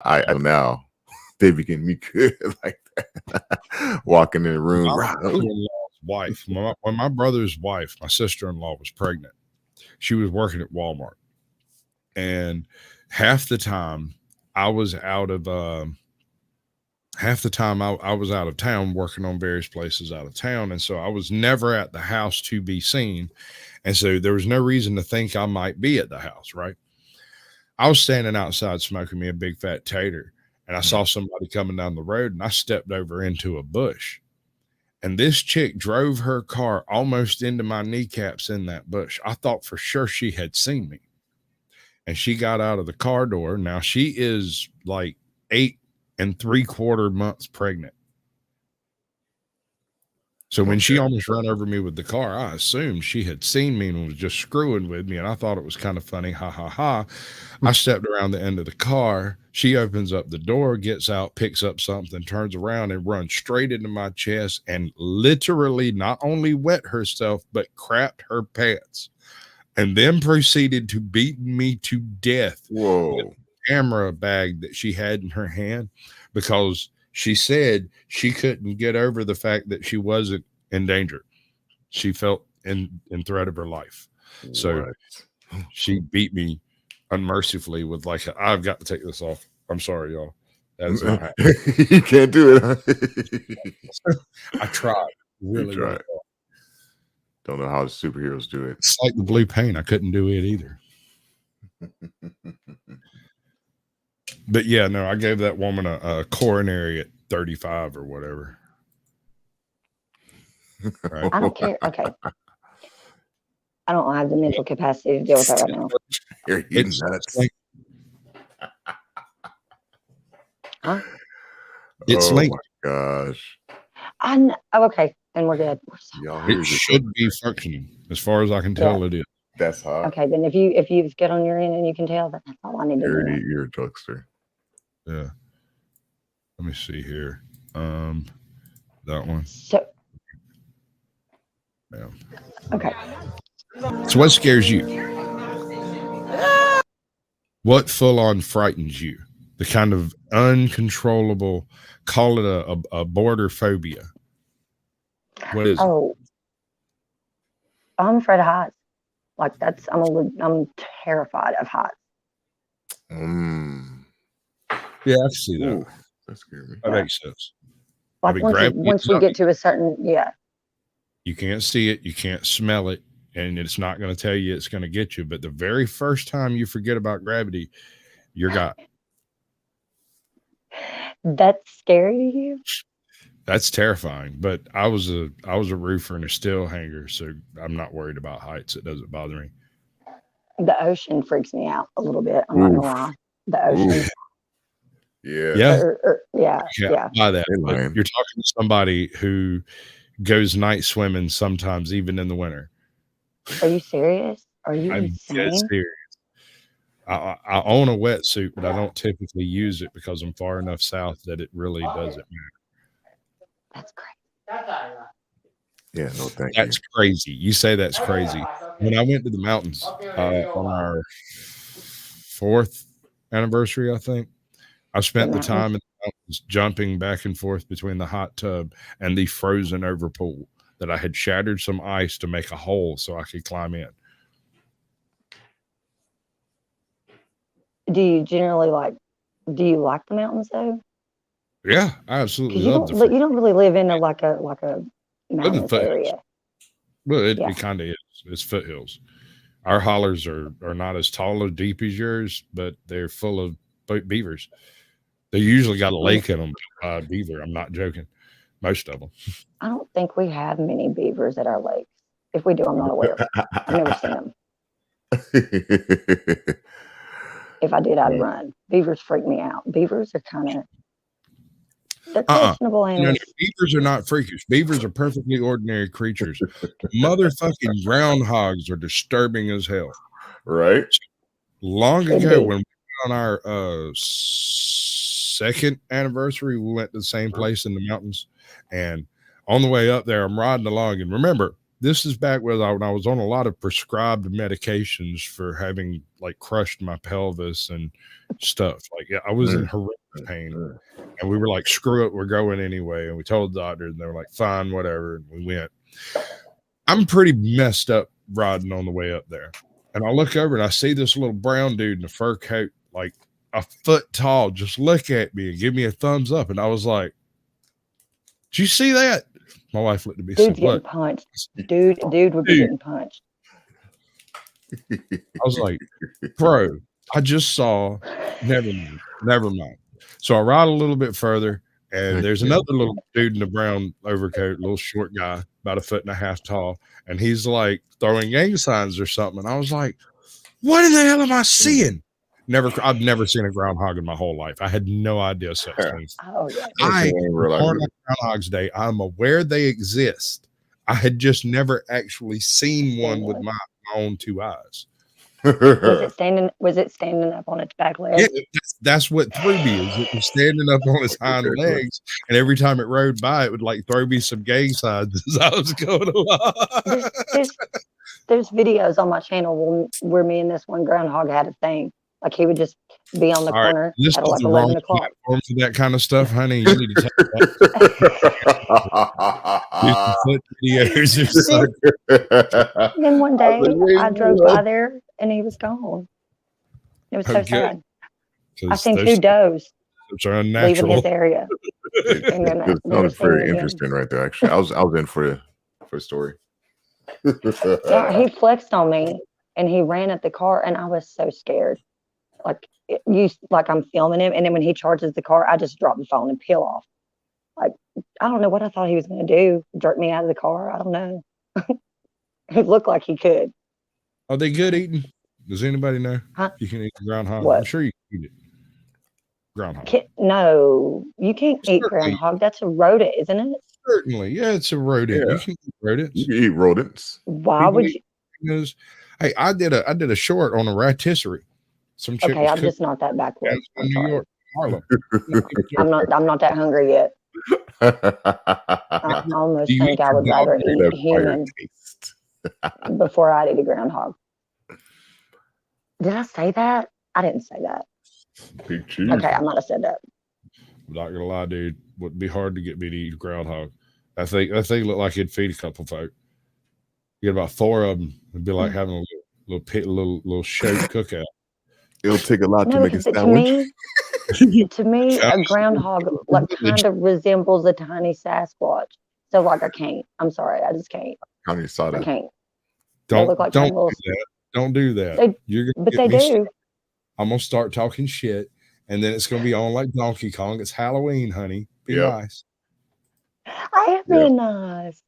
I now they be getting me good like that. Walking in the room. My brother-in-law's wife, when my brother's wife, my sister-in-law, was pregnant, she was working at Walmart, and half the time I was out of I was out of town working on various places out of town, and so I was never at the house to be seen, and so there was no reason to think I might be at the house, right? I was standing outside smoking me a big fat tater, and I saw somebody coming down the road, and I stepped over into a bush. And this chick drove her car almost into my kneecaps in that bush. I thought for sure she had seen me. And she got out of the car door. Now she is like 8 3/4 months pregnant. So when she almost ran over me with the car, I assumed she had seen me and was just screwing with me. And I thought it was kind of funny. Ha, ha, ha. I stepped around the end of the car. She opens up the door, gets out, picks up something, turns around and runs straight into my chest and literally not only wet herself, but crapped her pants. And then proceeded to beat me to death. Whoa. With the camera bag that she had in her hand, because she said she couldn't get over the fact that she wasn't in danger. She felt in threat of her life. So she beat me unmercifully with like, I've got to take this off. I'm sorry, y'all. That is not happening. You can't do it. Huh? I tried. Really tried. Don't know how the superheroes do it. It's like the blue paint. I couldn't do it either. But yeah, no, I gave that woman a coronary at 35 or whatever. Right? I don't care. Okay. I don't have the mental capacity to deal with that right now. It's nuts. Like, huh? It's my gosh. I know. Oh, okay. Then we're good. It should be functioning as far as I can tell. It is. That's hot. Okay, then if you've got on your end and you can tell, that's all I need to know. You're a drugster. Yeah. Let me see here. That one. So. Yeah. Okay. So what scares you? What full on frightens you? The kind of uncontrollable, call it a border phobia. What is it? I'm afraid of heights. Like I'm terrified of heights. Yeah, I see that. Ooh, that scared me. That makes sense. Like once we get to a certain, you can't see it, you can't smell it, and it's not going to tell you it's going to get you. But the very first time you forget about gravity, you're got. That's scary to you? That's terrifying. But I was a roofer and a steel hanger, so I'm not worried about heights. It doesn't bother me. The ocean freaks me out a little bit. I'm not gonna lie. The ocean. Yeah. By that, you're talking to somebody who goes night swimming sometimes, even in the winter. Are you serious? Are you I'm dead serious. I own a wetsuit, but I don't typically use it because I'm far enough south that it really doesn't matter. That's crazy. Yeah, no, thank you. That's crazy. You say that's crazy. When I went to the mountains on our 4th anniversary, I think, I spent the time in the mountains jumping back and forth between the hot tub and the frozen over pool that I had shattered some ice to make a hole so I could climb in. Do you generally like the mountains though? Yeah, I absolutely love it. You don't really live in a mountainous area. Well, it kind of is. It's foothills. Our hollers are not as tall or deep as yours, but they're full of beavers. They usually got a lake in them. Beaver. I'm not joking. Most of them. I don't think we have many beavers at our lakes. If we do, I'm not aware of it. I've never seen them. If I did, I'd run. Beavers freak me out. Beavers are kind of they're questionable animals. No, beavers are not freakish. Beavers are perfectly ordinary creatures. Motherfucking groundhogs are disturbing as hell. Right? Long ago, when we went on our 2nd anniversary, we went to the same place in the mountains. And on the way up there, I'm riding along. And remember, this is back when I was on a lot of prescribed medications for having like crushed my pelvis and stuff. Like, yeah, I was in horrific pain, and we were like, screw it, we're going anyway. And we told the doctor, and they were like, fine, whatever. And we went. I'm pretty messed up riding on the way up there. And I look over and I see this little brown dude in a fur coat, like a foot tall, just look at me and give me a thumbs up. And I was like, did you see that? My wife looked at me and Dude's said, getting what? punched. Dude would be getting punched. I was like, bro, I just saw, never mind. So I ride a little bit further, and there's another little dude in a brown overcoat, little short guy, about 1.5 feet tall, and he's like throwing gang signs or something. And I was like, what in the hell am I seeing? I've never seen a groundhog in my whole life. I had no idea such things. Oh yeah. On Groundhog's Day, I'm aware they exist. I had just never actually seen one with my own 2 eyes. Was it standing up on its back legs? Yeah, that's what threw me. Is it was standing up on its hind legs, and every time it rode by, it would like throw me some gang signs as I was going along. There's videos on my channel where me and this one groundhog had a thing. Like he would just be on the corner this at is like the 11 wrong o'clock. platform for that kind of stuff, honey. You need to take that. Videos or something. And then one day I drove by there and he was gone. It was so sad. I seen 2 does are leaving unnatural. his area. And then It sounded very interesting right there. Actually, I was in for the story. Yeah, he flexed on me and he ran at the car, and I was so scared. Like I'm filming him, and then when he charges the car, I just drop the phone and peel off. Like, I don't know what I thought he was going to do. Jerk me out of the car. I don't know. It looked like he could. Are they good eating? Does anybody know? Huh? You can eat groundhog. What? I'm sure you can eat it. Groundhog. No, you can't eat groundhog. That's a rodent, isn't it? Certainly. Yeah, it's a rodent. Yeah. You can eat rodents. You can eat rodents. Why would you? Hey, I did a short on a rotisserie. Some chick Okay, I'm just not that backwards. in New York, Harlem. I'm not that hungry yet. I almost think I would rather eat human before I'd eat a groundhog. Did I say that? I didn't say that. Okay, I might have said that. I'm not gonna lie, dude. Would be hard to get me to eat groundhog. I think look like it'd feed a couple folk. You get about 4 of them. It'd be like having a little show cookout. It'll take a lot to make a sandwich. To me, a groundhog like kind of resembles a tiny Sasquatch. So like I can't. I'm sorry, I just can't. I saw that. I can't. Don't look like do that. Don't do that. But they do. I'm gonna start talking shit, and then it's gonna be on like Donkey Kong. It's Halloween, honey. Be nice. I am being nice.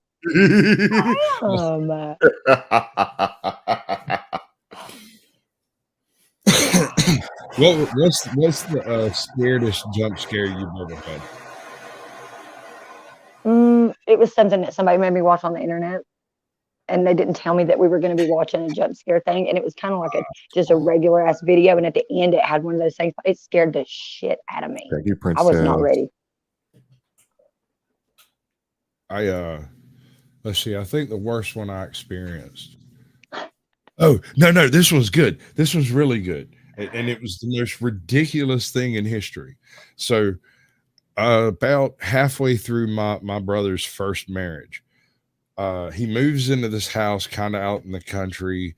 What's the scariest jump scare you've ever had? It was something that somebody made me watch on the internet, and they didn't tell me that we were going to be watching a jump scare thing, and it was kind of like just a regular ass video, and at the end it had one of those things. It scared the shit out of me. Thank you, I was not ready. Let's see. I think the worst one I experienced. Oh, no, this one's good. This one's really good. And it was the most ridiculous thing in history. So about halfway through my brother's first marriage, he moves into this house kind of out in the country.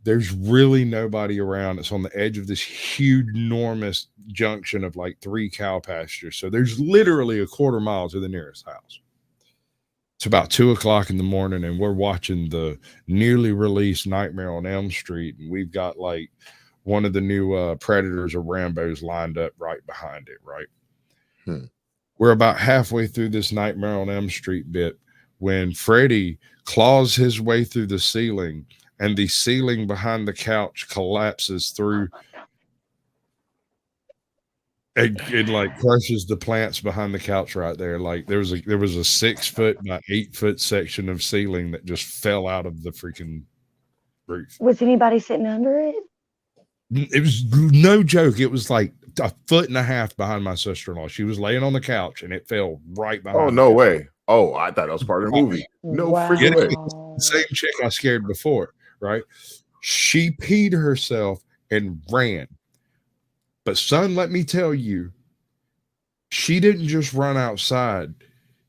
There's really nobody around. It's on the edge of this huge, enormous junction of like 3 cow pastures. So there's literally a 1/4 mile to the nearest house. It's about 2 o'clock in the morning, and we're watching the nearly released Nightmare on Elm Street. And we've got like one of the new Predators or Rambos lined up right behind it, right? We're about halfway through this Nightmare on Elm Street bit when Freddy claws his way through the ceiling, and the ceiling behind the couch collapses through. It like crushes the plants behind the couch right there. Like there was a 6 foot by 8 foot section of ceiling that just fell out of the freaking roof. Was anybody sitting under it? It was no joke. It was like 1.5 feet behind my sister-in-law. She was laying on the couch and it fell right behind. Oh, no way. Oh, I thought that was part of the movie. No freaking way. The same chick I scared before, right? She peed herself and ran. But son, let me tell you, she didn't just run outside.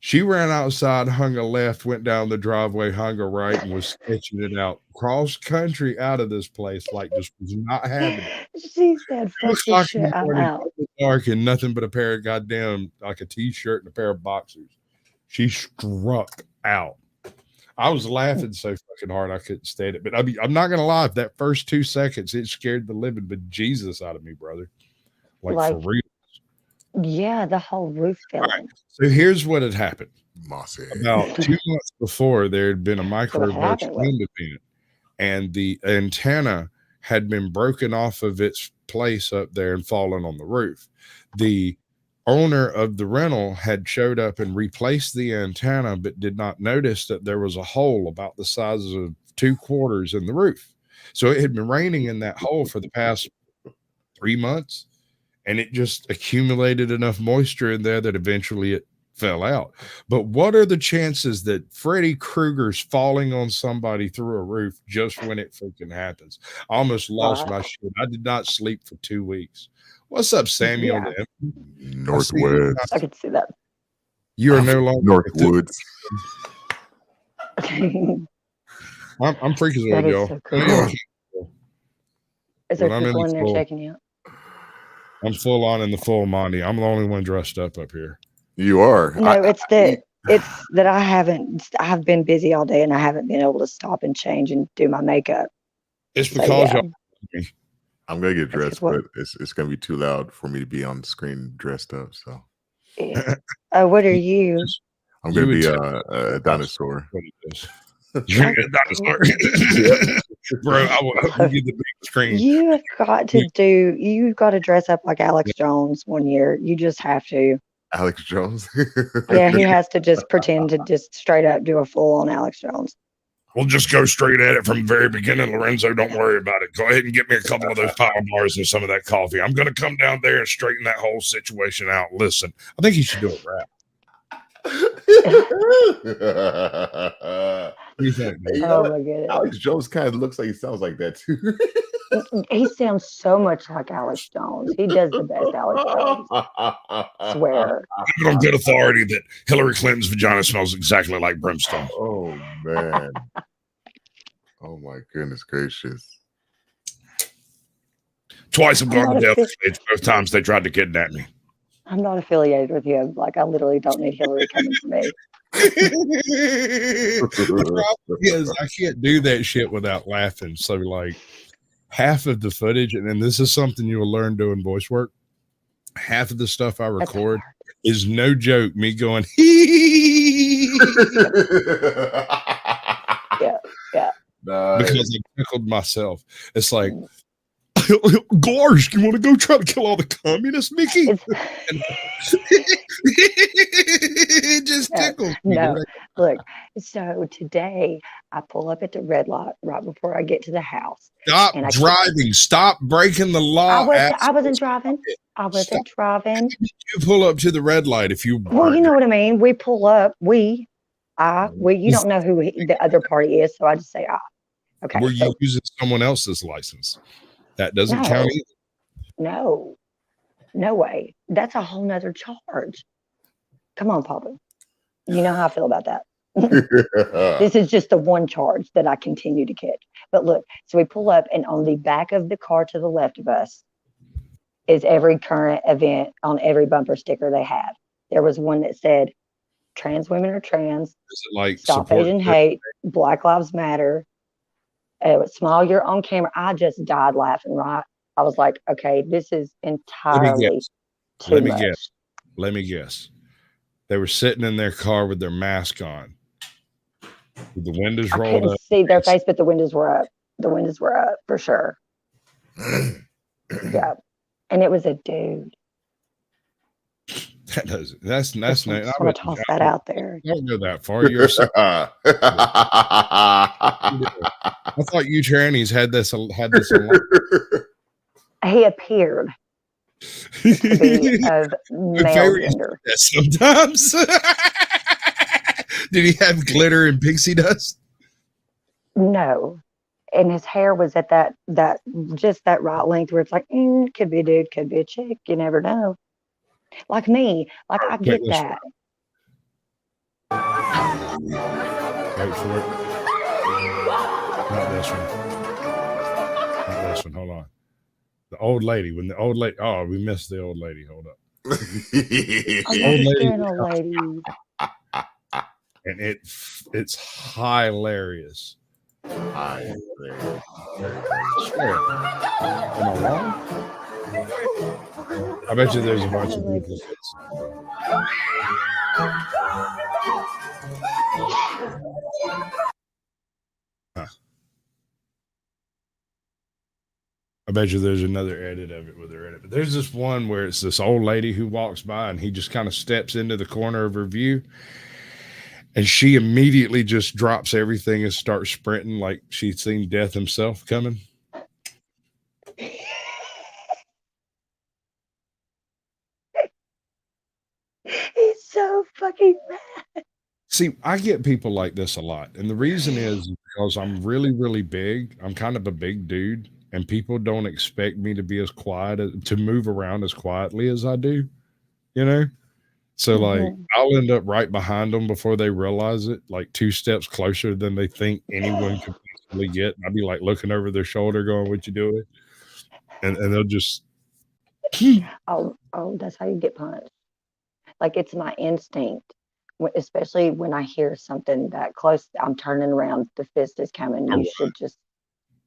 She ran outside, hung a left, went down the driveway, hung a right, and was sketching it out. Cross country out of this place, like just was not having it. She said, fuck this shit, I'm out. Dark and nothing but a pair of goddamn, like a t-shirt and a pair of boxers. She struck out. I was laughing so fucking hard I couldn't stand it. But I mean, I'm not gonna lie, that first 2 seconds, it scared the living bejesus out of me, brother. Like for real. Yeah, the whole roof fell in. Right. So here's what had happened. Mossy. About 2 months before, there had been a microburst wind event, and the antenna had been broken off of its place up there and fallen on the roof. The owner of the rental had showed up and replaced the antenna, but did not notice that there was a hole about the size of 2 quarters in the roof. So it had been raining in that hole for the past 3 months, and it just accumulated enough moisture in there that eventually it fell out. But what are the chances that Freddy Krueger's falling on somebody through a roof just when it freaking happens? I almost lost my shit. I did not sleep for 2 weeks. What's up, Samuel? Yeah. Northwoods. I could see that. You are no longer Northwoods. I'm I'm freaking out, y'all. So cool. Is there But I'm people in in there full- checking you out? I'm full on in the full Monty. I'm the only one dressed up here. You are. No, it's that I've been busy all day and I haven't been able to stop and change and do my makeup. It's because y'all. I'm gonna get dressed, what- but it's gonna be too loud for me to be on the screen dressed up. So Yeah. What are you? I'm gonna You be would a dinosaur. What it is. You're a dinosaur. Bro, I will give the big screen. You've got to dress up like Alex Jones one year. You just have to. Alex Jones. Yeah, he has to just pretend to just straight up do a full on Alex Jones. We'll just go straight at it from the very beginning, Lorenzo. Don't worry about it. Go ahead and get me a couple of those power bars and some of that coffee. I'm going to come down there and straighten that whole situation out. Listen, I think you should do a rap. What do you think, man? Oh my goodness. Alex Jones kind of looks like he sounds like that too. He sounds so much like Alex Jones. He does the best Alex Jones. I swear. I have it on good authority that Hillary Clinton's vagina smells exactly like brimstone. Oh man. Oh my goodness gracious. Twice I've gone to death. Both times they tried to kidnap me. I'm not affiliated with him. Like, I literally don't need Hillary coming for me. The problem is I can't do that shit without laughing. So like half of the footage, and then this is something you will learn doing voice work. Half of the stuff I record is no joke. Me going, Yeah. Nice. because I tickled myself. It's like, gosh, you want to go try to kill all the communists, Mickey? It just tickles me. No, look. So today I pull up at the red light right before I get to the house. Stop driving. Stop breaking the law. I wasn't driving. I wasn't driving. You pull up to the red light if you. Well, you know what I mean. We pull up. You don't know who the other party is, so I just say I. Okay. Were you using someone else's license? That doesn't count either. No way. That's a whole nother charge. Come on, Papa. You know how I feel about that. This is just the one charge that I continue to catch. But look, so we pull up, and on the back of the car to the left of us is every current event on every bumper sticker they have. There was one that said, "Trans women are trans." Is it like Stop Asian hate. Black Lives Matter. Smile, you're on camera. I just died laughing, right? I was like, okay, this is entirely too much. Let me guess. They were sitting in their car with their mask on. With the windows rolled up. I couldn't see their face, but the windows were up. The windows were up for sure. Yeah. And it was a dude. That's nice. I just want to toss that out there. Don't go that far. I thought you trannies had this alone. He appeared to be of male gender. Sometimes. Did he have glitter and pixie dust? No. And his hair was at that just that right length where it's like, could be a dude, could be a chick. You never know. Like me, like I get that. Wait for it. Not this one. Not this one. Hold on. The old lady. When the old lady. Oh, we missed the old lady. Hold up. Old lady. And it's hilarious. I swear. Am I wrong? I bet you there's a bunch of duplicates. I bet you there's another edit of it with her in it. But there's this one where it's this old lady who walks by and he just kind of steps into the corner of her view. And she immediately just drops everything and starts sprinting like she'd seen death himself coming. He's so fucking mad. See, I get people like this a lot. And the reason is because I'm really, really big. I'm kind of a big dude. And people don't expect me to be as quiet, to move around as quietly as I do, you know? So like I'll end up right behind them before they realize it, like 2 steps closer than they think anyone could possibly get. I'll be like looking over their shoulder going, what you doing? And they'll just oh, that's how you get punched. Like it's my instinct, especially when I hear something that close, I'm turning around, the fist is coming. You should just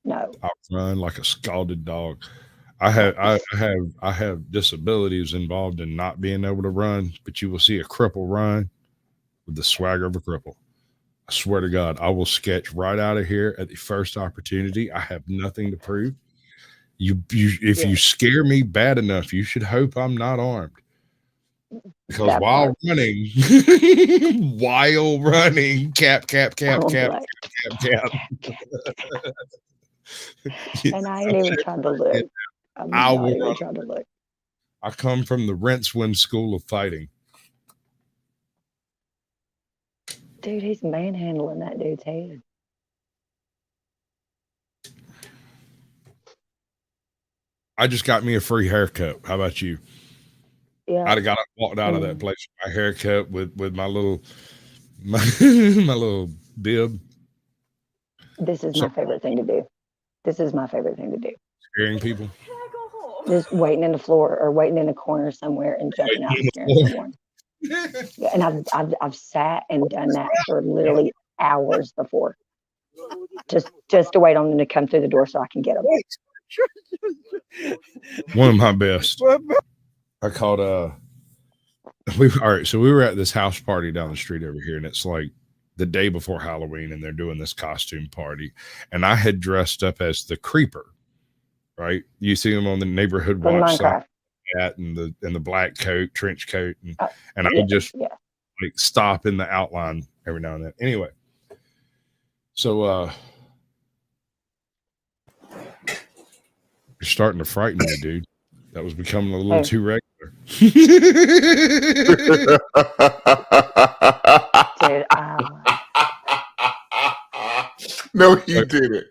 know. I'll run like a scalded dog. I have disabilities involved in not being able to run, but you will see a cripple run with the swagger of a cripple. I swear to God, I will sketch right out of here at the first opportunity. I have nothing to prove. If you scare me bad enough, you should hope I'm not armed. Because while running, cap. And I ain't even trying to look. I'm not even trying to look. I come from the Rincewind School of Fighting. Dude, he's manhandling that dude's head. I just got me a free haircut. How about you? Yeah. I'd have walked out of that place with my haircut with my little my little bib. This is my favorite thing to do. Scaring people. Just waiting in the floor or waiting in a corner somewhere and jumping out and scaring someone. Yeah, and I've sat and done that for literally hours before. Just to wait on them to come through the door so I can get them. One of my best. I called all right, so we were at this house party down the street over here, and it's like the day before Halloween, and they're doing this costume party. And I had dressed up as the creeper, right? You see them on the neighborhood watch side, and the black coat, trench coat, and I would just like stop in the outline every now and then. Anyway, so you're starting to frighten me, dude. That was becoming a little too regular. Dude, no, you didn't.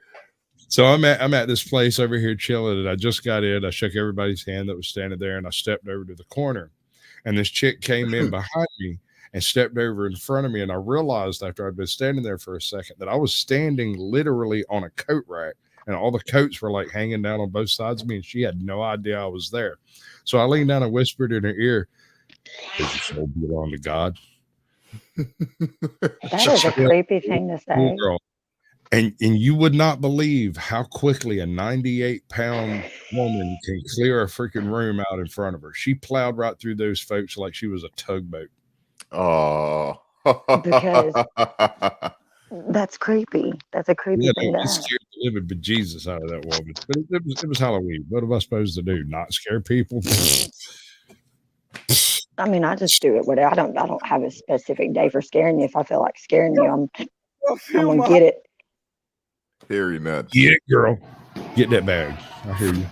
So I'm at this place over here chilling, and I just got in. I shook everybody's hand that was standing there, and I stepped over to the corner, and this chick came in behind me and stepped over in front of me, and I realized after I'd been standing there for a second that I was standing literally on a coat rack, and all the coats were like hanging down on both sides of me, and she had no idea I was there. So I leaned down and whispered in her ear, "Does your soul belong to God?" That is a creepy thing to say. Girl. And you would not believe how quickly a 98-pound woman can clear a freaking room out in front of her. She plowed right through those folks like she was a tugboat. Oh, because that's creepy. That's a creepy thing. It scared the living bejesus out of that woman. But it was Halloween. What am I supposed to do? Not scare people? I mean, I just do it. I don't have a specific day for scaring you. If I feel like scaring you, I'm gonna get it. Hairy nuts. Yeah, girl. Get that bag. I hear you.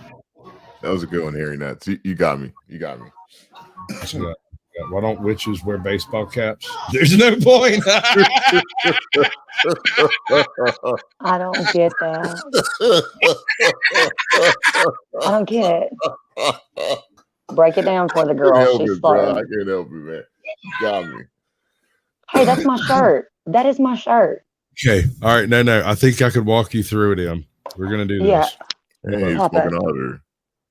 That was a good one, hairy nuts. You got me. That's what I Why don't witches wear baseball caps? There's no point. I don't get that. I don't get it. Break it down for the girl. She's slow. I can't help it, man. You got me. Hey, that's my shirt. That is my shirt. Okay. All right. No. I think I could walk you through it, Em. We're gonna do this. Hey, Pop smoking it.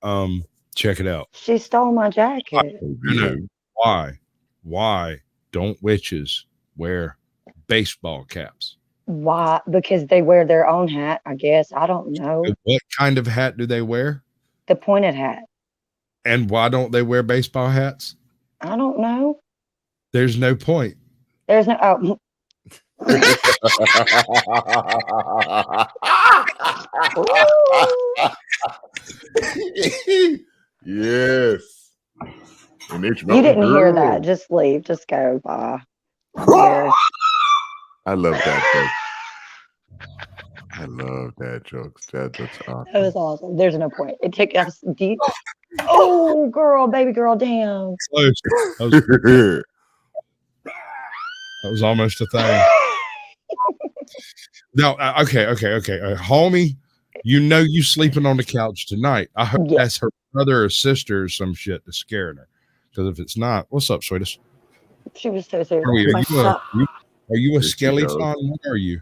harder. Check it out. She stole my jacket. No. Why don't witches wear baseball caps? Why? Because they wear their own hat, I guess. I don't know. What kind of hat do they wear? The pointed hat. And why don't they wear baseball hats? I don't know. There's no point. There's no. Oh. Yes. You didn't hear that. Just leave. Just go. Bye. I love that joke. I love that jokes. That joke's awesome. That was awesome. There's no point. It took us deep. Oh, girl, baby girl, damn. Close. That was almost a thing. No, okay. Homie, you know you sleeping on the couch tonight. I hope that's her brother or sister or some shit that's scaring her. Because if it's not, what's up, sweetest? She was so serious. Are you a skeleton? What are you?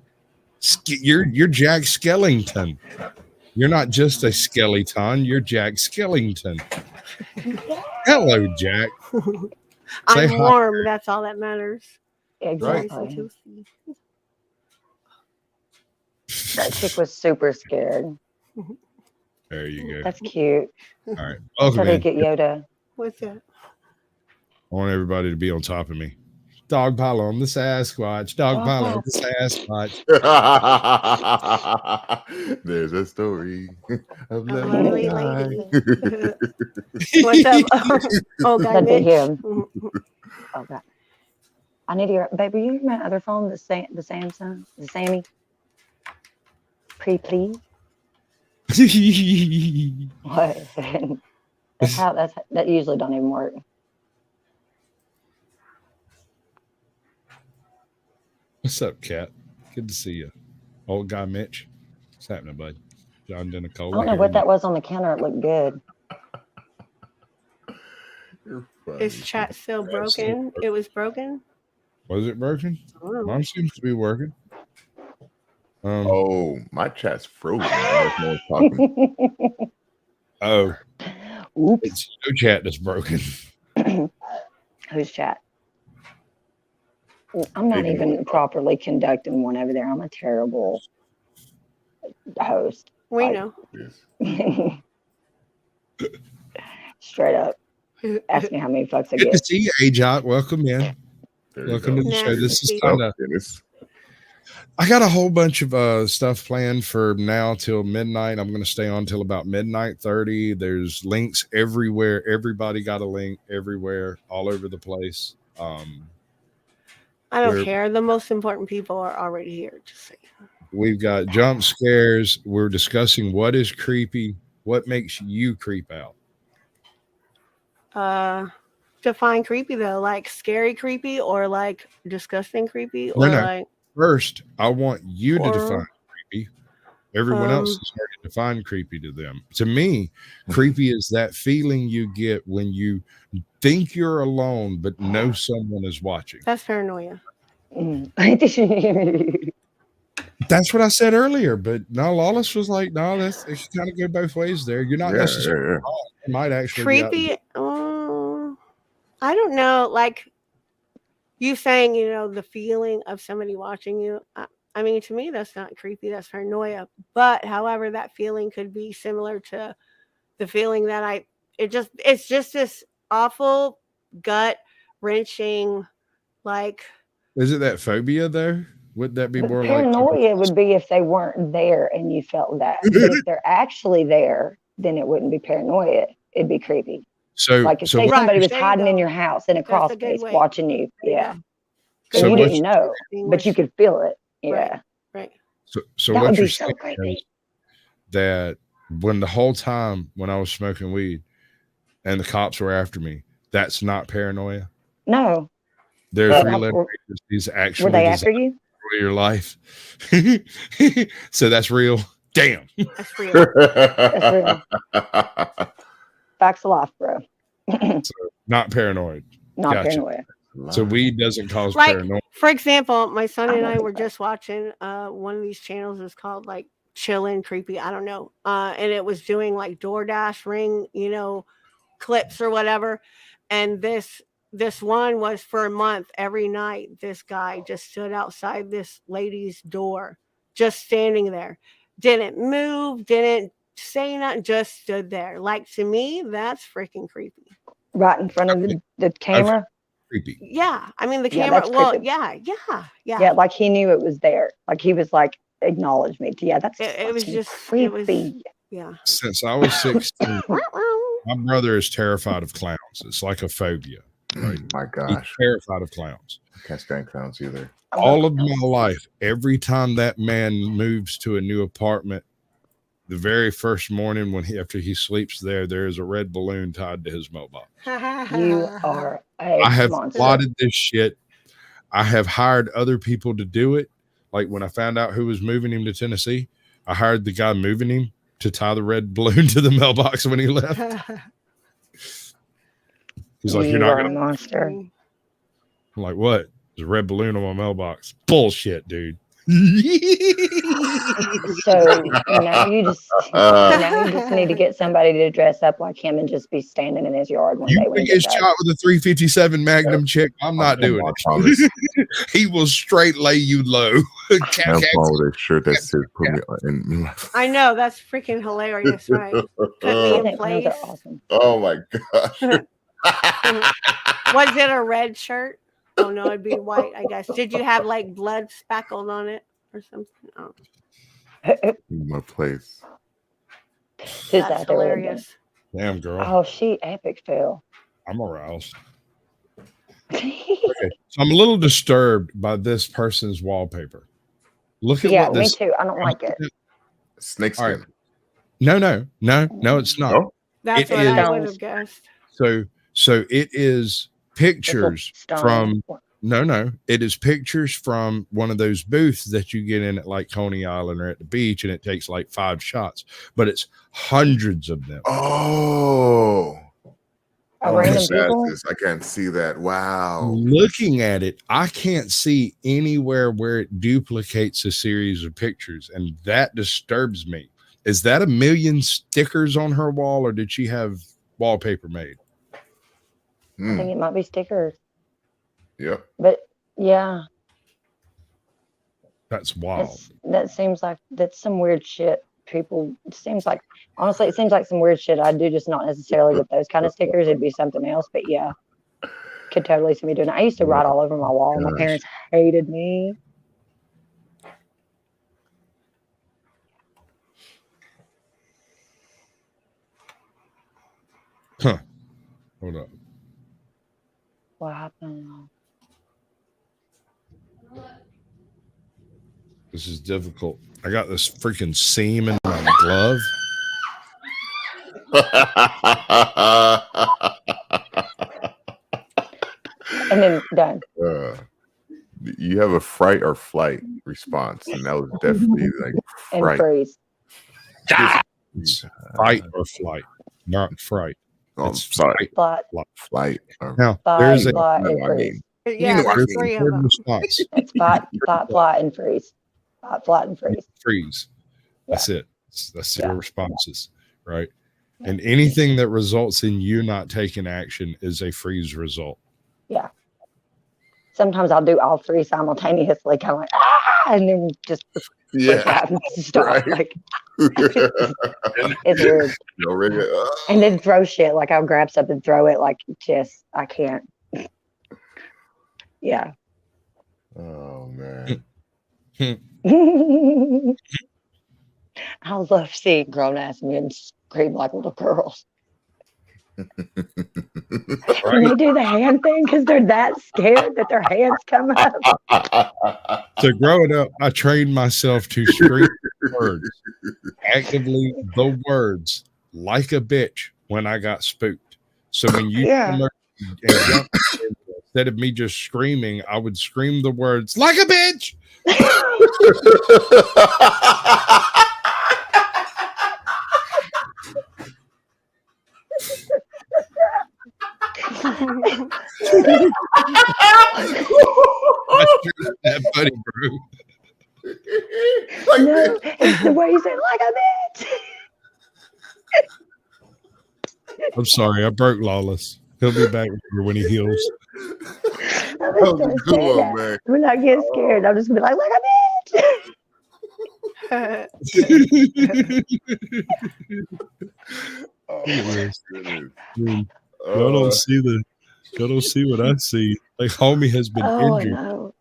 You're Jack Skellington. You're not just a skeleton. You're Jack Skellington. Hello, Jack. I'm warm. That's all that matters. Exactly. That chick was super scared. There you go. That's cute. All right. That's how they get Yoda. What's that? I want everybody to be on top of me. Dog pile on the Sasquatch. Dog pile on the Sasquatch. There's a story of lovely lady. What's up? Oh, God. That's him. Oh, God. I need your baby. You hear my other phone, the Samsung, the Sammy. Please. What? That usually don't even work. What's up, Cat? Good to see you. Old guy Mitch. What's happening, bud? John Denicola. I don't know what that was on the counter. It looked good. Is chat still broken? It was broken? Was it broken? Mine seems to be working. My chat's frozen. No talking. Oh. Oops. It's your chat that's broken. Whose chat? I'm not even properly conducting one over there. I'm a terrible host. We know. Straight up. Ask me how many fucks I Good get. to see you, Ajot. Welcome in. Welcome to the show. This is kind of. I got a whole bunch of stuff planned for now till midnight. I'm going to stay on till about midnight 30. There's links everywhere. Everybody got a link everywhere, all over the place. I don't care. The most important people are already here. Just saying. We've got jump scares. We're discussing what is creepy. What makes you creep out? Define creepy though, like scary creepy or like disgusting creepy or like. First, I want you to define creepy. Everyone else is hard to define creepy to them. To me, creepy is that feeling you get when you think you're alone but know someone is watching. That's paranoia. That's what I said earlier, but no, Lawless was like, no, it should kind of go both ways there. You're not necessarily wrong. It might actually creepy. I don't know, like you saying, the feeling of somebody watching you. I mean, to me, that's not creepy. That's paranoia. But however, that feeling could be similar to the feeling that it's just this awful gut wrenching, like. Is it that phobia though? Would that be more paranoia would be if they weren't there and you felt that. But if they're actually there, then it wouldn't be paranoia. It'd be creepy. So, like if somebody was hiding in your house in a crawl space watching you. Yeah. So you didn't know, but you could feel it. Yeah. Right. So that what would you're be so saying creepy. is that when the whole time when I was smoking weed and the cops were after me, that's not paranoia? No. Their Uh, 3-letter were- agencies Were actually they design after you? your life. So that's real. Damn. That's real. That's real. Facts of life, bro. Not paranoid. Not Gotcha. paranoia. So weed doesn't cause Like, paranoia. for example, my son I and don't I think were so. just watching one of these channels. Is called like Chillin' Creepy. I don't know. And it was doing like DoorDash ring, clips or whatever. And this one was for a month. Every night, this guy just stood outside this lady's door, just standing there, didn't move, didn't say nothing, just stood there. Like, to me, that's freaking creepy. Right in front of the camera. Creepy. Yeah, I mean the Yeah, camera. that's Well, creepy. yeah. Yeah, like he knew it was there. Like he was like, acknowledge me. Yeah, that's It was fucking just creepy. yeah. Since I was 16, my brother is terrified of clowns. It's like a phobia. Right? My He's gosh. terrified of clowns. I can't stand clowns either. All of my life, every time that man moves to a new apartment, the very first morning after he sleeps there is a red balloon tied to his mailbox. You are a I have monster. plotted this shit. I have hired other people to do it. Like when I found out who was moving him to Tennessee, I hired the guy moving him to tie the red balloon to the mailbox when he left. He's like, "You're You not are a gonna." monster. I'm like, "What? There's a red balloon on my mailbox." Bullshit, dude. So now you just need to get somebody to dress up like him and just be standing in his yard one You day when can he get gets out. shot with a 357 Magnum chick. I'm not doing it. He will straight lay you low. I'm with a shirt that says "Put me in my." I know, that's freaking hilarious, right? Put me in Those place. are awesome. Oh my gosh. Was it a red shirt? Oh no, it'd be white, I guess. Did you have like blood speckled on it or something? Oh, In my place. Who's that's out there with him? hilarious. Damn, girl. Oh, she epic fail. I'm aroused. Okay. So I'm a little disturbed by this person's wallpaper. Look at Yeah, what me this. too. I don't like it. Snakeskin. All right. No, it's not. No? That's It what I is- would have guessed. So it is pictures Stone. from it is pictures from one of those booths that you get in at like Coney Island or at the beach, and it takes like 5 shots, but it's hundreds of them. Oh. Random Look at people. this. I can't see that. Wow. Looking at it, I can't see anywhere where it duplicates a series of pictures, and that disturbs me. Is that 1 million stickers on her wall, or did she have wallpaper made? I think it might be stickers, Yep. but yeah, That's wild. that seems like that's some weird shit. People, it seems like some weird shit I do, just not necessarily with those kind of stickers. It'd be something else, but yeah, could totally see me doing it. I used to write all over my wall. My Gosh. parents hated me. Huh. Hold up. What happened? This is difficult. I got this freaking seam in my glove. And then done. You have a fright or flight response, and that was definitely like And fright. freeze. It's fight or flight, not fright. Oh, It's sorry, Flight, flight. Now, fight, there's a flight, no, and I freeze. mean, Yeah, know what I there's mean. 3 of third them. response. It's fight, flight, and freeze. Fight, flight, and freeze. Freeze. That's it. That's Yeah. your responses, right? And anything that results in you not taking action is a freeze result. Yeah. Sometimes I'll do all 3 simultaneously, kind of like and then just yeah. stop. Right. Like it's weird. You already, And then throw shit. Like I'll grab something, throw it. Like just I can't. Yeah. oh man. I love seeing grown ass men scream like little girls. And they do the hand thing because they're that scared that their hands come up. So growing up, I trained myself to scream words, actively the words, like a bitch when I got spooked. So when you Yeah. come up and jump into a instead of me just screaming, I would scream the words like a bitch. That buddy, bro. No, it's the way you said like a bitch. I'm sorry, I broke Lawless. He'll be back here when he heals. I'm just gonna say that. man. When I get scared, I'm just gonna be like a Oh, Yes. goodness. Y'all don't see what I see. Like homie has been Oh injured. no!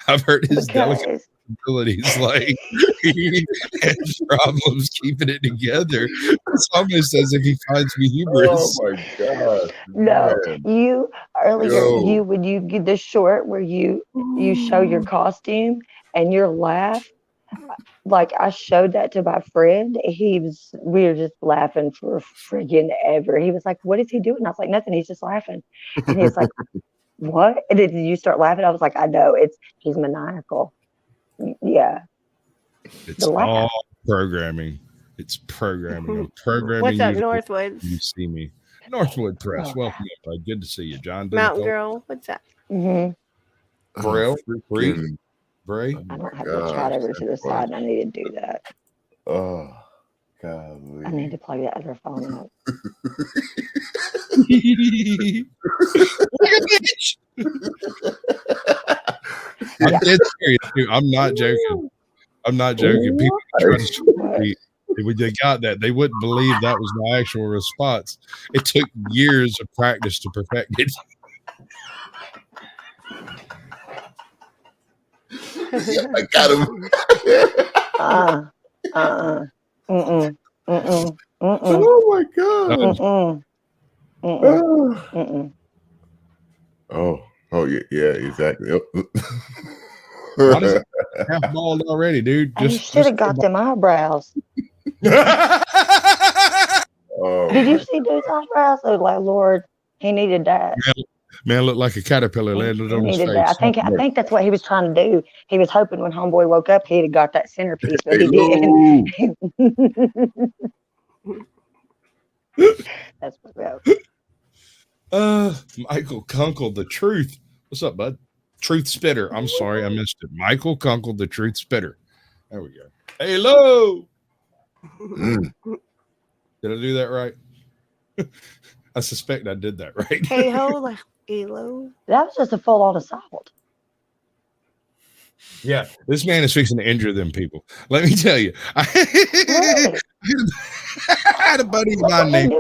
I've heard his delicate Because abilities. Like he has problems keeping it together. It's almost as if he finds me humorous. Oh my God. no, Man. you earlier Yo. when you get the short where you show your costume and your laugh. Like I showed that to my friend. We were just laughing for freaking ever. He was like, "What is he doing?" I was like, "Nothing. He's just laughing." And he's like, "What?" And then you start laughing. I was like, "I know. He's maniacal." Yeah. It's The laugh. all programming. It's programming. I'm programming What's up, you to Northwoods? you see me. Northwood Press. Welcome, everybody. Good to see you, John. Mountain Girl. What's up? hmm Braille, Bree, Freaking- Bray. I don't have gosh, the chat over to that's the side. funny. And I need to do that. Oh, golly. I need to plug the other phone up. Like a bitch. I'm dead serious, dude. I'm not joking. I'm not joking. People try to screw me. When they got that, they wouldn't believe that was my actual response. It took years of practice to perfect it. I got him. Oh my God. Oh yeah, exactly. Honestly, half bald already, dude. And you should have got them eyebrows. Oh, Did you my see those eyebrows? Oh, like Lord, he needed that. Man looked like a caterpillar He landed on his needed face. that. I think that's what he was trying to do. He was hoping when homeboy woke up, he'd have got that centerpiece, but he Hello. didn't. That's what Michael Kunkel, the truth. What's up, bud? Truth spitter. I'm sorry, I missed it. Michael Kunkel, the truth spitter. There we go. Hello. Mm. Did I do that right? I suspect I did that right. Hey ho, hello. That was just a full on assault. Yeah, this man is fixing to injure them people. Let me tell you. I had a buddy of mine named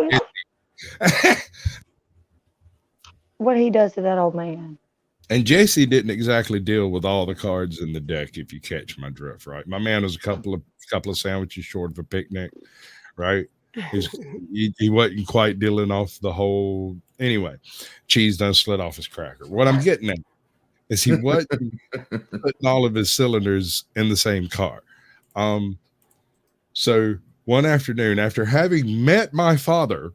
What he does to that old man. and Jesse didn't exactly deal with all the cards in the deck, if you catch my drift, right? My man was a couple of sandwiches short of a picnic, right? He wasn't quite dealing off the whole. Anyway, cheese done slid off his cracker. What I'm getting at is he wasn't putting all of his cylinders in the same car. So one afternoon, after having met my father,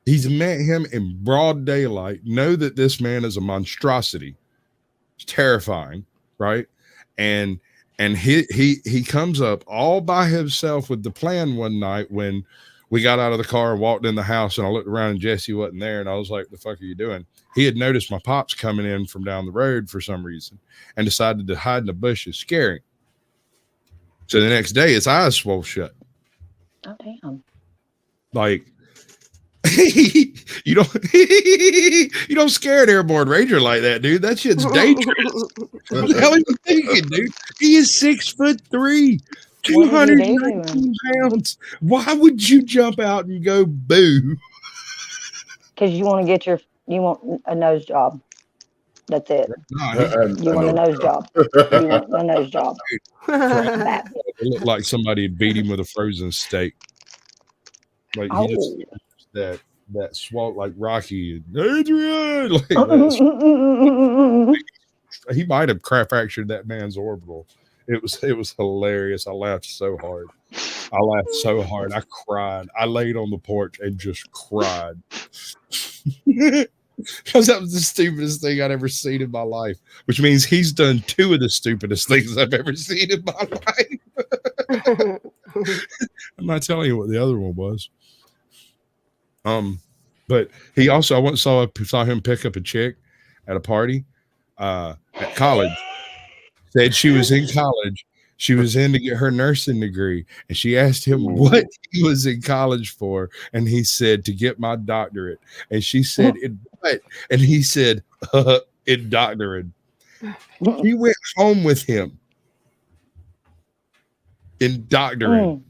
he's met him in broad daylight, know that this man is a monstrosity. It's terrifying, right? And he comes up all by himself with the plan one night when we got out of the car and walked in the house, and I looked around and Jesse wasn't there, and I was like, the fuck are you doing? He had noticed my pops coming in from down the road for some reason and decided to hide in the bushes, scaring. So the next day his eyes swole shut. Oh damn. Like you don't scare an airborne ranger like that, dude. That shit's dangerous. What the hell are you thinking, dude? He is 6'3", 219 pounds. Why would you jump out and go boo? Because you want to get you want a nose job. That's it. You want a nose job. You want a nose job. It looked like somebody had beat him with a frozen steak. Like he just that swat like Rocky and Adrian. Like he might have fractured that man's orbital. It was hilarious. I laughed so hard. I cried. I laid on the porch and just cried. Because that was the stupidest thing I'd ever seen in my life, which means he's done 2 of the stupidest things I've ever seen in my life. I'm not telling you what the other one was. But he also, I once saw him pick up a chick at a party at college. Said she was in college. She was in to get her nursing degree, and she asked him what he was in college for, and he said to get my doctorate. And she said, "In what?" And he said, "In doctorate." He went home with him in doctorate.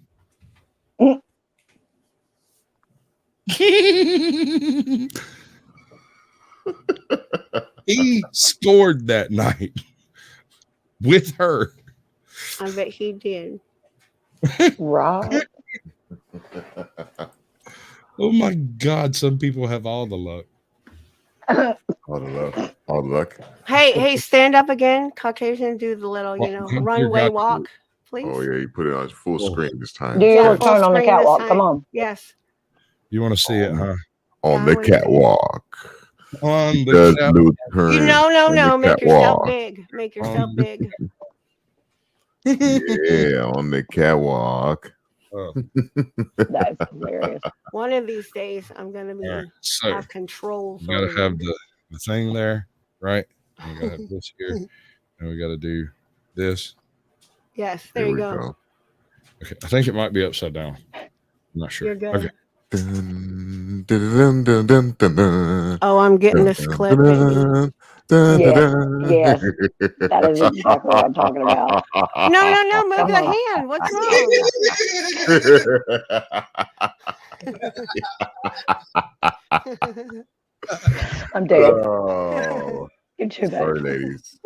He scored that night with her. I bet he did. Right. Oh my God! Some people have all the luck. All the luck. All the luck. Hey, stand up again, Caucasian. Do the little, runway walk, please. Oh yeah, you put it on full screen this time. Do your Yeah, little turn on the full screen this catwalk. time. Come on. Yes. You want to see it, huh? On the catwalk. On the Does catwalk. Lou turn No. on the Make yourself catwalk? big. Make yourself big. Yeah, on the catwalk. That's hilarious. One of these days, I'm gonna be So have control. you gotta have the thing there, right? And we gotta have this here, and we gotta do this. Yes, there you go. Okay, I think it might be upside down. I'm not sure. You're good. Okay. Dun, dun, dun, dun, dun, dun, Oh, I'm getting this clip, baby. Yes, that is exactly what I'm talking about. No, move the hand. What's wrong? I'm dead. Oh, You're too bad. sorry, ladies.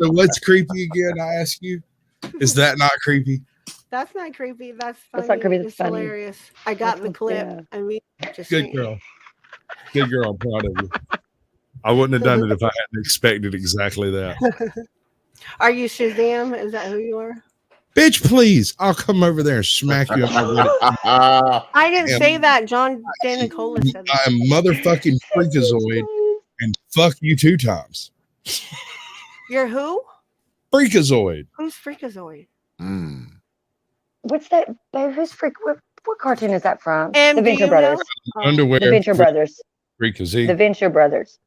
So what's creepy again? I ask you. Is that not creepy? That's not creepy. That's funny. That's not creepy. That's It's funny. hilarious. I got the clip. Yeah. I mean, just Good saying. girl. Good girl. I'm proud of you. I wouldn't have done it if I hadn't expected exactly that. Are you Shazam? Is that who you are? Bitch, please. I'll come over there and smack you. I didn't say that. John Danicola said that. I'm motherfucking freakazoid and fuck you 2 times. You're who? Freakazoid. Who's Freakazoid? What's that? Babe, who's what cartoon is that from? And The Venture Brothers. Underwear. The Venture Brothers. Freakazy. The Venture Brothers.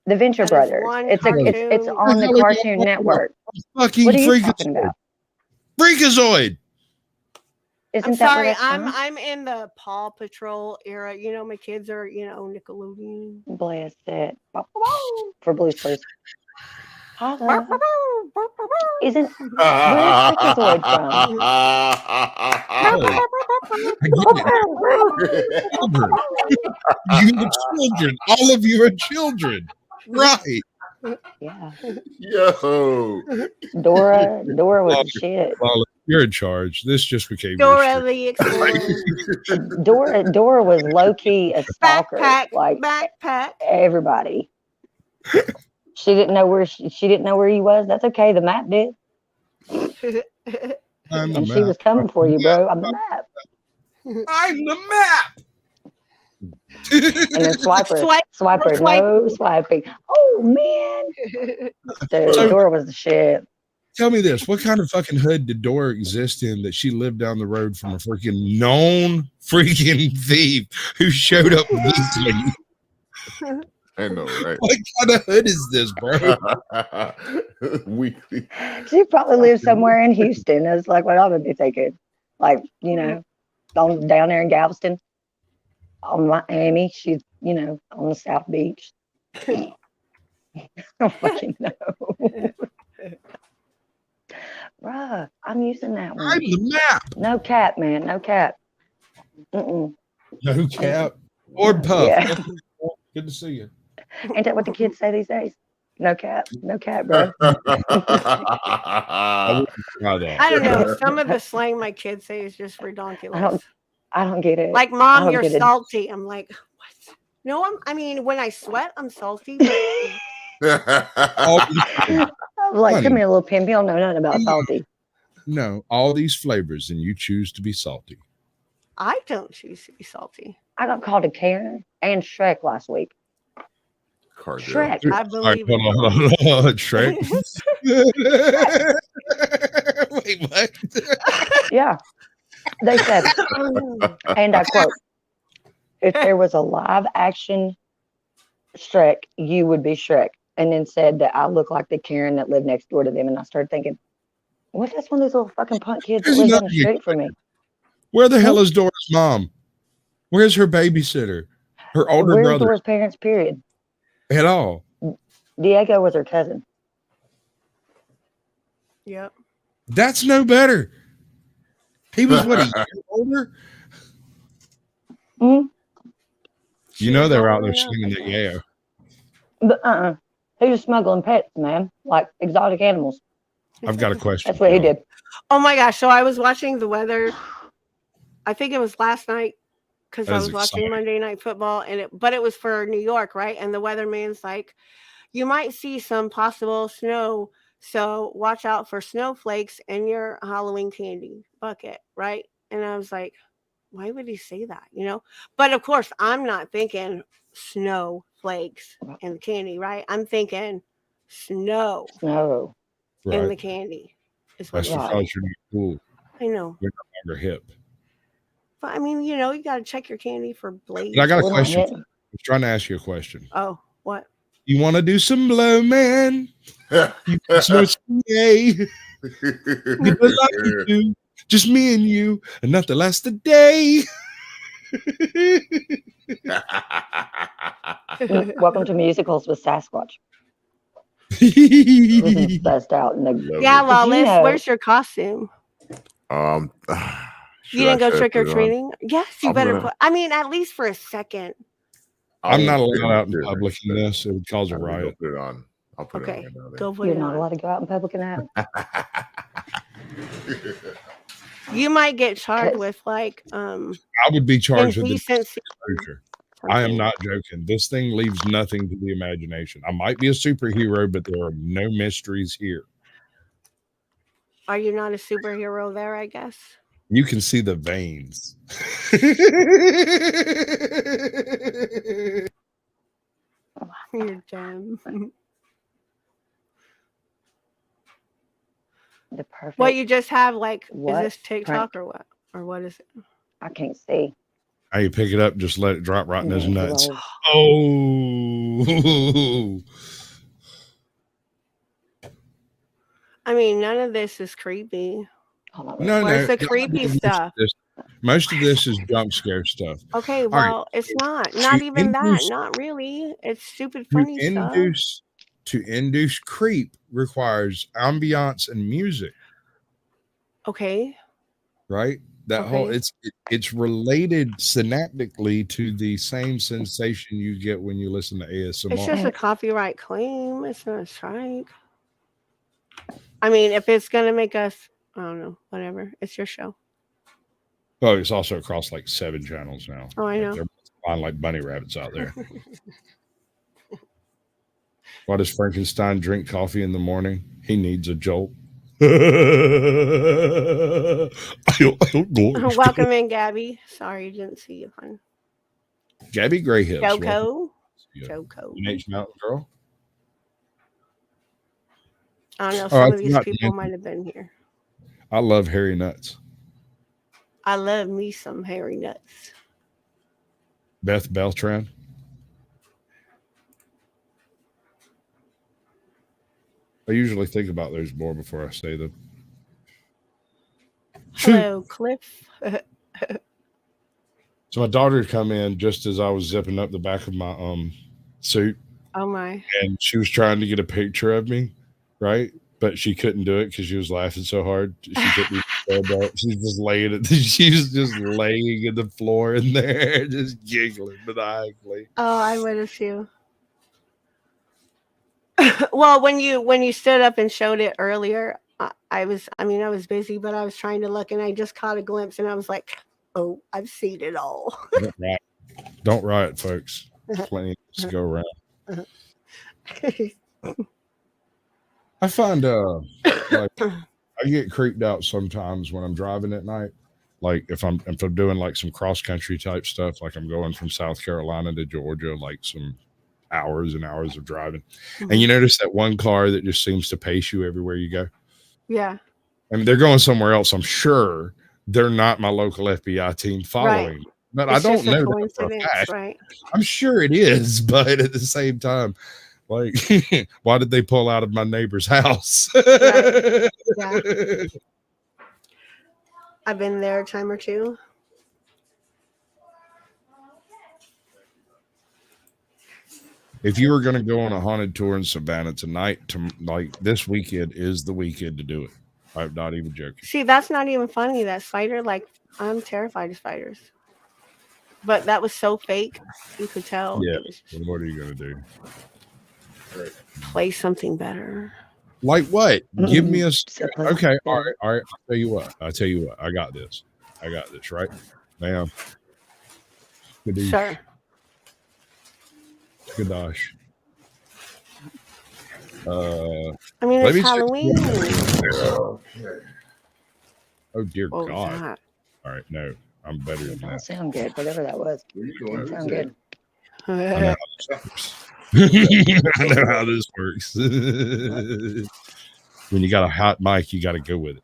The Venture That is Brothers. one It's cartoon. on the Cartoon Network. Fucking What are you talking freakazoid. about? Freakazoid. Isn't I'm that where sorry. that's from? I'm in the Paw Patrol era. You know, my kids are, Nickelodeon. Bless it. For Blue's Clues. Holla. Isn't where's Freakazoid from? Children. You are children. All of you are children. Right. Yeah. Yo. Dora was the shit. Well, you're in charge. This just became Dora mystery. the Explorer. Dora was low key a stalker, Backpack. everybody. She didn't know where she didn't know where he was. That's okay. The map did, I'm the and she map. was coming for you, bro. I'm the map. I'm the map. And then Swiper, no swiping. Oh man, dude, Dora was the shit. Tell me this: what kind of fucking hood did Dora exist in that she lived down the road from a freaking known freaking thief who showed up weekly? I know, right? What kind of hood is this, bro? Weekly. She probably lived somewhere in Houston. That's like what I would be thinking. Like, down there in Galveston, on Miami. She's, on the South Beach. I don't fucking know. Bruh, I'm using that one. I'm the map. No cap, man. No cap. Mm-mm. No cap or puff. Yeah. Good to see you. Ain't that what the kids say these days? No cap. No cap, bro. I don't know. Some of the slang my kids say is just redonkulous. I don't get it. Like, Mom, you're salty. I'm like, what? No, when I sweat, I'm salty. I'm like, come here, little pimp. You don't know nothing about salty. No, all these flavors, and you choose to be salty. I don't choose to be salty. I got called a Karen and Shrek last week. Cardio. Shrek. I All right, believe hold it. on. Shrek. Wait, what? Yeah. They said, and I quote, if there was a live action Shrek, you would be Shrek. And then said that I look like the Karen that lived next door to them. And I started thinking, what if that's one of those little fucking punk kids that There's lives down another the street from me? Where the hell is Dora's mom? Where's her babysitter? Her older Where's brother? Dora's parents, period? At all? Diego was her cousin. Yep. That's no better. He was what, a year older? Mm-hmm. You know they were out older there enough, singing I that guess. yayo. But he was smuggling pets, man, like exotic animals. I've got a question. That's what he did. Oh my gosh! So I was watching the weather. I think it was last night because That I is was watching exciting. Monday Night Football, but it was for New York, right? And the weatherman's like, you might see some possible snow, so watch out for snowflakes in your Halloween candy bucket, right? And I was like, why would he say that? You know? But of course, I'm not thinking snowflakes in the candy, right? I'm thinking snow No. in the Right. candy. Is what That's he Right. said. because you're not cool. I know. You're no longer hip. But I mean, you know, you got to check your candy for blades. But I got a We're not question. hitting. I was trying to ask you a question. Oh, what? You want to do some blow, man? You can snort some yay. We'd like you to. Just me and you, enough to last a day. Welcome to musicals with Sasquatch. It was best out in the. Yeah, Love Lawless, know- where's your costume? it. You didn't go trick or treating? treating? Yes, you I'm better gonna- put. I mean, at least for a second. I'm not allowed out in public in this. It would cause a I'll riot. put it on. I'll put Okay, it on. go put You're it not on. allowed to go out in public in that. You might get charged Yes. with like I would be charged with indecency. exposure. I am something. not joking. This thing leaves nothing to the imagination. I might be a superhero, but there are no mysteries here. Are you not a superhero there? I guess. You can see the veins. You're dumb. The perfect. What you just have like What? is this TikTok or what? Or what is it? I can't see. How you pick it up, just let it drop right in his Yeah, nuts. gross. Oh. I mean, none of this is creepy. Hold on. No, Where's no. the creepy stuff? Most of this is jump scare stuff. Okay, right. well, it's not. Not even that. induce- Not really. It's stupid funny stuff. To induce creep requires ambiance and music, Okay. right? That whole Okay. it's related synaptically to the same sensation you get when you listen to ASMR. It's just a copyright claim. It's not a strike. I mean, if it's gonna make us, I don't know, whatever. It's your show. Oh, it's also across like 7 channels now. Oh, I know. They're flying like bunny rabbits out there. Why does Frankenstein drink coffee in the morning? He needs a jolt. Welcome in, Gabby. Sorry, didn't see you, hon. Gabby Greyhips. Joko. Yeah. Joko. Teenage Mountain Girl. I don't know. Oh, Some I of these forgot to people mention- might have been here. I love hairy nuts. I love me some hairy nuts. Beth Beltran. I usually think about those more before I say them. Hello, Cliff. So my daughter had come in just as I was zipping up the back of my suit, Oh my. and she was trying to get a picture of me, right? But she couldn't do it because she was laughing so hard. She couldn't even stand up. She's just laying it. She was just laying in the floor in there, just giggling maniacally. Oh, I would have too. Well, when you stood up and showed it earlier, I was busy, but I was trying to look and I just caught a glimpse and I was like, oh, I've seen it all. Don't riot, folks. Plenty to go around. I find like I get creeped out sometimes when I'm driving at night Like if I'm doing like some cross country type stuff, like I'm going from South Carolina to Georgia, like some hours and hours of driving. And you notice that one car that just seems to pace you everywhere you go. Yeah. I mean, they're going somewhere else. I'm sure they're not my local FBI team following. Right. But It's I don't just a know that for a coincidence, fact. right? I'm sure it is, but at the same time, like, why did they pull out of my neighbor's house? Right. Yeah. I've been there a time or two. If you were going to go on a haunted tour in Savannah tonight, like this weekend is the weekend to do it. I'm not even joking. See, that's not even funny. That spider, like, I'm terrified of spiders. But that was so fake. You could tell. Yeah. It was What are you going to do? play something better. Like what? Give me a. So Okay. All right. I'll tell you what. I got this. Right now. Sure. Gosh. I mean, let me it's check- Halloween. Oh dear What was God! that? All right, no, I'm better than It don't that. sound good, whatever that was. It sound good. I know how this works. When you got a hot mic, you got to go with it.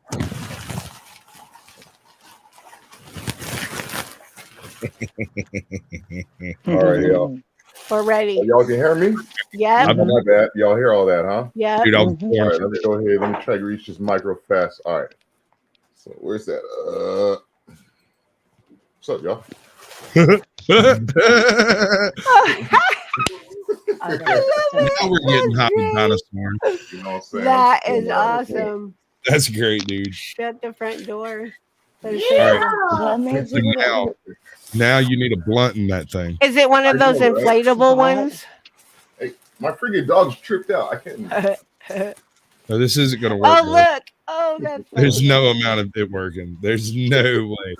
All right, y'all. We're ready. Y'all can hear me? Yep. I'm- My bad. Y'all hear all that, huh? Yep. Dude, I was Mhm. born All right, let me go ahead. Let me try to reach this micro fast. All right. So where's that? What's up, y'all? I Now we're getting hot with dinosaurs. You know what I'm saying? That is awesome. That's great, dude. Shut the front door. That is, All right. What made So you do now, that? now you need a blunt in that thing. is it one of I those know, right? inflatable What? ones? Hey, my freaking dog's tripped out. I can't. No, this isn't going to work. Oh, bro. look. Oh, that's There's funny. no amount of it working. There's no way.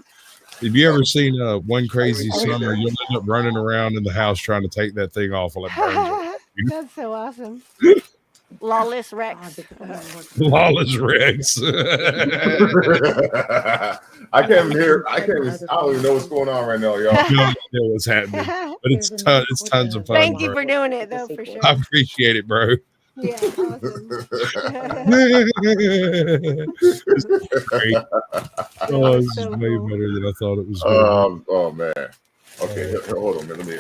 Have you ever seen One Crazy Summer? You'll end up running around in the house trying to take that thing off while it burns. That's so awesome. Lawless Rex. Lawless Rex. I can't even hear. I don't even know what's going on right now, y'all. No idea what's happening, but it's tons of fun. Thank you bro. for doing it, though, for sure. I appreciate it, bro. Yeah, awesome. It's great. Oh, this is So way cool. better than I thought it was going to be. Oh man. Okay, hold on, man. Let me.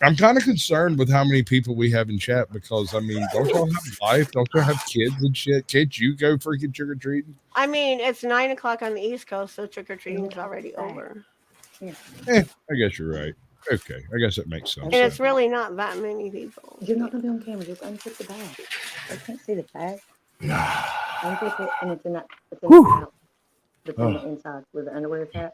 I'm kind of concerned with how many people we have in chat because, I mean, don't y'all have life? Don't y'all have kids and shit? Can't you go freaking trick or treating? I mean, it's 9 o'clock on the East Coast, so trick or treating's already over. I guess you're right. Okay, I guess that makes sense. And it's really not that many people. You're not gonna be on camera. Just unzip the bag. I can't see the bag. Unzip it, and it's in that. It's in the pouch. It's in the inside where the underwear is at.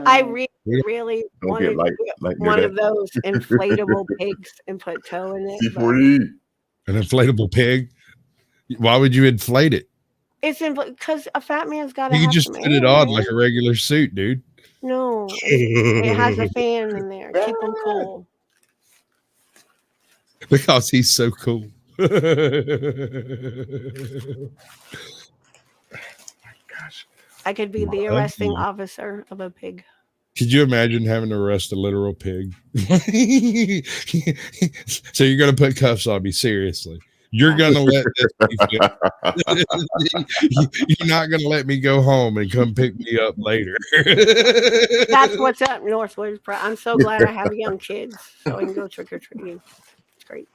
I really Don't wanted get to like get near one that. of those inflatable pigs and put toe in it. but C4E. An inflatable pig? Why would you inflate it? It's because a fat man's got to You have could just some put it air, on man. like a regular suit, dude. No, it has a fan in there. Keep them cool. Because he's so cool. Gosh. I could be the arresting officer of a pig. Could you imagine having to arrest a literal pig? So you're going to put cuffs on me? Seriously. You're going to let this be You're not going to let me go home and come pick me up later. That's what's up, Northwoods. I'm so glad I have young kids so I can go trick or treating. It's great.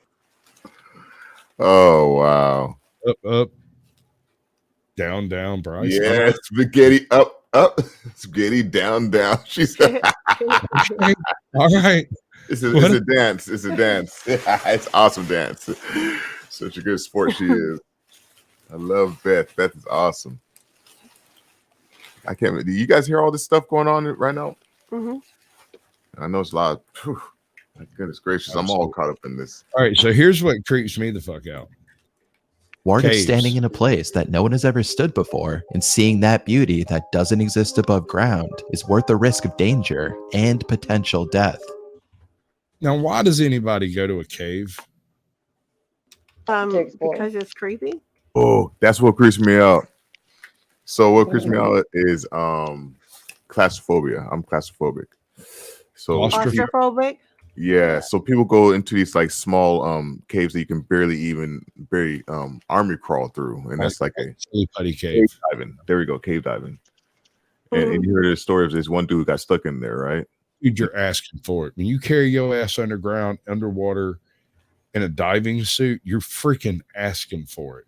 Oh wow. Up, down, down, Bryce. Yeah, spaghetti up, spaghetti down. She said, All right. it's a dance. It's a dance. It's awesome dance. Such a good sport she is. I love Beth. Beth is awesome. I can't. Do you guys hear all this stuff going on right now? Mm-hmm. I know it's a lot. My goodness gracious, I'm all caught up in this. All right. So here's what creeps me the fuck out. Ward of Caves. standing in a place that no one has ever stood before and seeing that beauty that doesn't exist above ground is worth the risk of danger and potential death. Now, why does anybody go to a cave? Because it's creepy. Oh, that's what creeps me out. So what creeps me out is claustrophobia. I'm claustrophobic. So Claustrophobic. yeah, so people go into these like small caves that you can barely army crawl through, and that's like a Chili Putty cave Cave. diving. There we go, cave diving. And you heard the story of this one dude who got stuck in there, right? Dude, you're asking for it. When you carry your ass underground, underwater, in a diving suit, you're freaking asking for it.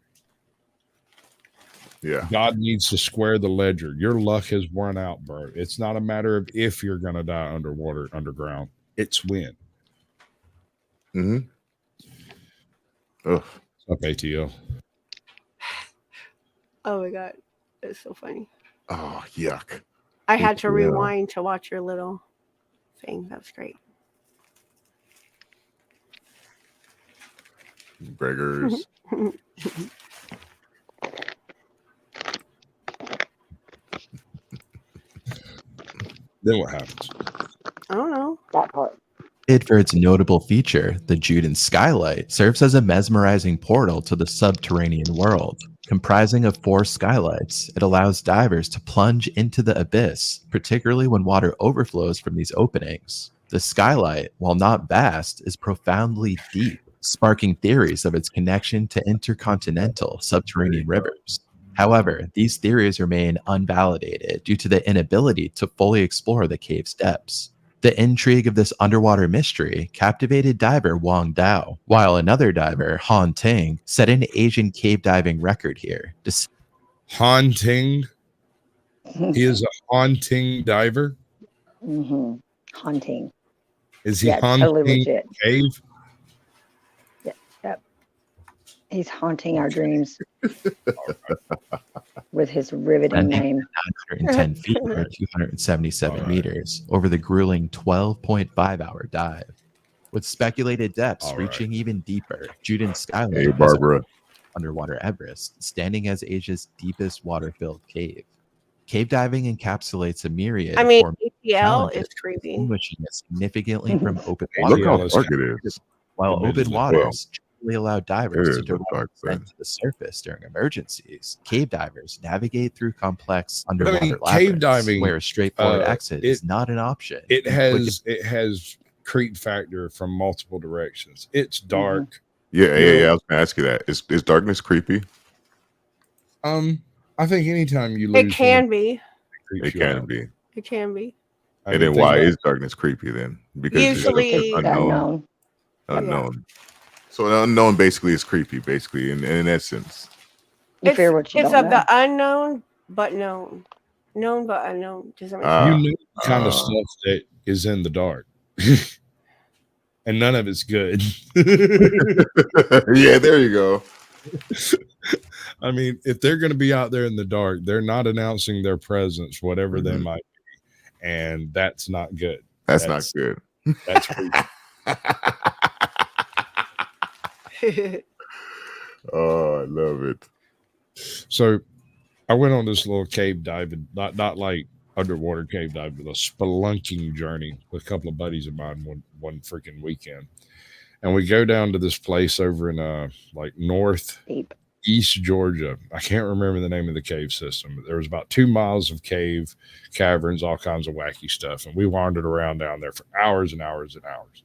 Yeah. God needs to square the ledger. Your luck has run out, bro. It's not a matter of if you're going to die underwater, underground. It's when. Mm-hmm. Ugh. What's up, ATL? Oh my god, it's so funny. Oh, yuck. I had to Yeah. rewind to watch your little thing. That was great. Beggars. Then what happens? I don't know. That part. For its notable feature, the Juden skylight serves as a mesmerizing portal to the subterranean world. Comprising of 4 skylights, it allows divers to plunge into the abyss, particularly when water overflows from these openings. The skylight, while not vast, is profoundly deep, sparking theories of its connection to intercontinental subterranean rivers. However, these theories remain unvalidated due to the inability to fully explore the cave's depths. The intrigue of this underwater mystery captivated diver Wang Dao, while another diver, Han Ting, set an Asian cave diving record here. Haunting. He is a haunting diver. Mm-hmm. Haunting. Is he Yeah, haunting totally legit. cave? Yep. He's haunting our dreams with his riveting name. 910 feet or 277 meters over the grueling 12.5-hour dive. With speculated depths reaching even deeper, Juden Skylight Hey, Barbara. underwater Everest, standing as Asia's deepest water-filled cave. Cave diving encapsulates a myriad I mean, of ATL is challenges, creepy. distinguishing it significantly from open Hey, water. look how let's dark it is. While admittedly, open waters generally allow divers It to is a dark descend thing. to the surface during emergencies, cave divers navigate through complex underwater cave labyrinths, diving, where a straightforward exit is not an option. It has creep factor from multiple directions. It's dark. Yeah. I was gonna ask you that. Is darkness creepy? I think anytime you lose, It can be. It can be. It can be. And then why is darkness creepy then? Because Usually it's unknown. Unknown. So the unknown basically is creepy, basically, in essence. You fear what you it's don't of know. the unknown but known. Known but unknown. Does that make you sense? know the kind of stuff that is in the dark. And none of it's good. Yeah, there you go. I mean, if they're going to be out there in the dark, they're not announcing their presence, whatever they might be. And that's not good. That's not good. That's creepy. Oh, I love it. So I went on this little cave diving, not like underwater cave dive, but a spelunking journey with a couple of buddies of mine one freaking weekend. And we go down to this place over in like northeast Georgia. I can't remember the name of the cave system, but there was about 2 miles of cave, caverns, all kinds of wacky stuff. And we wandered around down there for hours and hours and hours.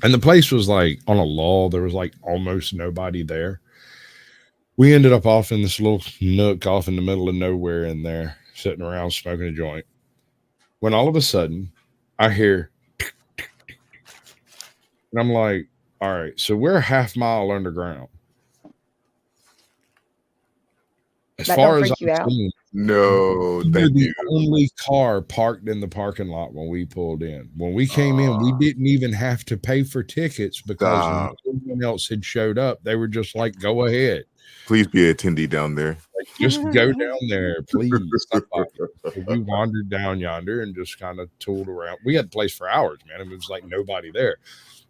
And the place was like on a lull. There was like almost nobody there. We ended up off in this little nook off in the middle of nowhere in there, sitting around smoking a joint. When all of a sudden I hear, and I'm like, all right, so we're a half mile underground. As far as I'm seeing, no, thank the you. only car parked in the parking lot when we pulled in. When we came in, we didn't even have to pay for tickets because no one else had showed up. They were just like, go ahead. Please be an attendee down there. Like, just go down there, please. So we wandered down yonder and just kind of tooled around. We had the place for hours, man. It was like nobody there.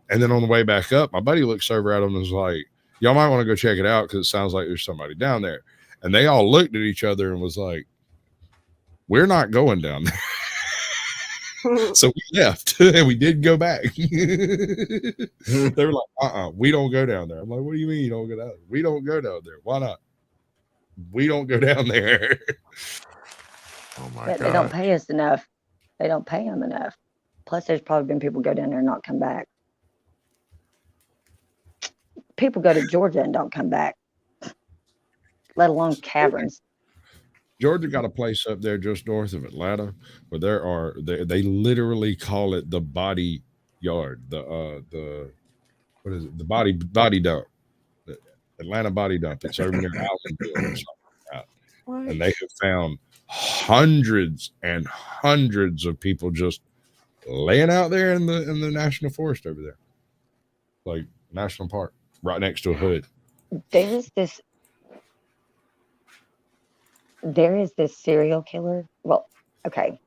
And then on the way back up, my buddy looks over at him and was like, y'all might want to go check it out because it sounds like there's somebody down there. And they all looked at each other and was like, we're not going down there. So we left and we did go back. They were like, we don't go down there. I'm like, what do you mean you don't go down there? We don't go down there. Why not? We don't go down there. Oh my But they don't god. pay us enough. They don't pay them enough. Plus, there's probably been people go down there and not come back. People go to Georgia and don't come back, let alone caverns. Georgia got a place up there just north of Atlanta where they literally call it the body yard, the what is it? The body dump, the Atlanta body dump. It's over near Allenville or something like that. And they have found hundreds and hundreds of people just laying out there in the national forest over there, like national park, right next to a hood. There is this serial killer. Well, okay.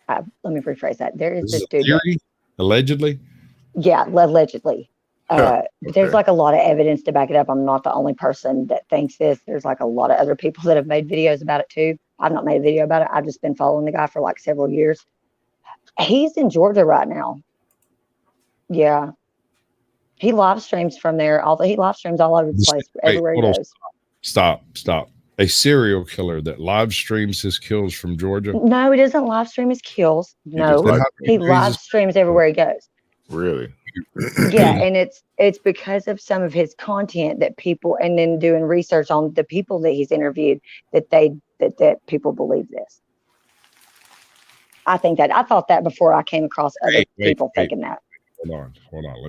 Let me rephrase that. There is This this is a dude. theory, allegedly. Yeah, allegedly. But there's Okay. like a lot of evidence to back it up. I'm not the only person that thinks this. There's like a lot of other people that have made videos about it too. I've not made a video about it. I've just been following the guy for like several years. He's in Georgia right now. Yeah. He live streams from there. Although he live streams all over the place, everywhere he hold on. goes. Stop. A serial killer that live streams his kills from Georgia. No, he doesn't live stream his kills. No, he live streams everywhere he goes. Really? Yeah, and it's because of some of his content that people, and then doing research on the people that he's interviewed, that people believe this. I thought that before I came across other people thinking that. Hold on.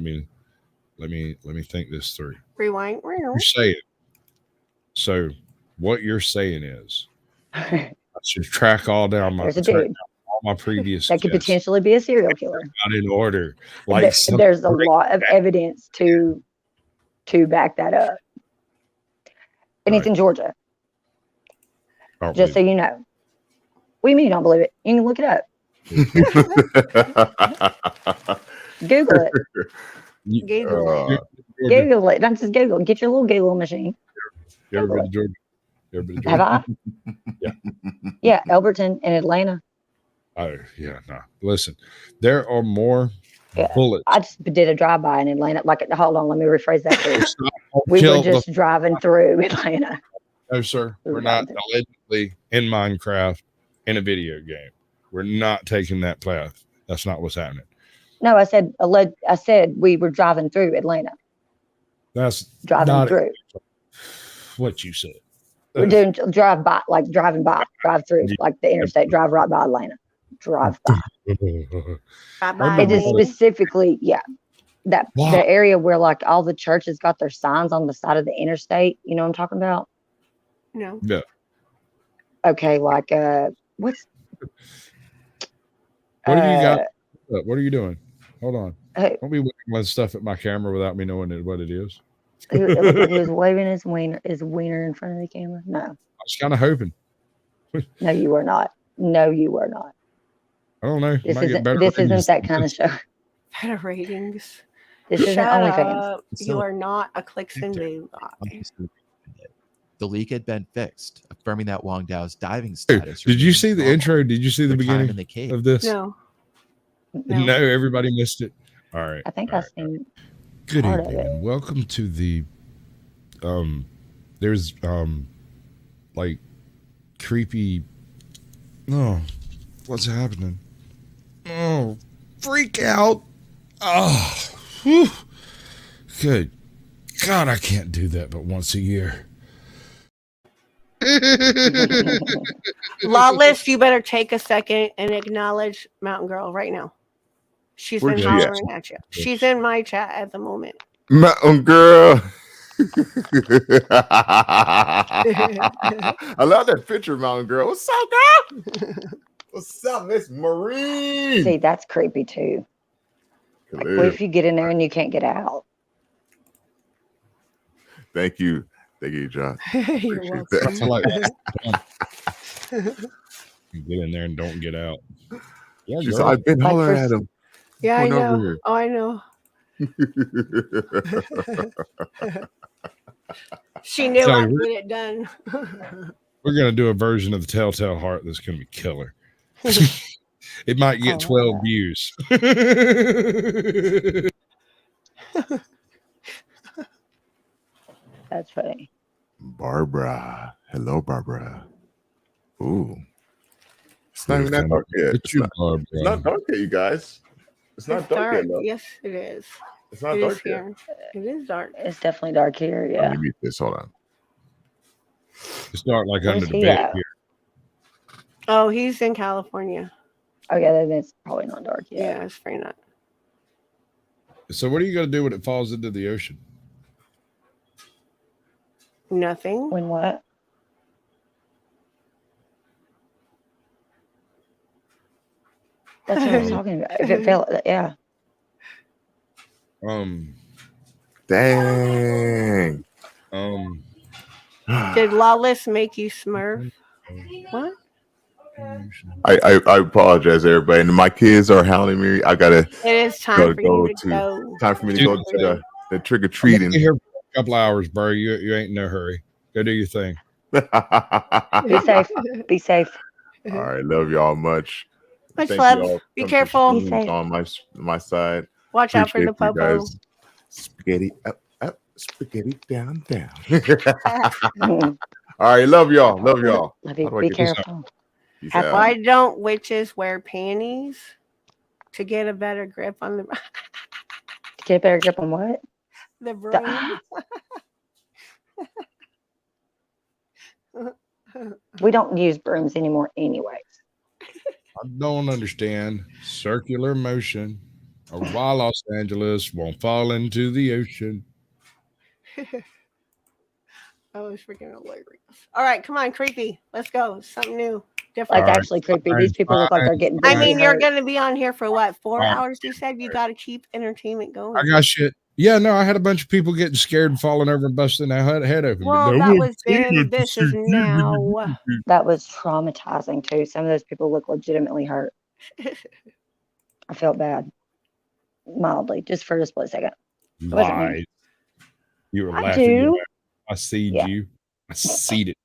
Let me think this through. Rewind. You say it. So what you're saying is I should track all down There's a dude all my previous that could guests potentially be a serial killer. out in order. Like There's a lot of evidence to back that up. And it's in Georgia. Just so you know. What do you mean you don't believe it? You can look it up. Google it. Google it. Don't just Google. Get your little Google machine. You ever been to Georgia? Have I? Yeah. Yeah, Elberton and Atlanta. Oh, yeah, no. Listen, there are more bullets. I just did a drive-by in Atlanta. Hold on, let me rephrase that please. We were just driving through Atlanta. No, sir. We're not allegedly in Minecraft in a video game. We're not taking that path. That's not what's happening. No, I said we were driving through Atlanta. That's driving through. What you said. We're doing drive through, like the interstate, drive right by Atlanta. Drive by. It is specifically, the area where like all the churches got their signs on the side of the interstate. You know what I'm talking about? No. Yeah. Okay, like what's what have you got? What are you doing? Hold on. Hey, don't be waving stuff at my camera without me knowing what it is. It looked like he was waving his wiener in front of the camera. No. I was kind of hoping. No, you were not. No, you were not. I don't know. This isn't that kind of show. Better ratings. This isn't OnlyFans. You are not a clicks and boo. The leak had been fixed, affirming that Wang Dao's diving status. Did you see the intro? Did you see the beginning of this? No. No, everybody missed it. All right. I think I've seen Good evening and welcome to the there's like creepy what's happening? Oh, freak out. Oh, whew. Good God, I can't do that but once a year. Lawless, you better take a second and acknowledge Mountain Girl right now. She's been hollering at you. She's in my chat at the moment. Mountain Girl. I love that picture of Mountain Girl. What's up, girl? What's up, Miss Marie? See, that's creepy too. Like, what if you get in there and you can't get out? Thank you, John. You're welcome. You get in there and don't get out. Yeah, she's like, I've been hollering at him. Yeah, I know. Oh, I know. She knew I'd get it done. We're going to do a version of the Telltale Heart that's going to be killer. It might get 12 views. That's funny. Barbara. Hello, Barbara. Ooh. It's not even that dark yet. It's your bar, It's not dark yet, you guys. It's not dark yet. No. Yes, it is. It's not It dark is yet. here. It is dark. It's definitely dark here. Let Yeah. me mute this. Hold on. It's dark like Where's under the he bed at? here. Oh, he's in California. Oh yeah, then it's probably not dark yet. Yeah, it's pretty not. So what are you going to do when it falls into the ocean? Nothing. When what? That's what I was talking about. If it fell, yeah. Dang. Did Lawless make you smurf? What? I apologize, everybody. And my kids are hounding me. I gotta. It is time for you to go. Time for me to go to the trick or Be treating. here for a couple hours, bro. You ain't in no hurry. Go do your thing. Be safe. Be safe. All right, love y'all much. Much Thank love. you all Be for careful. being Be safe. on my side. Watch out for the Appreciate you popo. guys. Spaghetti up, up, spaghetti down, down. All right, love y'all. Love y'all. Love you. How do I Be get this careful. Peace Have out. fun. Why don't witches wear panties to get a better grip on the Get a better grip on what? the brain? We don't use brooms anymore, anyways. I don't understand circular motion or why Los Angeles won't fall into the ocean. That was freaking hilarious. All right, come on, creepy. Let's go. Something new, different. Like All right, actually creepy. fine, These people look like they're getting. I brutally mean, you're hurt. going to be on here for what, 4 All right. hours? You said you got to keep entertainment going. I got shit. Yeah, no, I had a bunch of people getting scared and falling over and busting their head open. Well, No that one was seen then. it. This is now. That was traumatizing too. Some of those people look legitimately hurt. I felt bad, mildly, just for a split second. wasn't me. Lies. You were I laughing. do. I seen Yeah. you. I seen it.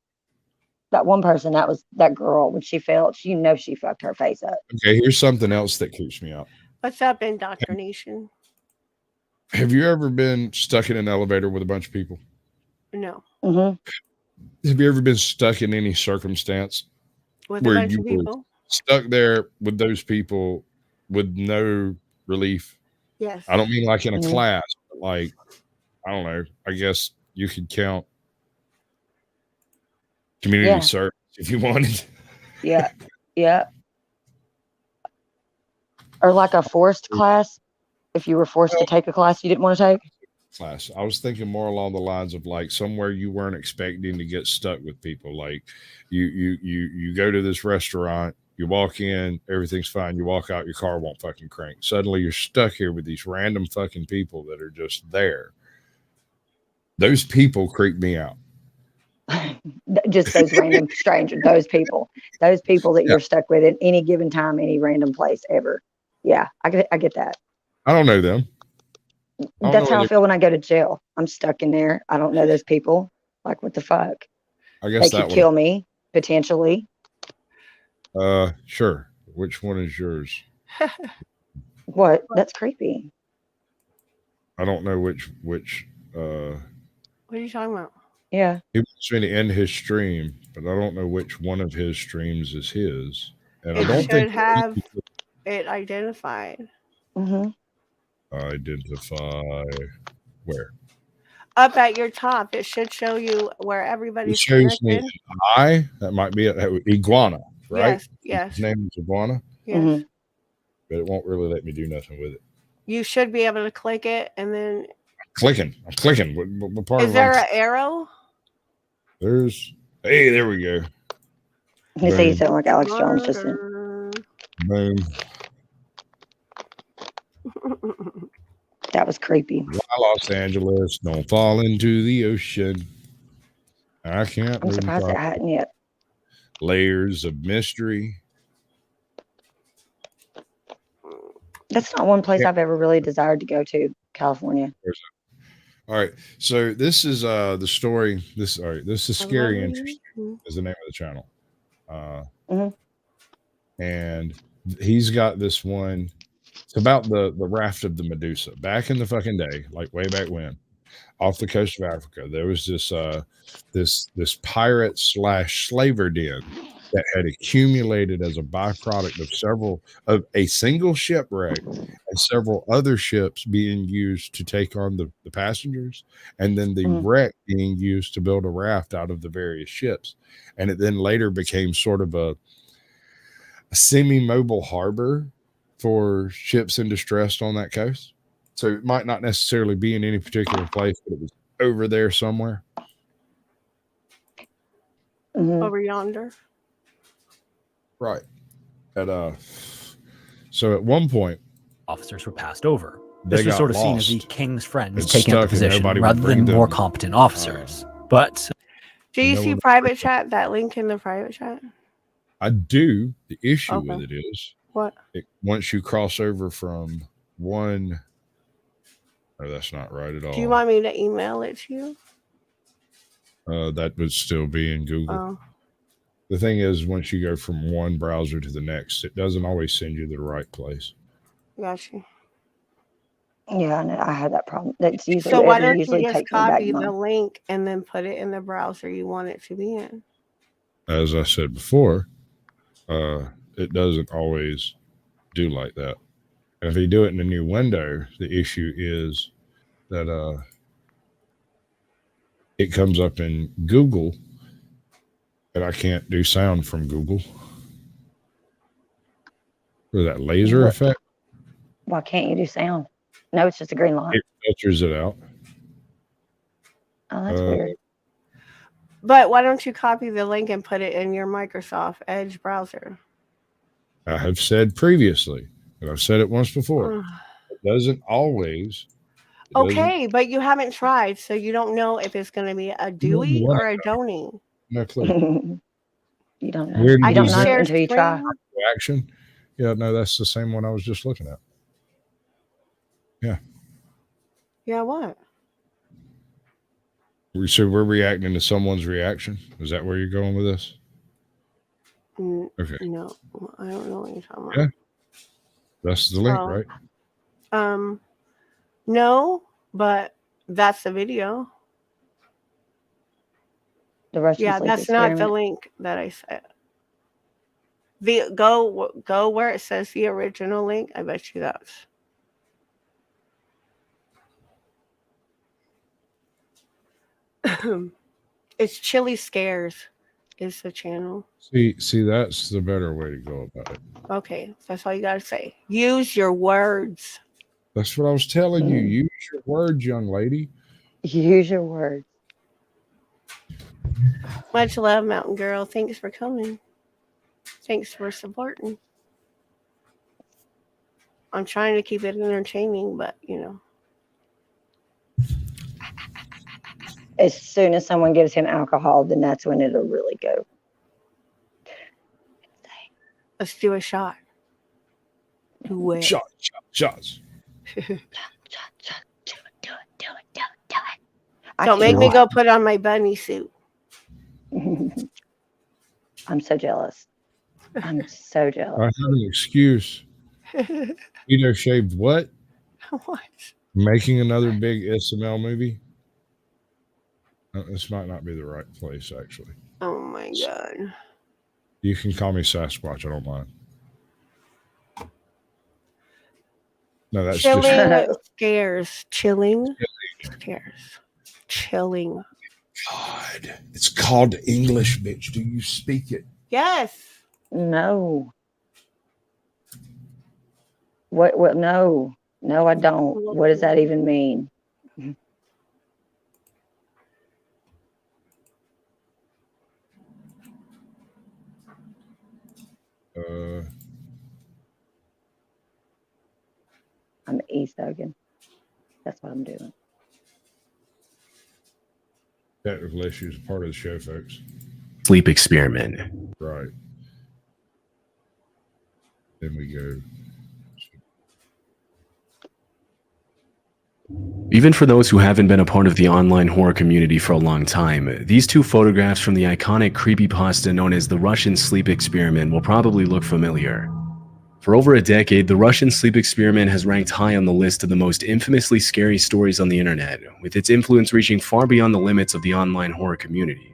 That one person, that was that girl. When she fell, she she fucked her face up. Okay, here's something else that creeps me out. What's up, indoctrination? Have you ever been stuck in an elevator with a bunch of people? No. Mm-hmm. Have you ever been stuck in any circumstance With where a bunch you of were people? stuck there with those people with no relief? Yes. I don't mean like in a Mhm. class, but like, I don't know. I guess you could count community Yeah. service if you wanted. Yeah. Yeah. Or like a forced class. If you were forced to take a class you didn't want to take. Class. I was thinking more along the lines of like somewhere you weren't expecting to get stuck with people. Like you go to this restaurant, you walk in, everything's fine. You walk out, your car won't fucking crank. Suddenly you're stuck here with these random fucking people that are just there. Those people creep me out. Just those random strangers, those people that you're stuck with at any given time, any random place ever. Yeah, I get that. I don't know them. don't That's know how I whether- feel when I go to jail. I'm stuck in there. I don't know those people. Like, what the fuck? I They guess could that one. kill me potentially. Sure. Which one is yours? What? That's creepy. I don't know which What are you talking about? Yeah. he wants me to end his stream, but I don't know which one of his streams is his. And I It don't should think have it identified. Mm-hmm. identify where. Up at your top, it should show you where It everybody's shows me connected. an eye. That might be it. Iguana, right? Yes, yes, His name is Iguana, yes. Mhm. but it won't really let me do nothing with it. You should be able to click it, and then I'm clicking. What part is of there I'm- an arrow? There's hey, there we go. You say you Boom. sound like Alex Jones just then. Boom. That was creepy. Why Los Angeles don't fall into the ocean? I can't. I'm move surprised it across hadn't yet. layers of mystery. That's not one place Yeah. I've ever really desired to go to, California. All right, so this is the story. This is scary interesting. Is the name of the channel. Mhm. And he's got this one. It's about the raft of the Medusa. Back in the fucking day, like way back when, off the coast of Africa, there was this this pirate / slaver den that had accumulated as a byproduct of a single shipwreck and several other ships being used to take on the passengers, and then the wreck being used to build a raft out of the various ships. And it then later became sort of a semi-mobile harbor for ships in distress on that coast. So it might not necessarily be in any particular place, but it was over there somewhere. Over yonder. Right. So at one point, officers were passed over. They This was got sort of seen as lost. the king's friends It's taking up stuck the and position nobody would rather bring than more them, competent officers. But Do you no see one- private chat? That link in the private chat? I do. The issue Okay. with it is What? once you cross over from one, oh, that's not right at all. Do you want me to email it to you? That would still be in Google. Oh. The thing is, once you go from one browser to the next, it doesn't always send you to the right place. Gotcha. Yeah, I know. I had that problem. That's usually So why it don't usually you just takes me back copy to the mine. link and then put it in the browser you want it to be in? As I said before, it doesn't always do like that. And if you do it in a new window, the issue is that it comes up in Google, and I can't do sound from Google. Or that laser What? effect, Why can't you do sound? No, it's just a green light. it filters it out. Oh, that's weird. But why don't you copy the link and put it in your Microsoft Edge browser? I have said previously, and I've said it once before, it doesn't always. it doesn't- Okay, but you haven't tried, so you don't know if it's going to be a Dewey what or a Donny. No clue. You don't know. Where did You I don't you know say- until you try. screen. Reaction? Yeah, no, that's the same one I was just looking at. Yeah, what? So we're reacting to someone's reaction. Is that where you're going with this? Okay, No, I don't know what you're talking about. Yeah. that's the link, Oh. right? No, but that's the video. The Russian Yeah, sleep that's not the experiment. link that I said. The go where it says the original link. I bet you that's. It's Chili Scares is the channel. See, that's the better way to go about it. Okay, that's all you gotta say. Use your words. That's what I was telling you. Use your words, young lady. Use your words. Much love, Mountain Girl. Thanks for coming. Thanks for supporting. I'm trying to keep it entertaining, but you know. As soon as someone gives him alcohol, then that's when it'll really go. Let's do a shot. Do it. Shots. Don't make me go put on my bunny suit. I'm so jealous. I'm so I jealous. have an excuse. Either shaved what? What? Making another big SML movie? This might not be the right place, actually. Oh my god. You can call me Sasquatch. I don't mind. No, that's Chilling just scares. Chilling scares. Chilling. God. It's called English, bitch. Do you speak it? Yes. No. What? No. No, I don't. What does that even mean? I'm e-thugging. That's what I'm doing. Technical issues, part of the show, folks. Sleep experiment. Right. Then we go. Even for those who haven't been a part of the online horror community for a long time, these two photographs from the iconic creepypasta known as the Russian sleep experiment will probably look familiar. For over a decade, the Russian sleep experiment has ranked high on the list of the most infamously scary stories on the internet, with its influence reaching far beyond the limits of the online horror community.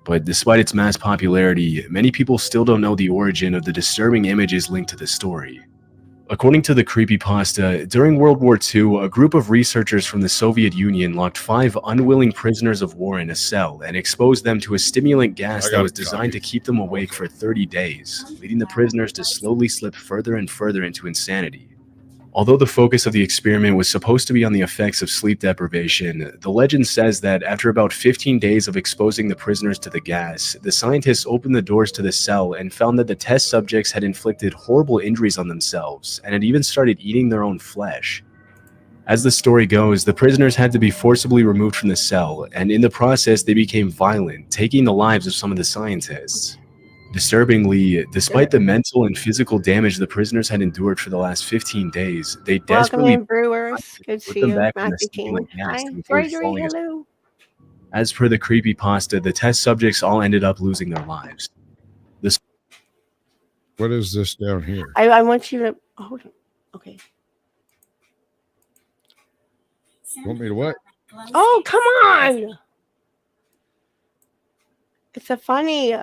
But despite its mass popularity, many people still don't know the origin of the disturbing images linked to the story. According to the creepypasta, during World War II, a group of researchers from the Soviet Union locked 5 unwilling prisoners of war in a cell and exposed them to a stimulant gas that was designed to keep them awake for 30 days, leading the prisoners to slowly slip further and further into insanity. Although the focus of the experiment was supposed to be on the effects of sleep deprivation, the legend says that after about 15 days of exposing the prisoners to the gas, the scientists opened the doors to the cell and found that the test subjects had inflicted horrible injuries on themselves and had even started eating their own flesh. As the story goes, the prisoners had to be forcibly removed from the cell, and in the process they became violent, taking the lives of some of the scientists. Disturbingly, despite the mental and physical damage the prisoners had endured for the last 15 days, they Welcome desperately in, Brewers. Good to put see them you. back in the Matthew King. stimulant gas Hi, before Gregory. falling asleep. Hello. As per the creepypasta, the test subjects all ended up losing their lives. What is this down here? I want you to hold on. Okay. Want me to what? Oh, come on. It's a funny.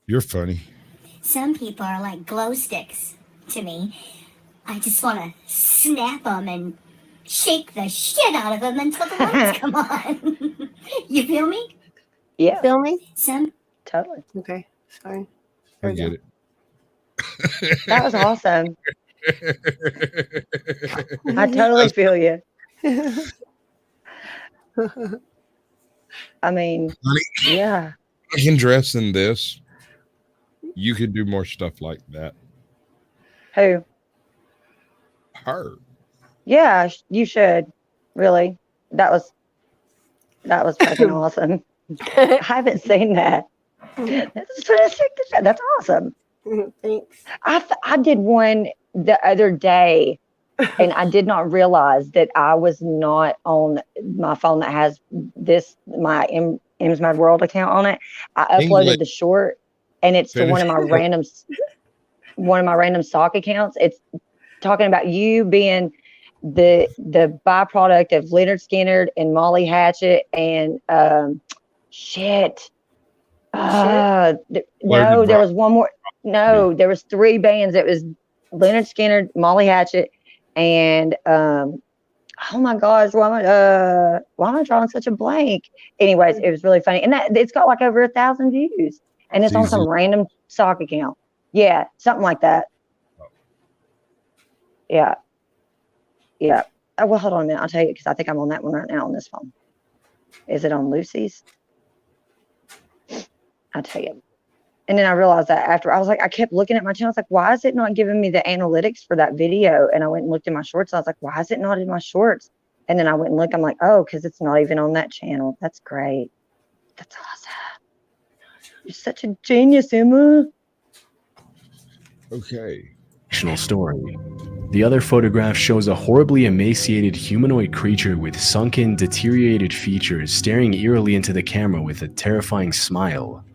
You're funny. Some people are like glow sticks to me. I just want to snap them and shake the shit out of them until the lights come on. You feel me? Yeah, Feel me? Some totally. Okay. Sorry. I get it. That was awesome. I totally feel you. I mean, yeah. I can dress in this. You could do more stuff like that. Who? Her. Yeah, you should. Really. That was fucking awesome. I haven't seen that. That's awesome. Thanks. I did one the other day, and I did not realize that I was not on my phone that has my M's Mad World account on it. I uploaded the short, and it's to one of my random stock accounts. It's talking about you being the byproduct of Leonard Skinner and Molly Hatchet and no, there was one more. No, there was 3 bands. It was Leonard Skinner, Molly Hatchet, and oh my gosh, why am I drawing such a blank? Anyways, it was really funny, and it's got like over 1,000 views, and it's on some random stock account. Yeah, something like that. Yeah. Oh, well, hold on a minute. I'll tell you because I think I'm on that one right now on this phone. Is it on Lucy's? I'll tell you. And then I realized that after I kept looking at my channel. I was like, why is it not giving me the analytics for that video? And I went and looked at my shorts. I was like, why is it not in my shorts? And then I went and looked. I'm like, oh, because it's not even on that channel. That's great. That's awesome. You're such a genius, Emma. Okay. Story. The other photograph shows a horribly emaciated humanoid creature with sunken, deteriorated features staring eerily into the camera with a terrifying smile.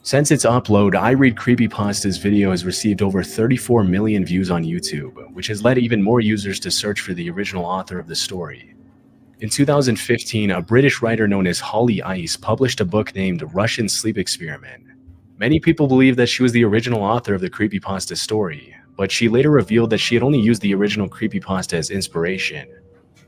Since its upload, I Read Creepypasta's video has received over 34 million views on YouTube, which has led even more users to search for the original author of the story. In 2015, a British writer known as Holly Ice published a book named Russian Sleep Experiment. Many people believe that she was the original author of the creepypasta story, but she later revealed that she had only used the original creepypasta as inspiration.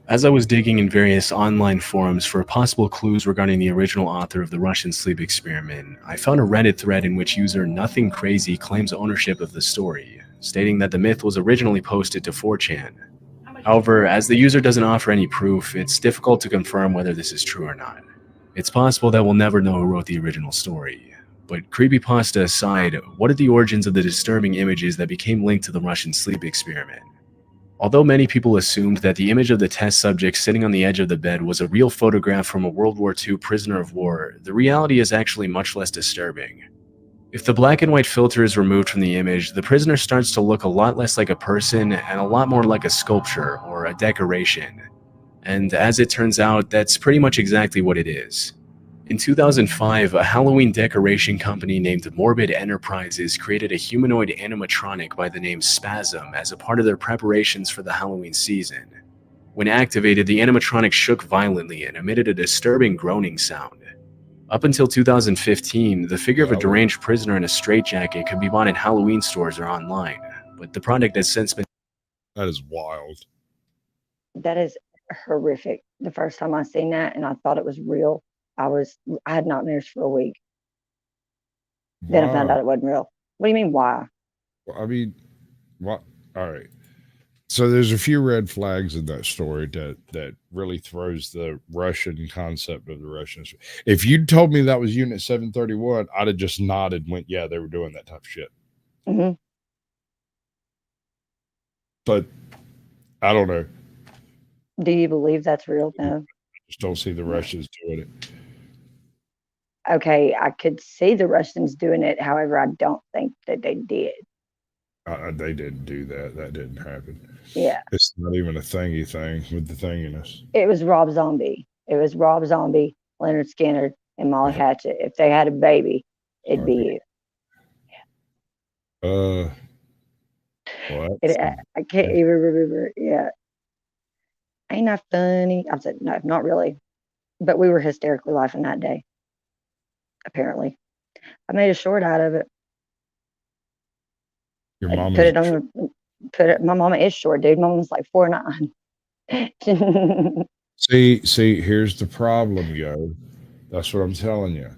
As I was digging in various online forums for possible clues regarding the original author of the Russian Sleep Experiment, I found a Reddit thread in which user Nothing Crazy claims ownership of the story, stating that the myth was originally posted to 4chan. However, as the user doesn't offer any proof, it's difficult to confirm whether this is true or not. It's possible that we'll never know who wrote the original story. But creepypasta aside, what are the origins of the disturbing images that became linked to the Russian sleep experiment? Although many people assumed that the image of the test subject sitting on the edge of the bed was a real photograph from a World War II prisoner of war, the reality is actually much less disturbing. If the black and white filter is removed from the image, the prisoner starts to look a lot less like a person and a lot more like a sculpture or a decoration. And as it turns out, that's pretty much exactly what it is. In 2005, a Halloween decoration company named Morbid Enterprises created a humanoid animatronic by the name Spasm as a part of their preparations for the Halloween season. When activated, the animatronic shook violently and emitted a disturbing groaning sound. Up until 2015, the figure of a deranged prisoner in a straitjacket could be bought in Halloween stores or online, but the product has since been... That is wild. That is horrific. The first time I seen that and I thought it was real, I had nightmares for a week. Then I found out it wasn't real. What do you mean, why? I mean, what? All right. So there's a few red flags in that story that really throws the Russian concept of the Russians. If you'd told me that was Unit 731, I'd have just nodded and went, yeah, they were doing that type of shit. Mm-hmm. But I don't know. Do you believe that's real? No. I just don't see the Russians doing it. Okay, I could see the Russians doing it. However, I don't think that they did. They didn't do that. That didn't happen. Yeah. It's not even a thingy thing with the thinginess. It was Rob Zombie. It was Rob Zombie, Leonard Skinner, and Molly Hatchet. If they had a baby, it'd be you. What? I can't even remember. Yeah. Ain't that funny? I said, no, not really. But we were hysterically laughing that day. Apparently. I made a short out of it. Your mom my mama is short, dude. My mama's like 4'9". See, here's the problem, yo. That's what I'm telling you.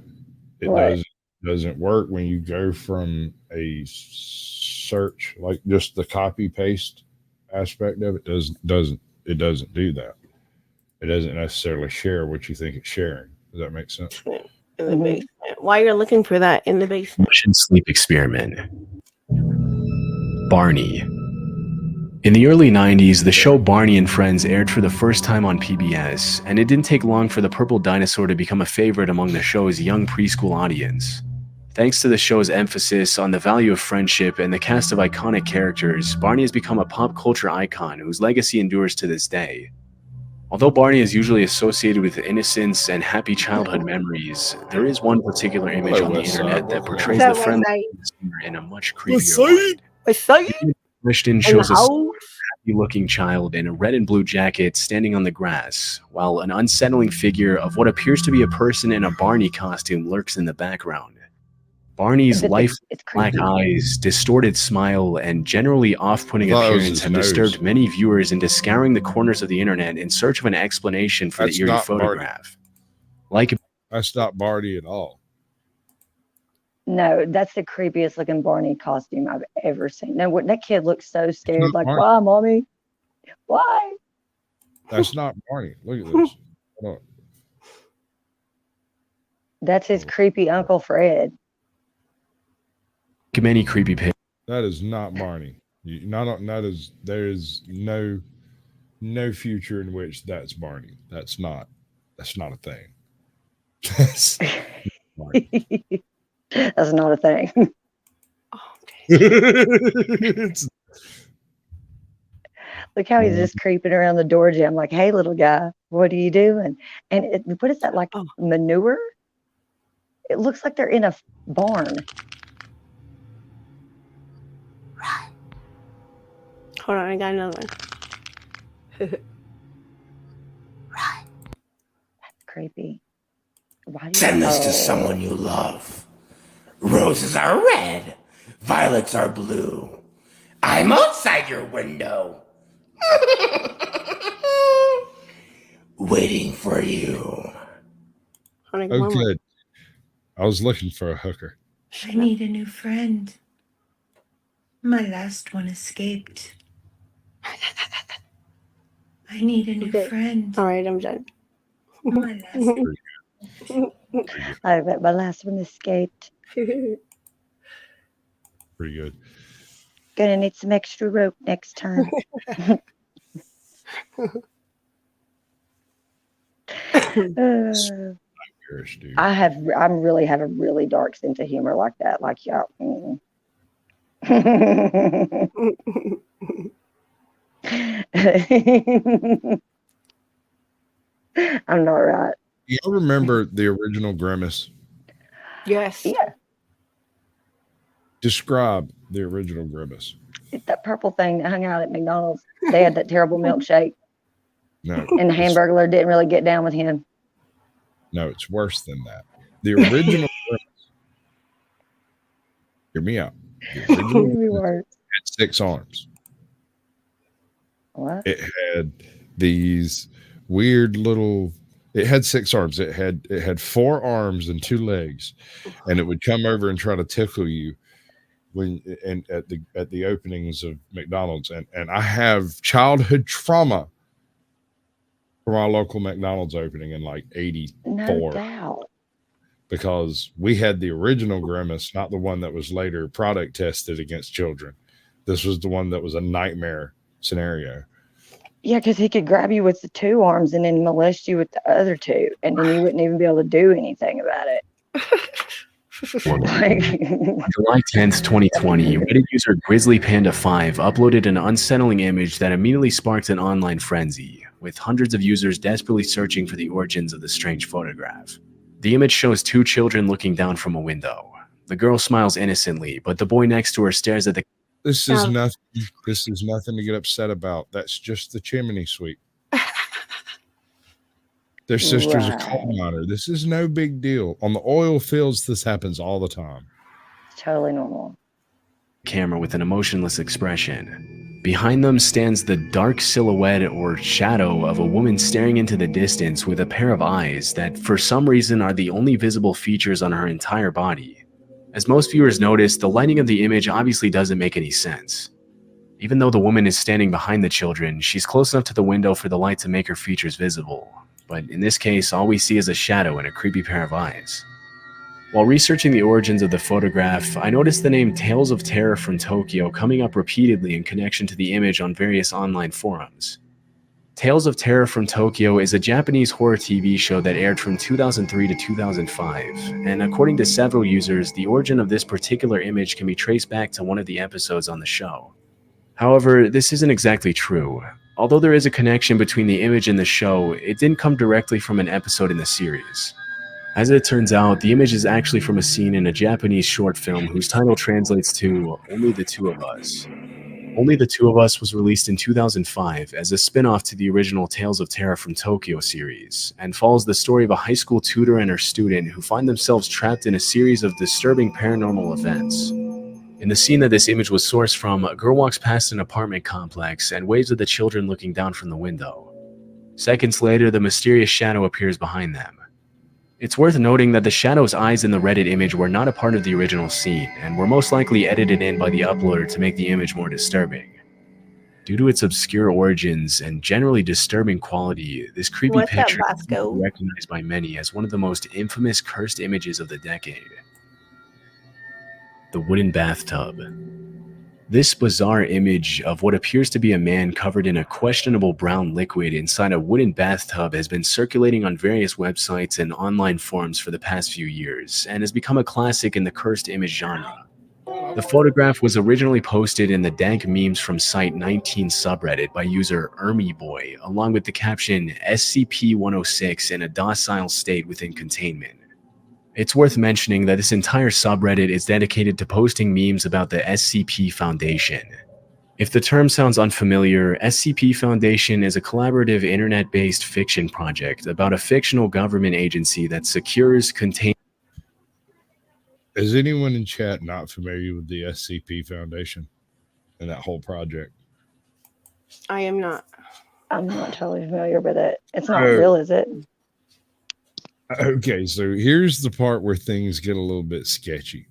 It doesn't work when you go from a search, like just the copy paste aspect of it doesn't do that. It doesn't necessarily share what you think it's sharing. Does that make sense? In the basement. While you're looking for that in the basement. Russian sleep experiment. Barney. In the early 90s, the show Barney and Friends aired for the first time on PBS, and it didn't take long for the purple dinosaur to become a favorite among the show's young preschool audience. Thanks to the show's emphasis on the value of friendship and the cast of iconic characters, Barney has become a pop culture icon whose legacy endures to this day. Although Barney is usually associated with innocence and happy childhood memories, there is one particular image on the internet that portrays the friendly in a much creepier light. Christian shows a happy-looking child in a red and blue jacket standing on the grass, while an unsettling figure of what appears to be a person in a Barney costume lurks in the background. Barney's lifeless black eyes, distorted smile, and generally off-putting appearance have disturbed many viewers into scouring the corners of the internet in search of an explanation for the eerie photograph. That's not Barney at all. No, that's the creepiest looking Barney costume I've ever seen. No, that kid looks so scared. Like, why, mommy? Why? That's not Barney. Look at this. Hold on. That's his creepy Uncle Fred. Many creepy pictures. That is not Barney. There is no future in which that's Barney. That's not a thing. That's That's not a thing. Look how he's just creeping around the door jam like, hey, little guy, what are you doing? And what is that, like manure? It looks like they're in a barn. Run. Hold on, I got another one. Run. That's creepy. Send this to someone you love. Roses are red, violets are blue. I'm outside your window. Waiting for you. Oh, good. I was looking for a hooker. I need a new friend. My last one escaped. I need a new friend. All right, I'm done. My last I bet my last one escaped. Pretty good. Gonna need some extra rope next time. I'm really have a really dark sense of humor like that. Like y'all. I'm not right. You remember the original Grimace? Yes. Yeah. Describe the original Grimace. It's that purple thing that hung out at McDonald's. They had that terrible milkshake. No. And the Hamburglar didn't really get down with him. No, it's worse than that. The original hear me out. The original had 6 arms. What? It had these weird little. It had 6 arms. It had 4 arms and 2 legs, and it would come over and try to tickle you when and at the openings of McDonald's. And I have childhood trauma from our local McDonald's opening in like 84. No doubt. Because we had the original Grimace, not the one that was later product tested against children. This was the one that was a nightmare scenario. Yeah, because he could grab you with the 2 arms and then molest you with the other 2, and then you wouldn't even be able to do anything about it. July 10th, 2020, Reddit user GrizzlyPanda5 uploaded an unsettling image that immediately sparked an online frenzy, with hundreds of users desperately searching for the origins of the strange photograph. The image shows 2 children looking down from a window. The girl smiles innocently, but the boy next to her stares at the... This is nothing. This is nothing to get upset about. That's just the chimney sweep. Their sister's a coal miner. This is no big deal. On the oil fields, this happens all the time. Totally normal. Camera with an emotionless expression. Behind them stands the dark silhouette or shadow of a woman staring into the distance with a pair of eyes that for some reason are the only visible features on her entire body. As most viewers notice, the lighting of the image obviously doesn't make any sense. Even though the woman is standing behind the children, she's close enough to the window for the light to make her features visible. But in this case, all we see is a shadow and a creepy pair of eyes. While researching the origins of the photograph, I noticed the name Tales of Terror from Tokyo coming up repeatedly in connection to the image on various online forums. Tales of Terror from Tokyo is a Japanese horror TV show that aired from 2003 to 2005, and according to several users, the origin of this particular image can be traced back to one of the episodes on the show. However, this isn't exactly true. Although there is a connection between the image and the show, it didn't come directly from an episode in the series. As it turns out, the image is actually from a scene in a Japanese short film whose title translates to Only the Two of Us. Only the Two of Us was released in 2005 as a spin-off to the original Tales of Terror from Tokyo series, and follows the story of a high school tutor and her student who find themselves trapped in a series of disturbing paranormal events. In the scene that this image was sourced from, a girl walks past an apartment complex and waves at the children looking down from the window. Seconds later, the mysterious shadow appears behind them. It's worth noting that the shadow's eyes in the Reddit image were not a part of the original scene, and were most likely edited in by the uploader to make the image more disturbing. Due to its obscure origins and generally disturbing quality, this creepy picture is recognized by many as one of the most infamous cursed images of the decade. The wooden bathtub. This bizarre image of what appears to be a man covered in a questionable brown liquid inside a wooden bathtub has been circulating on various websites and online forums for the past few years, and has become a classic in the cursed image genre. The photograph was originally posted in the dank memes from site 19 subreddit by user ErmyBoy, along with the caption SCP-106 in a docile state within containment. It's worth mentioning that this entire subreddit is dedicated to posting memes about the SCP Foundation. If the term sounds unfamiliar, SCP Foundation is a collaborative internet-based fiction project about a fictional government agency that secures, contains... Is anyone in chat not familiar with the SCP Foundation and that whole project? I am not. I'm not totally familiar with it. It's not real, is it? Okay, so here's the part where things get a little bit sketchy.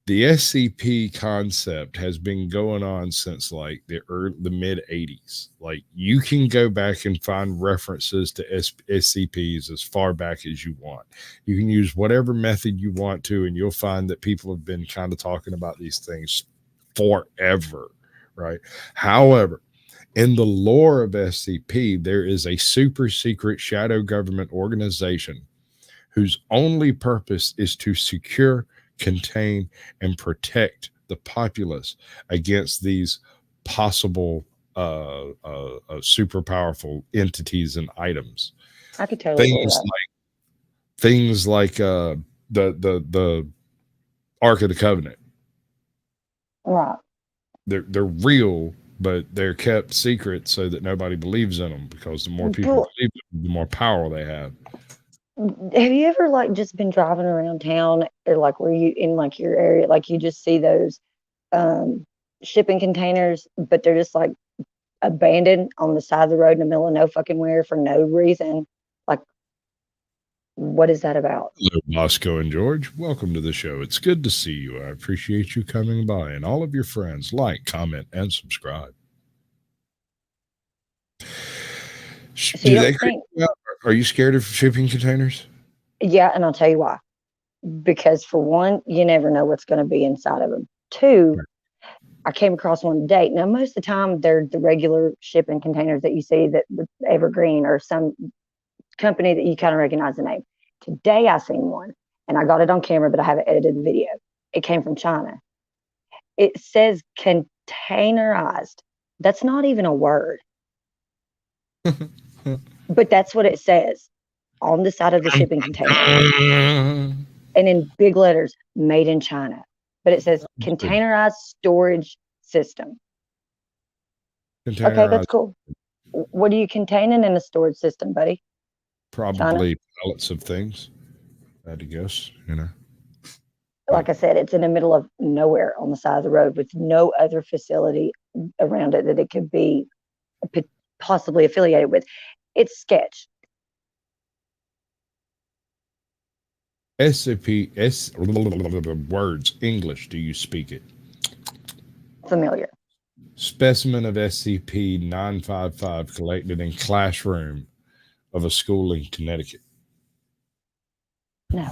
The SCP concept has been going on since like the mid 80s. Like you can go back and find references to SCPs as far back as you want. You can use whatever method you want to, and you'll find that people have been kind of talking about these things forever, right? However, in the lore of SCP, there is a super secret shadow government organization whose only purpose is to secure, contain, and protect the populace against these possible super powerful entities and items. I could totally things like the Ark of the Covenant. Right. They're real, but they're kept secret so that nobody believes in them, because the more people believe them, the more power they have. Have you ever like just been driving around town or like where you in like your area, like you just see those shipping containers, but they're just like abandoned on the side of the road in the middle of no fucking where for no reason? Like, what is that about? Hello, Bosco and George. Welcome to the show. It's good to see you. I appreciate you coming by, and all of your friends like, comment, and subscribe. So Do you they don't think? Are you scared of shipping containers? Yeah, and I'll tell you why. Because for one, you never know what's going to be inside of them. Two, I came across one today. Now, most of the time, they're the regular shipping containers that you see that with Evergreen or some company that you kind of recognize the name. Today, I seen one, and I got it on camera, but I haven't edited the video. It came from China. It says containerized. That's not even a word, but that's what it says on the side of the shipping container, and in big letters, made in China. But it says containerized storage system. Okay, that's cool. What are you containing in a storage system, buddy? Probably pallets of things. I had to guess, Like I said, it's in the middle of nowhere on the side of the road with no other facility around it that it could be possibly affiliated with. It's sketch. Words, English, do you speak it? Familiar. Specimen of SCP-955 collected in classroom of a school in Connecticut. No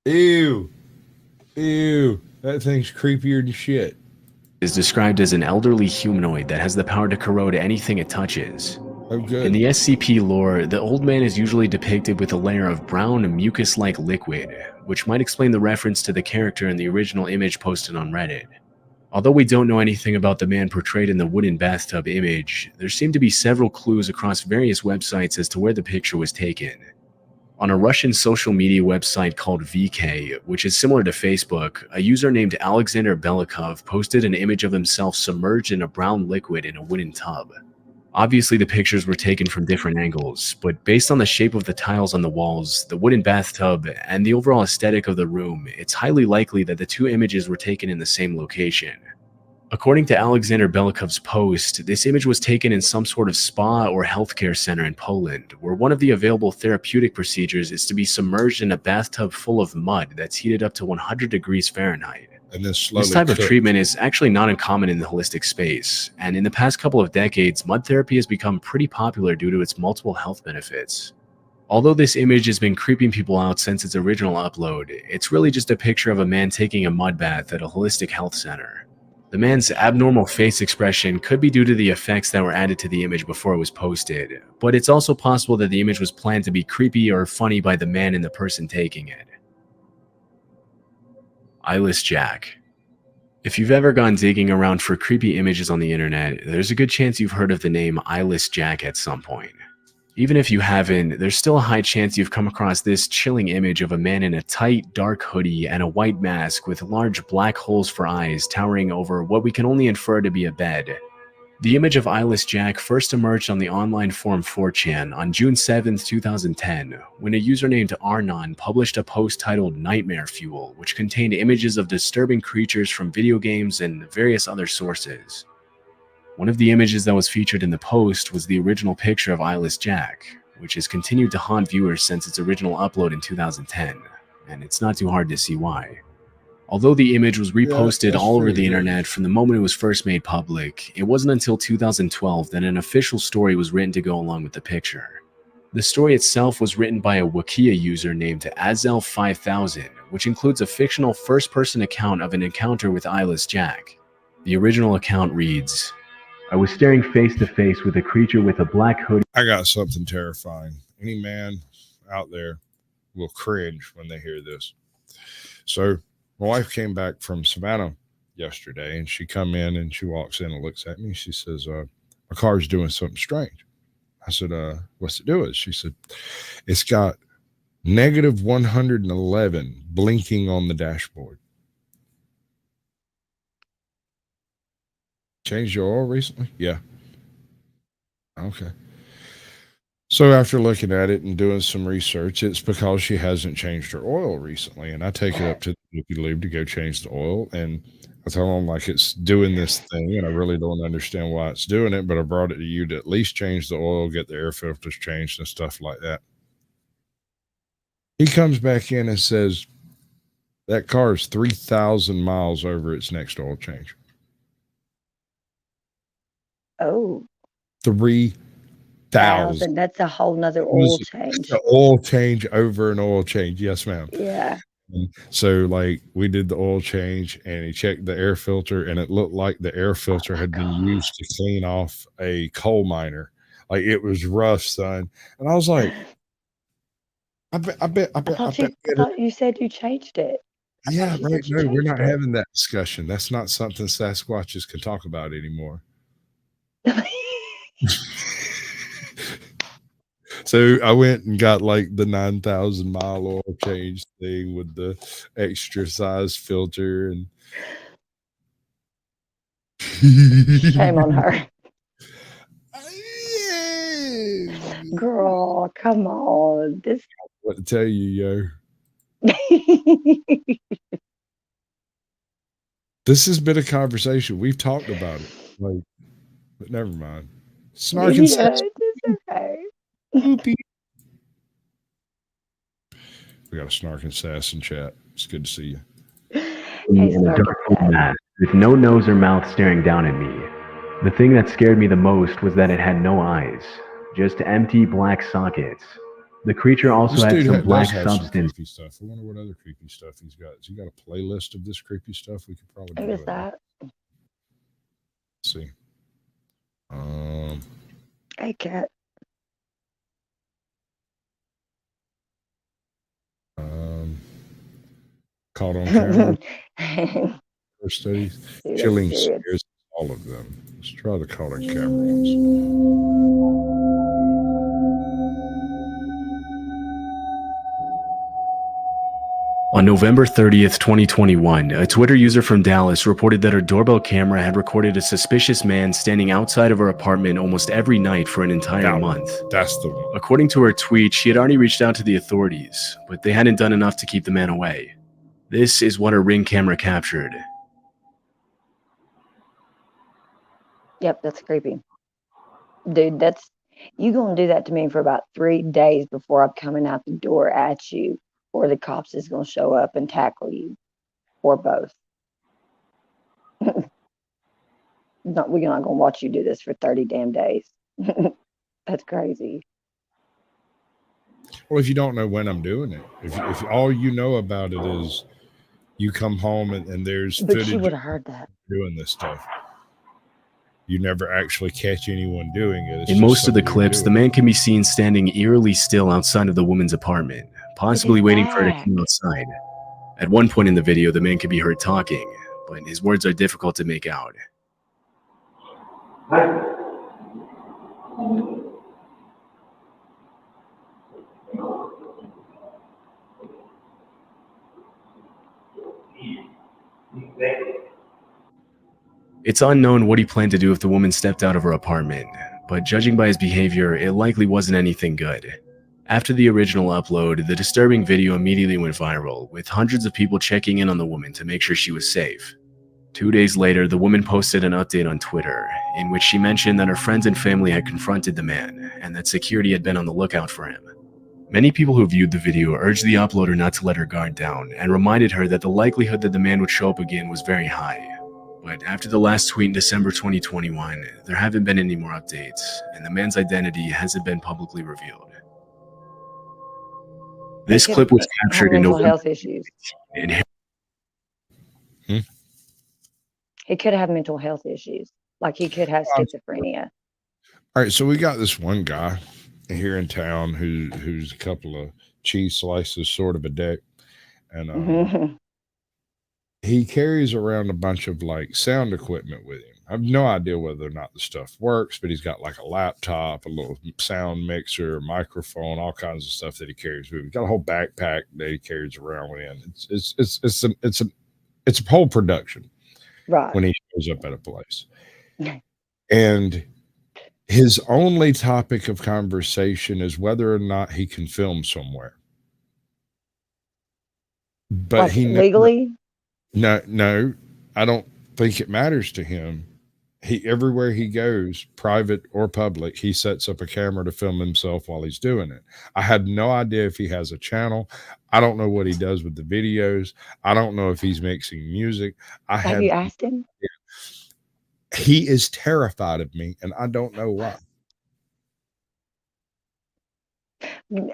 way. Ew. That thing's creepier than shit. Is described as an elderly humanoid that has the power to corrode anything it touches. Oh, good. In the SCP lore, the old man is usually depicted with a layer of brown mucus-like liquid, which might explain the reference to the character in the original image posted on Reddit. Although we don't know anything about the man portrayed in the wooden bathtub image, there seem to be several clues across various websites as to where the picture was taken. On a Russian social media website called VK, which is similar to Facebook, a user named Alexander Belikov posted an image of himself submerged in a brown liquid in a wooden tub. Obviously, the pictures were taken from different angles, but based on the shape of the tiles on the walls, the wooden bathtub, and the overall aesthetic of the room, it's highly likely that the two images were taken in the same location. According to Alexander Belikov's post, this image was taken in some sort of spa or healthcare center in Poland, where one of the available therapeutic procedures is to be submerged in a bathtub full of mud that's heated up to 100 degrees Fahrenheit. And then this type of treatment is actually not uncommon in the holistic space, and in the past couple of decades, mud therapy has become pretty popular due to its multiple health benefits. Although this image has been creeping people out since its original upload, it's really just a picture of a man taking a mud bath at a holistic health center. The man's abnormal face expression could be due to the effects that were added to the image before it was posted, but it's also possible that the image was planned to be creepy or funny by the man and the person taking it. Eyeless Jack. If you've ever gone digging around for creepy images on the internet, there's a good chance you've heard of the name Eyeless Jack at some point. Even if you haven't, there's still a high chance you've come across this chilling image of a man in a tight, dark hoodie and a white mask with large black holes for eyes towering over what we can only infer to be a bed. The image of Eyeless Jack first emerged on the online forum 4chan on June 7, 2010, when a user named Arnon published a post titled Nightmare Fuel, which contained images of disturbing creatures from video games and various other sources. One of the images that was featured in the post was the original picture of Eyeless Jack, which has continued to haunt viewers since its original upload in 2010, and it's not too hard to see why. Although the image was reposted all over the internet from the moment it was first made public, it wasn't until 2012 that an official story was written to go along with the picture. The story itself was written by a Wikia user named Azel5000, which includes a fictional first-person account of an encounter with Eyeless Jack. The original account reads, "I was staring face to face with a creature with a black hoodie." I got something terrifying. Any man out there will cringe when they hear this. So my wife came back from Savannah yesterday, and she come in and she walks in and looks at me. She says, my car's doing something strange. I said, what's it doing? She said, it's got negative 111 blinking on the dashboard. Changed your oil recently? Yeah. Okay. So after looking at it and doing some research, it's because she hasn't changed her oil recently. And I take it up to the lube to go change the oil. And I tell them like it's doing this thing, and I really don't understand why it's doing it, but I brought it to you to at least change the oil, get the air filters changed and stuff like that. He comes back in and says that car is 3,000 miles over its next oil change. Oh, 3,000. That's a whole nother oil change. An oil change over an oil change. Yes, ma'am. Yeah. And so, like, we did the oil change, and he checked the air filter, and it looked like the air filter had been used to clean off a coal miner. Like, it was rough, son. And I was like, I thought you said you changed it. Yeah, right. No, we're not having that discussion. That's not something Sasquatches can talk about anymore. So I went and got like the 9,000 mile oil change thing with the extra size filter, and shame on her. Girl, come on. What to tell you, yo. This has been a conversation. We've talked about it. Like, but never mind. Snarking sass. It's okay. We got a snarking sass in chat. It's good to see you. In a dark mask with no nose or mouth staring down at me. The thing that scared me the most was that it had no eyes, just empty black sockets. The creature also had some black substance. Creepy stuff. I wonder what other creepy stuff he's got. Has he got a playlist of this creepy stuff? We could probably. What is that? Let's see. Hey, cat. Caught on camera. First studies. Chilling scares all of them. Let's try the caught on camera ones. On November 30th, 2021, a Twitter user from Dallas reported that her doorbell camera had recorded a suspicious man standing outside of her apartment almost every night for an entire month. That's the one. According to her tweet, she had already reached out to the authorities, but they hadn't done enough to keep the man away. This is what her Ring camera captured. Yep, that's creepy. Dude, you gonna do that to me for about 3 days before I'm coming out the door at you, or the cops is gonna show up and tackle you, or both. We're not gonna watch you do this for 30 damn days. That's crazy. Well, if you don't know when I'm doing it, if all you know about it is you come home and there's But she would have heard that. Doing this stuff. You never actually catch anyone doing it. In most of the clips, the man can be seen standing eerily still outside of the woman's apartment, possibly waiting for her to come outside. At one point in the video, the man can be heard talking, but his words are difficult to make out. It's unknown what he planned to do if the woman stepped out of her apartment, but judging by his behavior, it likely wasn't anything good. After the original upload, the disturbing video immediately went viral, with hundreds of people checking in on the woman to make sure she was safe. 2 days later, the woman posted an update on Twitter, in which she mentioned that her friends and family had confronted the man, and that security had been on the lookout for him. Many people who viewed the video urged the uploader not to let her guard down, and reminded her that the likelihood that the man would show up again was very high. But after the last tweet in December 2021, there haven't been any more updates, and the man's identity hasn't been publicly revealed. This clip was captured in November. Health issues. He could have mental health issues. Like he could have schizophrenia. All right, so we got this one guy here in town who's a couple of cheese slices sort of a dick. And he carries around a bunch of like sound equipment with him. I have no idea whether or not the stuff works, but he's got like a laptop, a little sound mixer, a microphone, all kinds of stuff that he carries with him. He's got a whole backpack that he carries around with him. It's a whole production, right? When he shows up at a place, and His only topic of conversation is whether or not he can film somewhere. But like he legally? no, I don't think it matters to him. He everywhere he goes, private or public, he sets up a camera to film himself while he's doing it. I have no idea if he has a channel. I don't know what he does with the videos. I don't know if he's mixing music. Have you asked him? He is terrified of me, and I don't know why.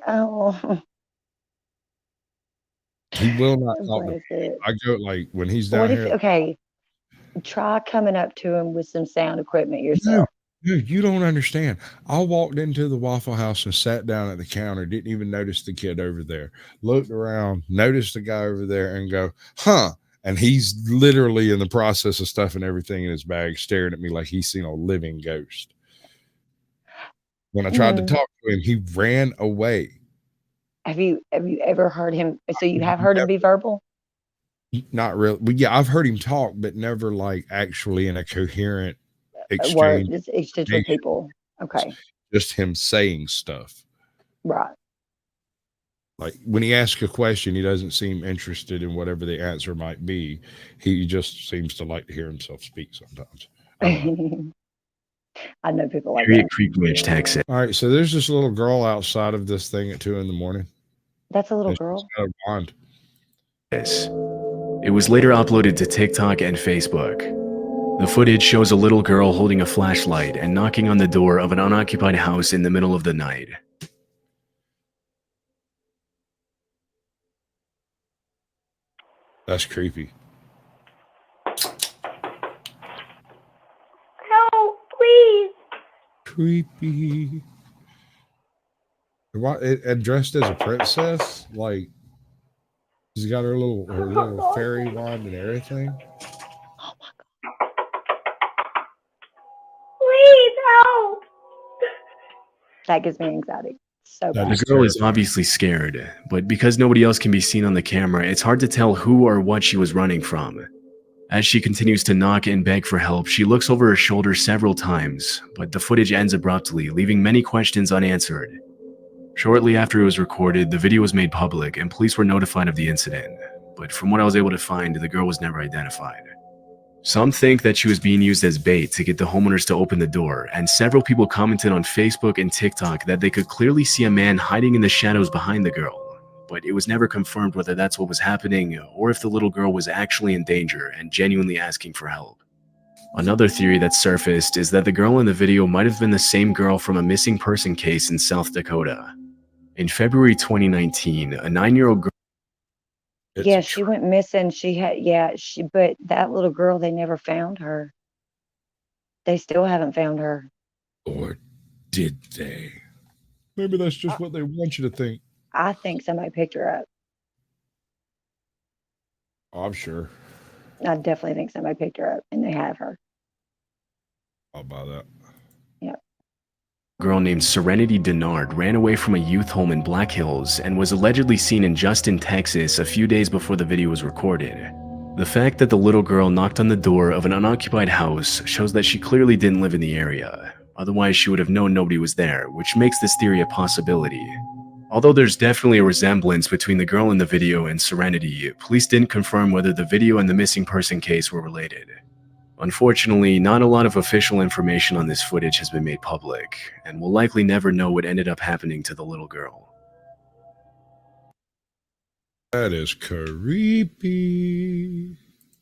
Oh, He will not talk to bless me. it. I go like when he's down What if, here. okay, try coming up to him with some sound equipment No, yourself. you don't understand. I walked into the Waffle House and sat down at the counter, didn't even notice the kid over there, looked around, noticed the guy over there, and go, huh. And he's literally in the process of stuffing everything in his bag, staring at me like he's seen a living ghost. When I tried to talk to him, he ran away. Have you ever heard him? So you have heard him be verbal? Not really. Well, yeah, I've heard him talk, but never like actually in a coherent Word, exchange. just exchange with people. Okay, Just him saying stuff. right. Like when he asks a question, he doesn't seem interested in whatever the answer might be. He just seems to like to hear himself speak sometimes. I know people like Area that. Creepwitch Texas. All right, so there's this little girl outside of this thing at 2 a.m. That's a little girl. She's got a wand. It was later uploaded to TikTok and Facebook. The footage shows a little girl holding a flashlight and knocking on the door of an unoccupied house in the middle of the night. That's creepy. No, please. Creepy. What? And dressed as a princess? Like she's got her little fairy wand and everything. Oh my god. Please help. That gives me anxiety. So bad. The girl is obviously scared, but because nobody else can be seen on the camera, it's hard to tell who or what she was running from. As she continues to knock and beg for help, she looks over her shoulder several times, but the footage ends abruptly, leaving many questions unanswered. Shortly after it was recorded, the video was made public and police were notified of the incident, but from what I was able to find, the girl was never identified. Some think that she was being used as bait to get the homeowners to open the door, and several people commented on Facebook and TikTok that they could clearly see a man hiding in the shadows behind the girl, but it was never confirmed whether that's what was happening or if the little girl was actually in danger and genuinely asking for help. Another theory that surfaced is that the girl in the video might have been the same girl from a missing person case in South Dakota. In February 2019, a 9-year-old girl. Yeah, she went missing. But that little girl, they never found her. They still haven't found her. Or did they? Maybe that's just what they want you to think. I think somebody picked her up. Oh, I'm sure. I definitely think somebody picked her up and they have her. I'll buy that. Yep. A girl named Serenity Denard ran away from a youth home in Black Hills and was allegedly seen in Justin, Texas a few days before the video was recorded. The fact that the little girl knocked on the door of an unoccupied house shows that she clearly didn't live in the area. Otherwise, she would have known nobody was there, which makes this theory a possibility. Although there's definitely a resemblance between the girl in the video and Serenity, police didn't confirm whether the video and the missing person case were related. Unfortunately, not a lot of official information on this footage has been made public, and we'll likely never know what ended up happening to the little girl. That is creepy.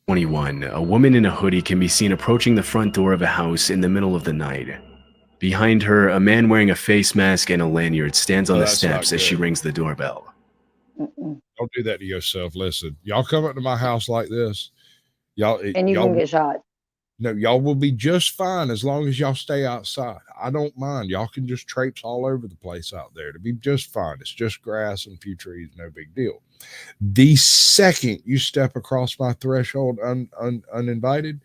21. A woman in a hoodie can be seen approaching the front door of a house in the middle of the night. Behind her, a man wearing a face mask and a lanyard stands on the steps as she rings the doorbell. Mm-mm. Don't do that to yourself. Listen, y'all come up to my house like this, And you y'all, can get shot. no, y'all will be just fine as long as y'all stay outside. I don't mind. Y'all can just traipse all over the place out there to be just fine. It's just grass and a few trees, no big deal. The second you step across my threshold uninvited,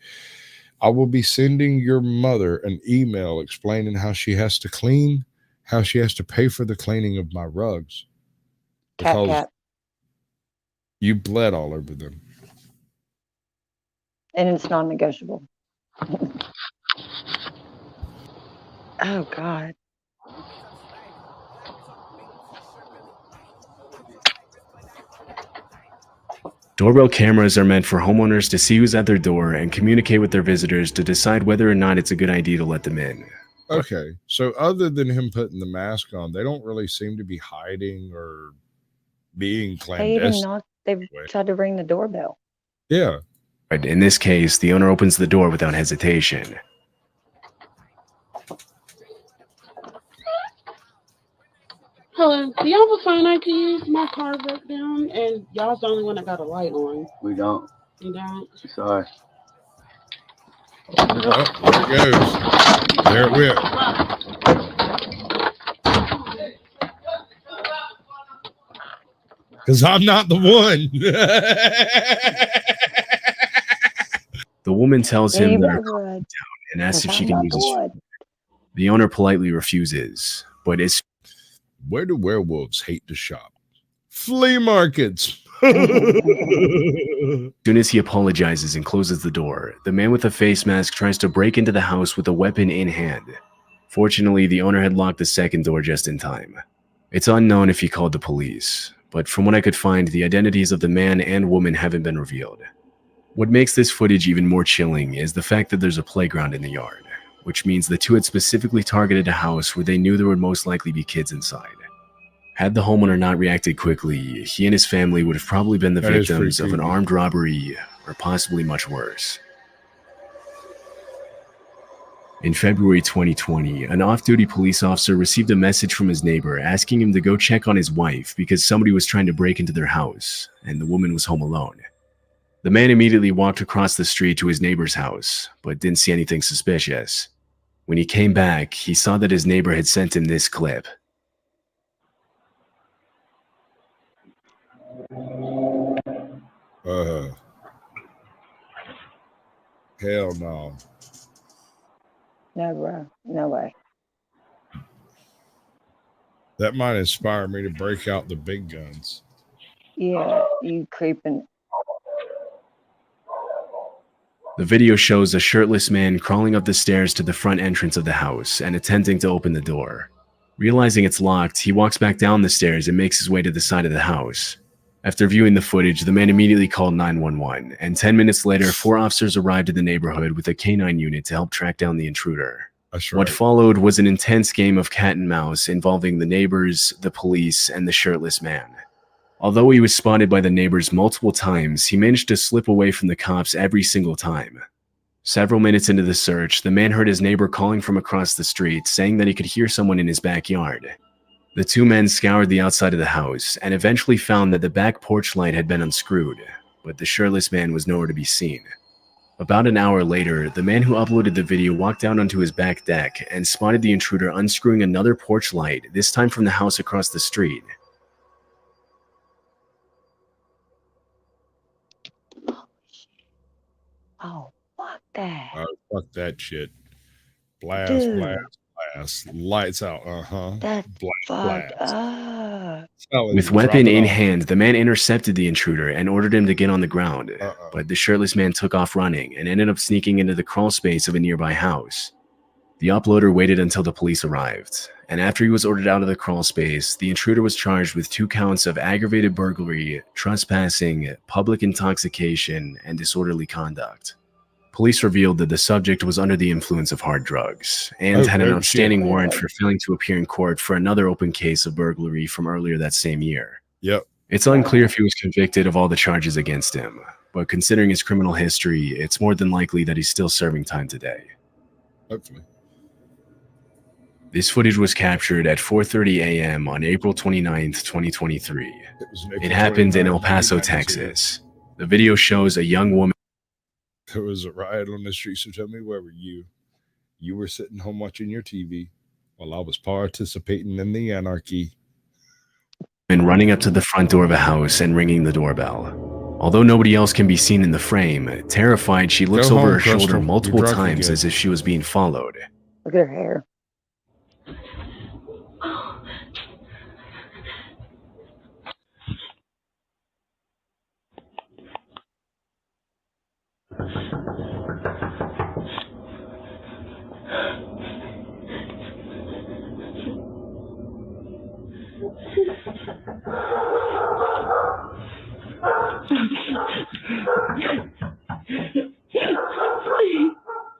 I will be sending your mother an email explaining how she has to clean, how she has to pay for the cleaning of my rugs. Because you bled all over them. And it's non-negotiable. Oh God. Doorbell cameras are meant for homeowners to see who's at their door and communicate with their visitors to decide whether or not it's a good idea to let them in. Okay, so other than him putting the mask on, they don't really seem to be hiding or being They even clandestine. knocked. They tried to ring the doorbell. Yeah. But in this case, the owner opens the door without hesitation. Hello, do y'all have a phone I can use? My car broke down, and y'all's the only one that got a light on. We don't. You don't? Sorry. Oh, there it goes. There it went. Because I'm not the one. The woman tells him that her Neighborhood. car broke down and asks if Because she I'm can not use the his one. phone. The owner politely refuses, but it's Where do werewolves hate to shop? Flea markets. as soon as he apologizes and closes the door, the man with the face mask tries to break into the house with a weapon in hand. Fortunately, the owner had locked the second door just in time. It's unknown if he called the police, but from what I could find, the identities of the man and woman haven't been revealed. What makes this footage even more chilling is the fact that there's a playground in the yard, which means the two had specifically targeted a house where they knew there would most likely be kids inside. Had the homeowner not reacted quickly, he and his family would have probably been the That is victims pretty of an creepy. armed robbery, or possibly much worse. In February 2020, an off-duty police officer received a message from his neighbor asking him to go check on his wife because somebody was trying to break into their house, and the woman was home alone. The man immediately walked across the street to his neighbor's house, but didn't see anything suspicious. When he came back, he saw that his neighbor had sent him this clip. Hell no. No, bro. No way. That might inspire me to break out the big guns. Yeah, you creeping. The video shows a shirtless man crawling up the stairs to the front entrance of the house and attempting to open the door. Realizing it's locked, he walks back down the stairs and makes his way to the side of the house. After viewing the footage, the man immediately called 911, and 10 minutes later, 4 officers arrived in the neighborhood with a canine unit to help track down the intruder. That's right. What followed was an intense game of cat and mouse involving the neighbors, the police, and the shirtless man. Although he was spotted by the neighbors multiple times, he managed to slip away from the cops every single time. Several minutes into the search, the man heard his neighbor calling from across the street, saying that he could hear someone in his backyard. The two men scoured the outside of the house and eventually found that the back porch light had been unscrewed, but the shirtless man was nowhere to be seen. About an hour later, the man who uploaded the video walked out onto his back deck and spotted the intruder unscrewing another porch light, this time from the house across the street. Oh, fuck that. Fuck that shit. Blast, Dude. blast, blast. Lights out. That's Blast, fucked blast. up. With weapon in hand, the man intercepted the intruder and ordered him to get on the ground, but the shirtless man took off running and ended up sneaking into the crawl space of a nearby house. The uploader waited until the police arrived, and after he was ordered out of the crawl space, the intruder was charged with 2 counts of aggravated burglary, trespassing, public intoxication, and disorderly conduct. Police revealed that the subject was under the influence of hard drugs and had an outstanding warrant for failing to appear in court for another open case of burglary from earlier that same year. Yep. It's unclear if he was convicted of all the charges against him, but considering his criminal history, it's more than likely that he's still serving time today. Hopefully. This footage was captured at 4:30 a.m. on April 29th, 2023. It happened in El Paso, Texas. The video shows a young woman. There was a riot on the street, so tell me, where were you? You were sitting home watching your TV while I was participating in the anarchy. And running up to the front door of a house and ringing the doorbell. Although nobody else can be seen in the frame, terrified, she looks over her shoulder multiple times as if she was being followed. Look at her hair.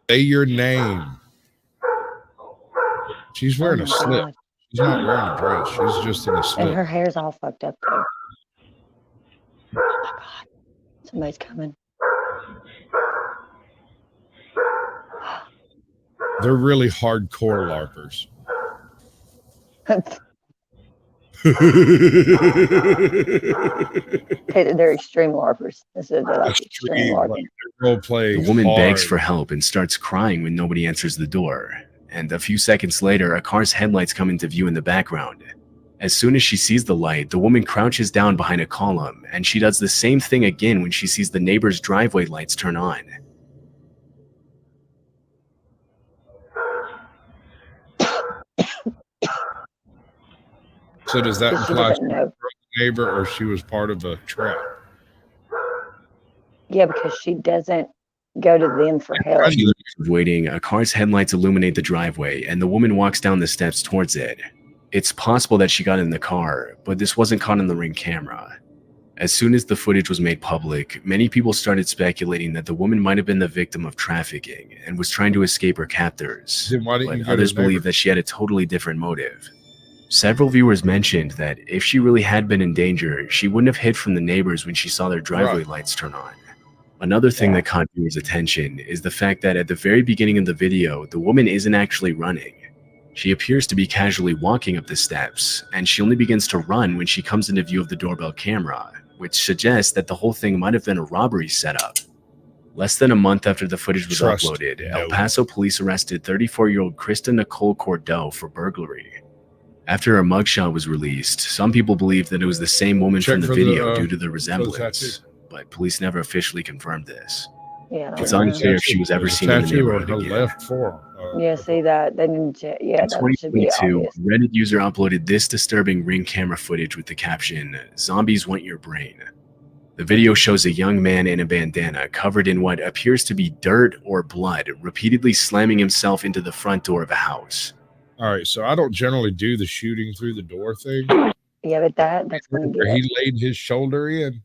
Say your name. She's wearing Oh a my slip. God. She's not wearing a dress. She's just in a And slip. her hair's all fucked up too. Oh my God. Somebody's coming. They're really hardcore LARPers. They're extreme LARPers. They're like extreme LARPing. The woman begs for help and starts crying when nobody answers the door. And a few seconds later, a car's headlights come into view in the background. As soon as she sees the light, the woman crouches down behind a column, and she does the same thing again when she sees the neighbor's driveway lights turn on. So does that imply she was know. a neighbor or she was part of a trap? Yeah, because she doesn't go to them for help. Waiting, a car's headlights illuminate the driveway, and the woman walks down the steps towards it. It's possible that she got in the car, but this wasn't caught on the Ring camera. As soon as the footage was made public, many people started speculating that the woman might have been the victim of trafficking and was trying to escape her captors. Then why didn't you But go to others the believe that she had a totally different motive. Several viewers mentioned that if she really had been in danger, she wouldn't have hid from the neighbors when she saw their driveway lights turn on. Another thing that caught viewers' attention is the fact that at the very beginning of the video, the woman isn't actually running. She appears to be casually walking up the steps, and she only begins to run when she comes into view of the doorbell camera, which suggests that the whole thing might have been a robbery setup. Less than a month after the footage was uploaded, El Paso police arrested 34-year-old Krista Nicole Cordeaux for burglary. After her mugshot was released, some people believed that it was the same woman from the video due to the resemblance, but police never officially confirmed this. Yeah, It's unclear if she was ever seen in the neighborhood again. Yeah, see that? They didn't. Yeah, In that should be 2022, obvious. Reddit user uploaded this disturbing Ring camera footage with the caption, "Zombies want your brain." The video shows a young man in a bandana covered in what appears to be dirt or blood, repeatedly slamming himself into the front door of a house. All right, so I don't generally do the shooting through the door thing. Yeah, but that's going to Where get he laid his shoulder in.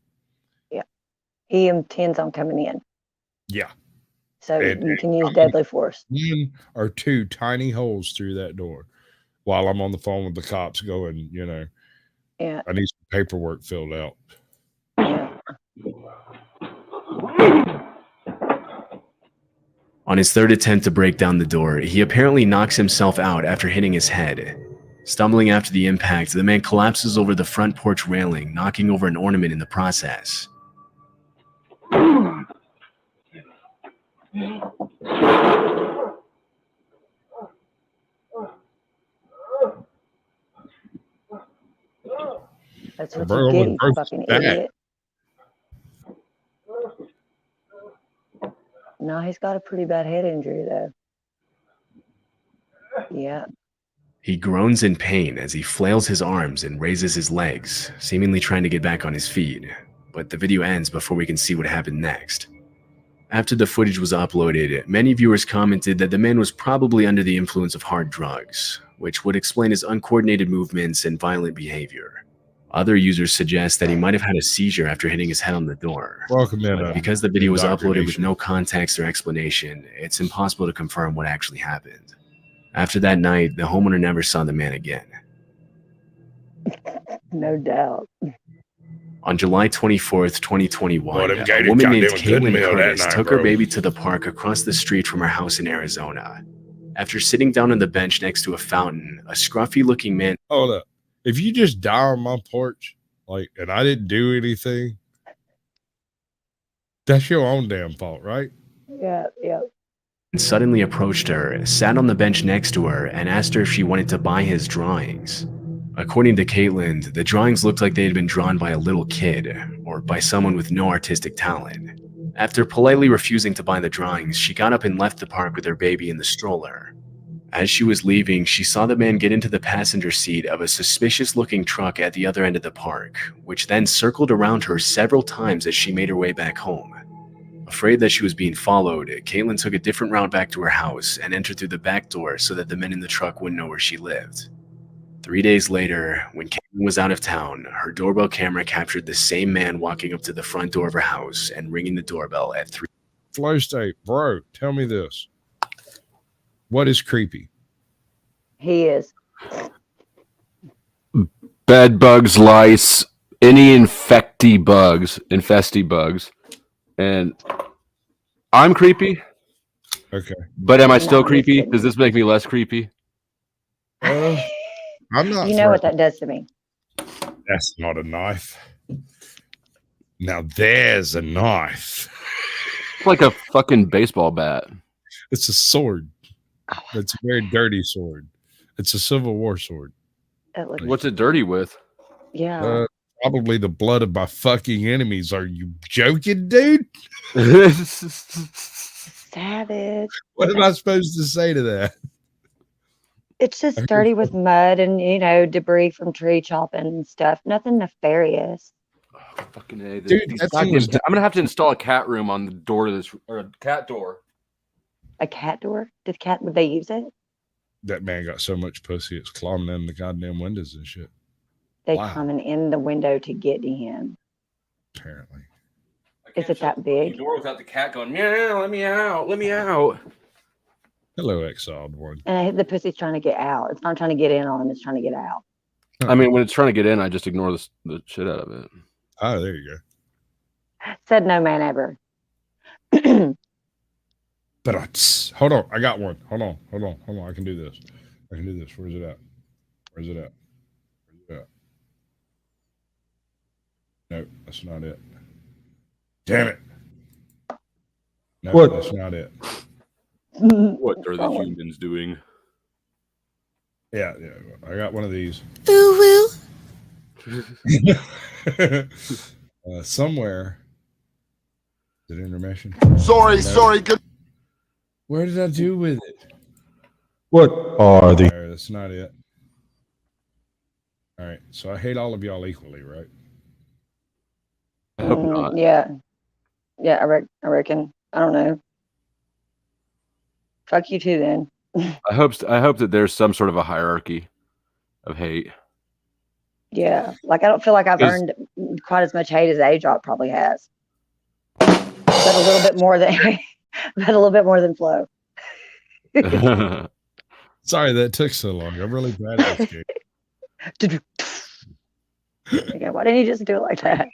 Yeah, he intends on coming in. Yeah. So you can use deadly force. One or two tiny holes through that door while I'm on the phone with the cops going, you know, yeah, I need some paperwork filled out. Yeah. On his third attempt to break down the door, he apparently knocks himself out after hitting his head. Stumbling after the impact, the man collapses over the front porch railing, knocking over an ornament in the process. That's what you get, you fucking idiot. No, he's got a pretty bad head injury, though. Yeah. He groans in pain as he flails his arms and raises his legs, seemingly trying to get back on his feet. But the video ends before we can see what happened next. After the footage was uploaded, many viewers commented that the man was probably under the influence of hard drugs, which would explain his uncoordinated movements and violent behavior. Other users suggest that he might have had a seizure after hitting his head on the door. Welcome in, But because the video was uploaded with no context or explanation, it's impossible to confirm what actually happened. After that night, the homeowner never saw the man again. No doubt. On July 24th, 2021, Boy, them a gated woman named goddamn good Caitlin meal that Curtis night, took her bro. baby to the park across the street from her house in Arizona. After sitting down on the bench next to a fountain, a scruffy-looking man... Hold up. If you just die on my porch, like, and I didn't do anything, that's your own damn fault, right? Yeah, yeah. suddenly approached her, sat on the bench next to her, and asked her if she wanted to buy his drawings. According to Caitlin, the drawings looked like they had been drawn by a little kid, or by someone with no artistic talent. After politely refusing to buy the drawings, she got up and left the park with her baby in the stroller. As she was leaving, she saw the man get into the passenger seat of a suspicious-looking truck at the other end of the park, which then circled around her several times as she made her way back home. Afraid that she was being followed, Caitlin took a different route back to her house and entered through the back door so that the men in the truck wouldn't know where she lived. 3 days later, when Caitlin was out of town, her doorbell camera captured the same man walking up to the front door of her house and ringing the doorbell at 3. Flow state, bro, tell me this. What is creepy? He is. Bed bugs, lice, any infesty bugs. And I'm creepy. Okay. But am I still No, creepy? listen. Does this make me less creepy? I'm not. You know what that does to me. That's not a knife. Now there's a knife. It's like a fucking baseball bat. It's a sword. It's a very dirty sword. It's a Civil War sword. What's it dirty with? Yeah. Probably the blood of my fucking enemies. Are you joking, dude? Savage. What am I supposed to say to that? It's just dirty with mud and, debris from tree chopping and stuff. Nothing nefarious. Fucking A. Dude, that thing was I'm gonna have to install a cat room on the door to this, or a cat door. A cat door? Would they use it? That man got so much pussy, it's climbing in the goddamn windows and shit. They Wow. coming in the window to get to him. Apparently. Is it that big? Door without the cat going, meow, let me out, let me out. Hello, exiled one. And the pussy's trying to get out. It's not trying to get in on him. It's trying to get out. I mean, when it's trying to get in, I just ignore the shit out of it. Oh, there you go. Said no man ever. But hold on. I got one. Hold on. I can do this. Where's it at? Nope, that's not it. Damn it. No, What? That's not it. What are the humans doing? Yeah, I got one of these. Somewhere. Is it intermission? Sorry. Good. Where did I do with it? What are the? That's not it. All right, so I hate all of y'all equally, right? I hope not. Yeah. I reckon. I don't know. Fuck you too then. I hope that there's some sort of a hierarchy of hate. Yeah. Like I don't feel like I've earned quite as much hate as Ajot probably has. But a little bit more than Flo. Sorry that took so long. I'm really bad at this game. Okay, why didn't you just do it like that?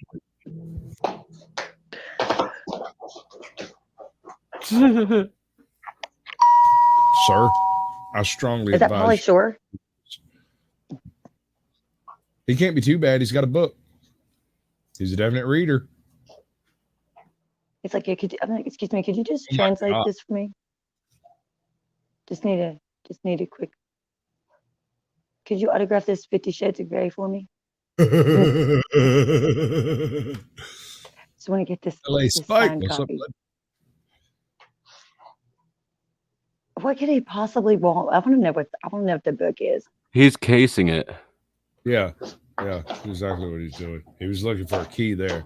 Sir, I strongly Is that Pauly advise. Shore? He can't be too bad. He's got a book. He's a definite reader. It's like, yeah, I'm like, excuse me, could you just Oh my translate God. this for me? Just need a quick. Could you autograph this 50 Shades of Grey for me? Just want to get this. LA this Spike. signed What's up, copy. bud? What could he possibly want? I want to know what the book is. He's casing it. Yeah, exactly what he's doing. He was looking for a key there.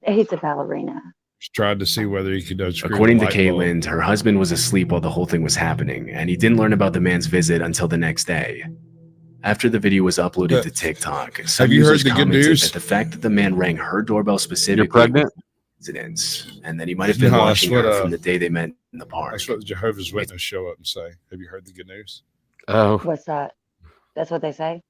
He's a ballerina. Just tried to see whether he could unscrew According the to light bulb. Caitlin, her husband was asleep while the whole thing was happening, and he didn't learn about the man's visit until the next day. After the video was uploaded to TikTok, some have you heard users the good commented news? that the fact that the man rang her doorbell specifically You're pregnant? was a coincidence, and that he might have been No, watching that's what, her from the day they met in the park. That's what the Jehovah's Witnesses show up and say. Have you heard the good news? Oh, What's that? That's what they say.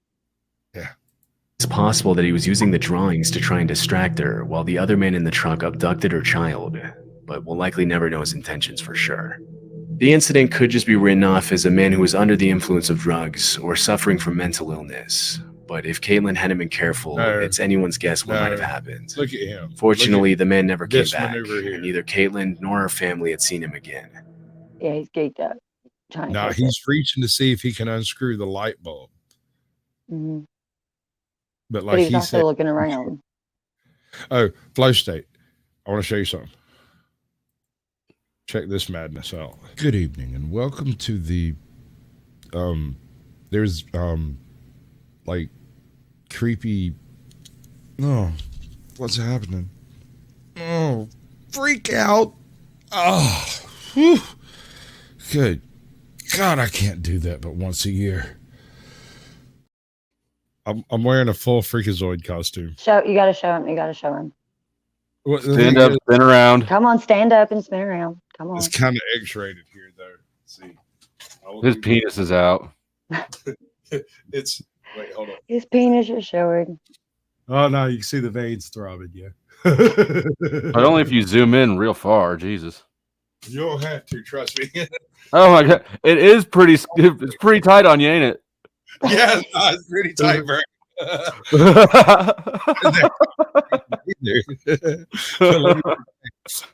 It's possible that he was using the drawings to try and distract her, while the other man in the truck abducted her child, but we'll likely never know his intentions for sure. The incident could just be written off as a man who was under the influence of drugs or suffering from mental illness. But if Caitlin hadn't been careful, No. it's anyone's guess what No. might have happened. Look at him. Fortunately, the man never came this back, maneuver here. and neither Caitlin nor her family had seen him again. Yeah, he's geeked up. Trying to Now catch he's reaching to see if he can unscrew the light bulb. it. Mhm. But But like he's he also said, looking around. oh, flow state. I want to show you something. Check this madness out. Good evening and welcome to the there's like creepy what's happening? Oh, freak out. Oh, whew. Good God, I can't do that but once a year. I'm wearing a full Freakazoid costume. You gotta show him. You gotta show him. What, the Stand thing up, is, spin around. Come on, stand up and spin around. Come on. it's kind of X-rated here, though. Let's see. His penis is out. It's wait, hold on. His penis is showing. Oh no, you can see the veins throbbing. Yeah. But only if you zoom in real far. Jesus. You don't have to, trust me. Oh my god, it is pretty. It's pretty tight on you, ain't it? Yeah, no, it's pretty tight, bro.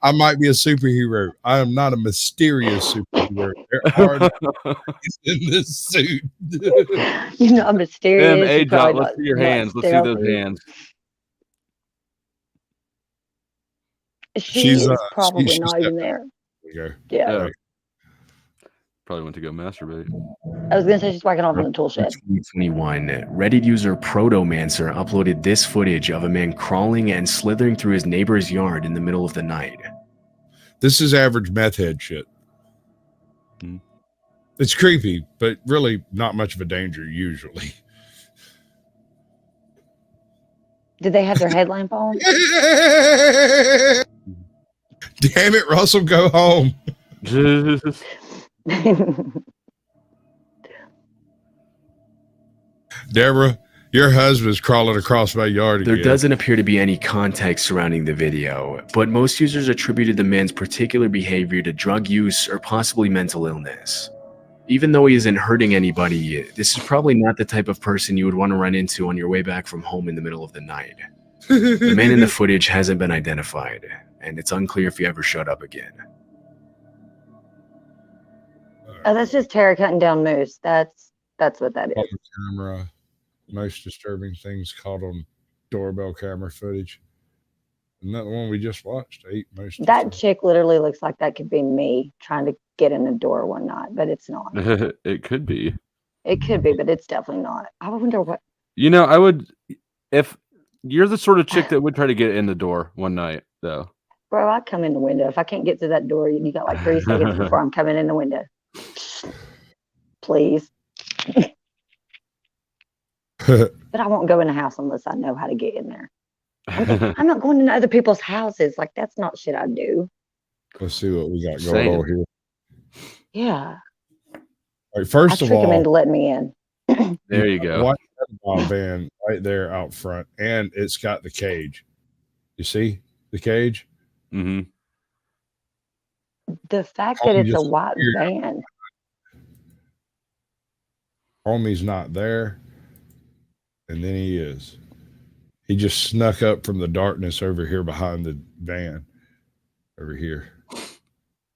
I might be a superhero. I am not a mysterious superhero. There are no in this suit. You're not mysterious. Hey, John, let's see your hands. Let's see those hands. She's probably not even there. Yeah. Probably went to go masturbate. I was gonna say she's working off in the tool shed. 2021, Reddit user Protomancer uploaded this footage of a man crawling and slithering through his neighbor's yard in the middle of the night. This is average meth head shit. It's creepy, but really not much of a danger usually. Did they have their headlamp on? Damn it, Russell, go home. Deborah, your husband's crawling across my yard again. There doesn't appear to be any context surrounding the video, but most users attributed the man's particular behavior to drug use or possibly mental illness. Even though he isn't hurting anybody, this is probably not the type of person you would want to run into on your way back from home in the middle of the night. The man in the footage hasn't been identified, and it's unclear if he ever showed up again. Oh, that's just Tara cutting down moose. That's what that is. On the camera, most disturbing things caught on doorbell camera footage. Isn't that the one we just watched? That chick literally looks like that could be me trying to get in the door one night, but it's not. It could be. It could be, but it's definitely not. I wonder what. You know, I would, if you're the sort of chick that would try to get in the door one night, though. Bro, I come in the window. If I can't get to that door, you got like 3 seconds before I'm coming in the window. Please. But I won't go in the house unless I know how to get in there. I'm not going into other people's houses. Like, that's not shit I do. Let's see what we got going on here. Yeah. All right, first I of trick him all, into letting me in. There you go. Watch that van right there out front, and it's got the cage. You see the cage? Mm-hmm. The fact that it's a white van. Homie's not there, and then he is. He just snuck up from the darkness over here behind the van. Over here.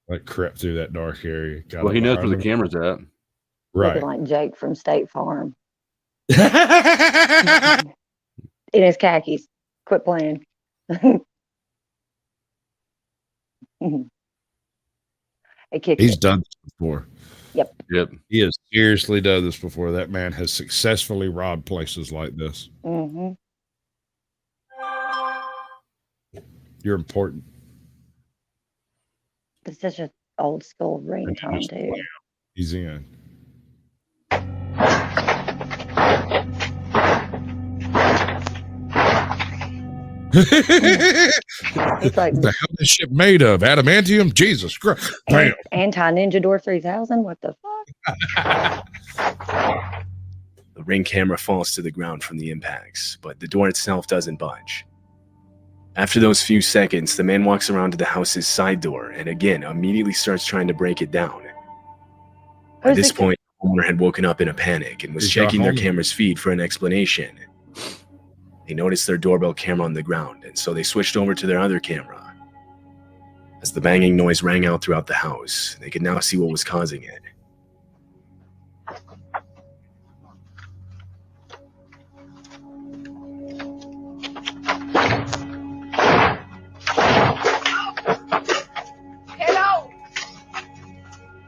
Like crept through that dark area. Well, he knows where the camera's at. Right. Looking like Jake from State Farm. In his khakis. Quit playing. He's done this before. Yep. He has seriously done this before. That man has successfully robbed places like this. Mm-hmm. You're important. It's such an old school ringtone, too. He's in. It's like, what the hell is this shit made of? Adamantium? Jesus Christ. Bam. Anti-Ninja Door 3000? What the fuck? The Ring camera falls to the ground from the impacts, but the door itself doesn't budge. After those few seconds, the man walks around to the house's side door and again immediately starts trying to break it down. At this point, the homeowner had woken up in a panic and was checking their camera's feed for an explanation. They noticed their doorbell camera on the ground, and so they switched over to their other camera. As the banging noise rang out throughout the house, they could now see what was causing it.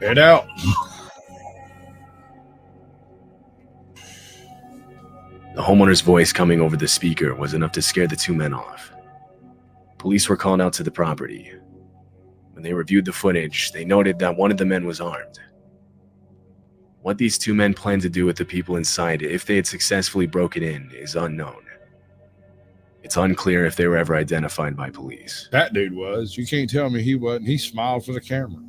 Head out. The homeowner's voice coming over the speaker was enough to scare the two men off. Police were called out to the property. When they reviewed the footage, they noted that one of the men was armed. What these two men planned to do with the people inside if they had successfully broken in is unknown. It's unclear if they were ever identified by police. That dude was. You can't tell me he wasn't. He smiled for the camera.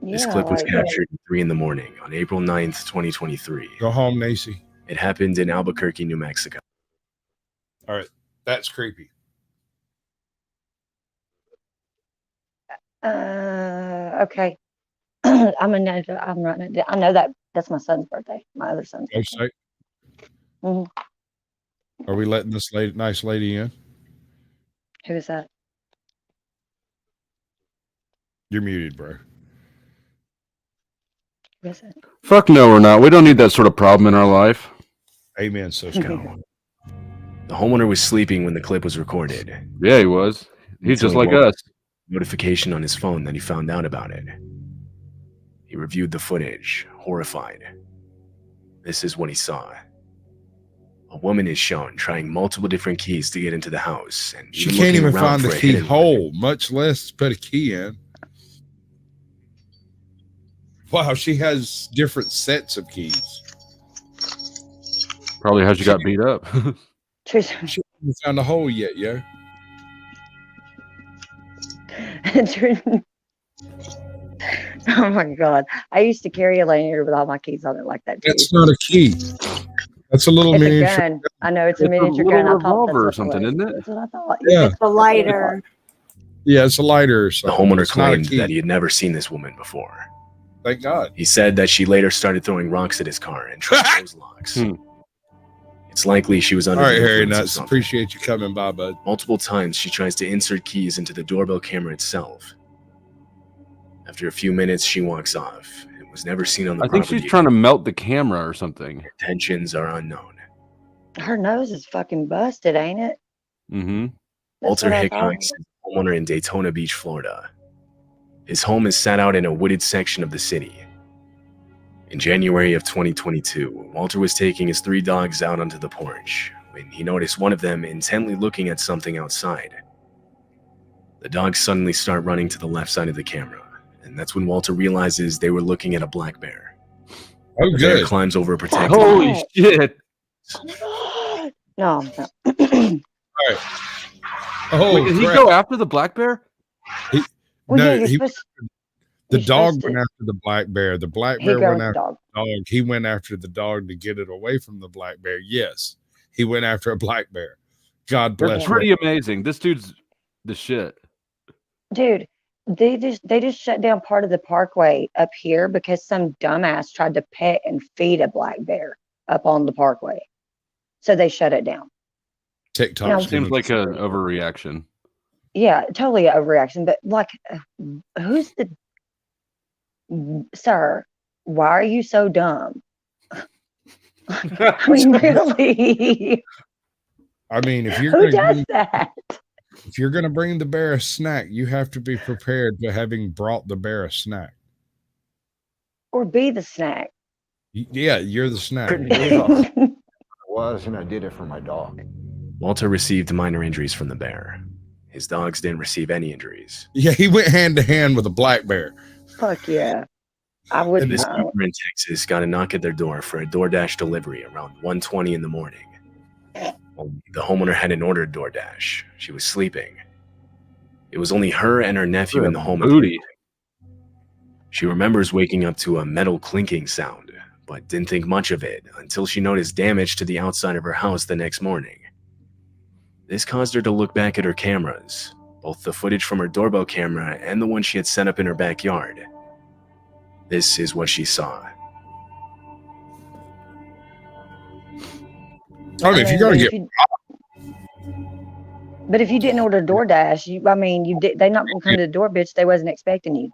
This Yeah, clip was like, captured at 3 in the morning on April 9th, 2023. Go home, Nacy. It happened in Albuquerque, New Mexico. All right. That's creepy. okay. I'm writing it down. I know that's my son's birthday. My other son's birthday. Mhm. Are we letting this nice lady in? Who is that? You're muted, bro. Who is it? Fuck no, we're not. We don't need that sort of problem in our life. Amen, sister. The homeowner was sleeping when the clip was recorded. Yeah, he was. He's just like us. Notification on his phone that he found out about it. He reviewed the footage, horrified. This is what he saw. A woman is shown trying multiple different keys to get into the house. And She can't even find the key hole, much less put a key in. Wow, she has different sets of keys. Probably how she got beat up. She hasn't found a hole yet, yo. Oh my God. I used to carry a lanyard with all my keys on it like that too. That's not a key. That's a little It's miniature. a gun. I know it's a miniature little gun. I thought revolver or that's what it something, was. isn't it? That's what I thought. Yeah. It's a lighter. Yeah, it's a lighter or The something. homeowner It's not a claimed key. that he had never seen this woman before. Thank God. He said that she later started throwing rocks at his car and tried those locks. It's likely she was under All right, the Harry influence of Nuts. something. Appreciate you coming by, bud. Multiple times she tries to insert keys into the doorbell camera itself. After a few minutes, she walks off. It was never seen on the I think property. she's trying to melt the camera or something. Intentions are unknown. Her nose is fucking busted, ain't it? Mm-hmm. Walter what I Hickok thought. is a homeowner in Daytona Beach, Florida. His home is set out in a wooded section of the city. In January of 2022, Walter was taking his 3 dogs out onto the porch when he noticed one of them intently looking at something outside. The dogs suddenly start running to the left side of the camera, and that's when Walter realizes they were looking at a black bear. Oh, The bear good. climbs over a protected Holy wall. shit. No. All right. Oh, Wait, did he crap. go after the black bear? Well, No, yeah, you're he, supposed the you're dog supposed went to. after the black bear. The black He bear goes went the after dog. the dog. He went after the dog to get it away from the black bear. Yes, he went after a black bear. God bless That's him. pretty amazing. This dude's the shit. Dude, they just shut down part of the parkway up here because some dumbass tried to pet and feed a black bear up on the parkway. So they shut it down. TikTok Now- Seems like an overreaction. Yeah, totally an overreaction. But like, who's the sir? Why are you so dumb? I mean, really? I mean, if you're Who gonna does that? if you're gonna bring the bear a snack, you have to be prepared to having brought the bear a snack. Or be the snack? Yeah, you're the snack. Couldn't believe how was, and I did it for my dog. Walter received minor injuries from the bear. His dogs didn't receive any injuries. Yeah, he went hand to hand with a black bear. Fuck yeah. I And wouldn't this know. neighbor in Texas got a knock at their door for a DoorDash delivery around 1:20 in the morning. Well, the homeowner hadn't ordered DoorDash. She was sleeping. It was only her and her nephew in the home. at the Booty. time. She remembers waking up to a metal clinking sound, but didn't think much of it until she noticed damage to the outside of her house the next morning. This caused her to look back at her cameras, both the footage from her doorbell camera and the one she had set up in her backyard. This is what she saw. I mean, if you're gonna but get but if you didn't order DoorDash, they not gonna come to the door, bitch. They wasn't expecting you.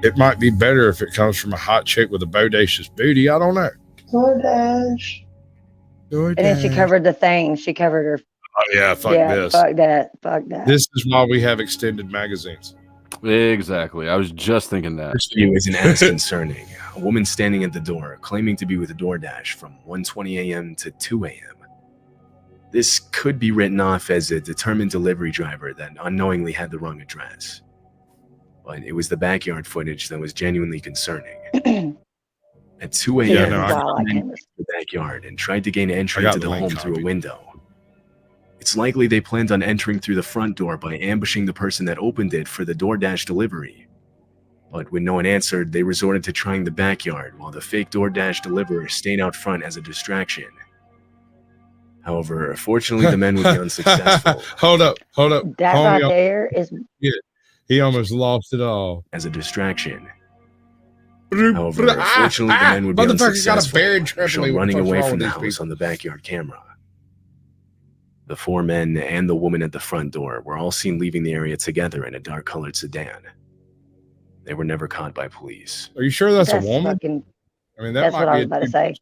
it might be better if it comes from a hot chick with a bodacious booty. I don't know. DoorDash. And then she covered the thing. She covered her. Oh yeah, fuck yeah, this. fuck that. Fuck that. This is why we have extended magazines. Exactly. I was just thinking that. This view isn't as concerning. A woman standing at the door claiming to be with DoorDash from 1:20 a.m. to 2 a.m. This could be written off as a determined delivery driver that unknowingly had the wrong address. But it was the backyard footage that was genuinely concerning. At 2 See, a.m., this is why I like men cameras. entered the backyard and tried to gain entry got to the the link home through a copied. window. It's likely they planned on entering through the front door by ambushing the person that opened it for the DoorDash delivery. But when no one answered, they resorted to trying the backyard while the fake DoorDash deliverer stayed out front as a distraction. However, fortunately, the men would be unsuccessful. Hold up. That Homie right there is he almost lost it all. As a distraction. However, fortunately, the men would be Motherfucker got a unsuccessful, bear triply. shown What the running fuck's away wrong from with the these house people? on the backyard camera. The 4 men and the woman at the front door were all seen leaving the area together in a dark-colored sedan. They were never caught by police. Are you sure that's a woman? fucking. I mean, that That's might what I be was a about to dude. say.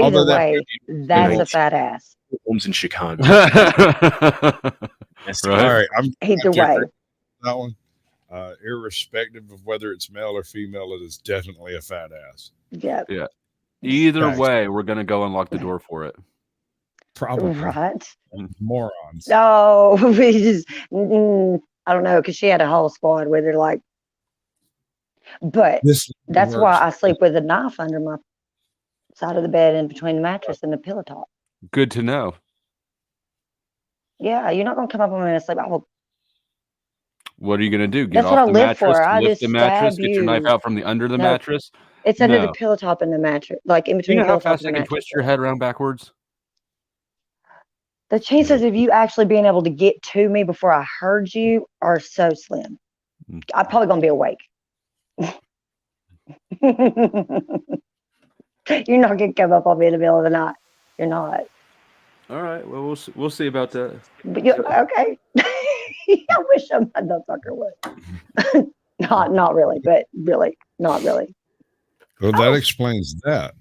Although Either that way, that's a fat ass. Homes in Chicago. All right, I'm Either to way. agree with that one. Irrespective of whether it's male or female, it is definitely a fat ass. Yeah. Yeah. Either Facts. way, we're gonna go unlock the door for it. Probably. Right. Morons. No, we just. I don't know, because she had a whole squad with her. Like, but This that's works. why I sleep with a knife under my side of the bed, in between the mattress and the pillow top. Good to know. Yeah, you're not gonna come up on me and sleep. I will. What are you gonna do? Get That's off what I the live mattress, for. I lift just the mattress, stab get your knife you. out from the under the No, mattress? it's under the No. pillow top and the mattress, like in You between know the how pillow top fast and I the can mattress. twist your head around backwards? The chances of you actually being able to get to me before I heard you are so slim. I'm probably gonna be awake. You're not gonna come up on me in the middle of the night. You're not. All right. Well, we'll see about that. But you okay? I wish some motherfucker would. Not really, but really, not really. Well, that explains that.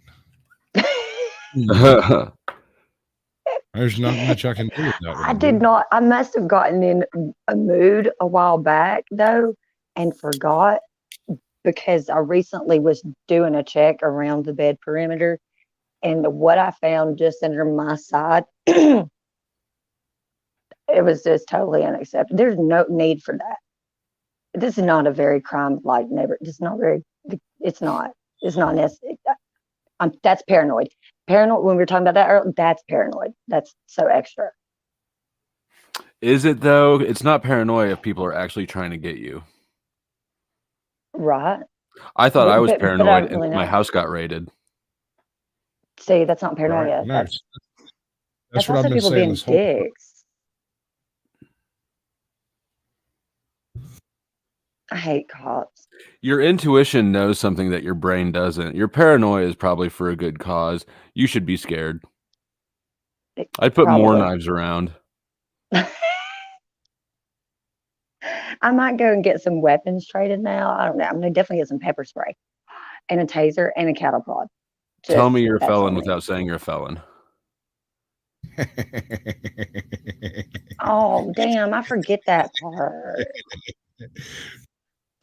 There's not much I can do with that one. I did not. I must have gotten in a mood a while back though, and forgot, because I recently was doing a check around the bed perimeter, and what I found just under my side, it was just totally unacceptable. There's no need for that. This is not a very crime-like neighborhood. It's not very. It's not. It's not necessary. That's paranoid. Paranoid. When we were talking about that earlier, that's paranoid. That's so extra. Is it though? It's not paranoia if people are actually trying to get you. Right. I thought I was But I paranoid don't really and my know. house got raided. See, that's not paranoia. Right. No, That's that's what also I've been people saying being this whole time. dicks. I hate cops. Your intuition knows something that your brain doesn't. Your paranoia is probably for a good cause. You should be scared. I'd put more Probably. knives around. I might go and get some weapons traded now. I don't know. I'm gonna definitely get some pepper spray and a taser and a cattle prod. Tell me you're a That's felon on me. without saying you're a felon. Oh damn! I forget that part.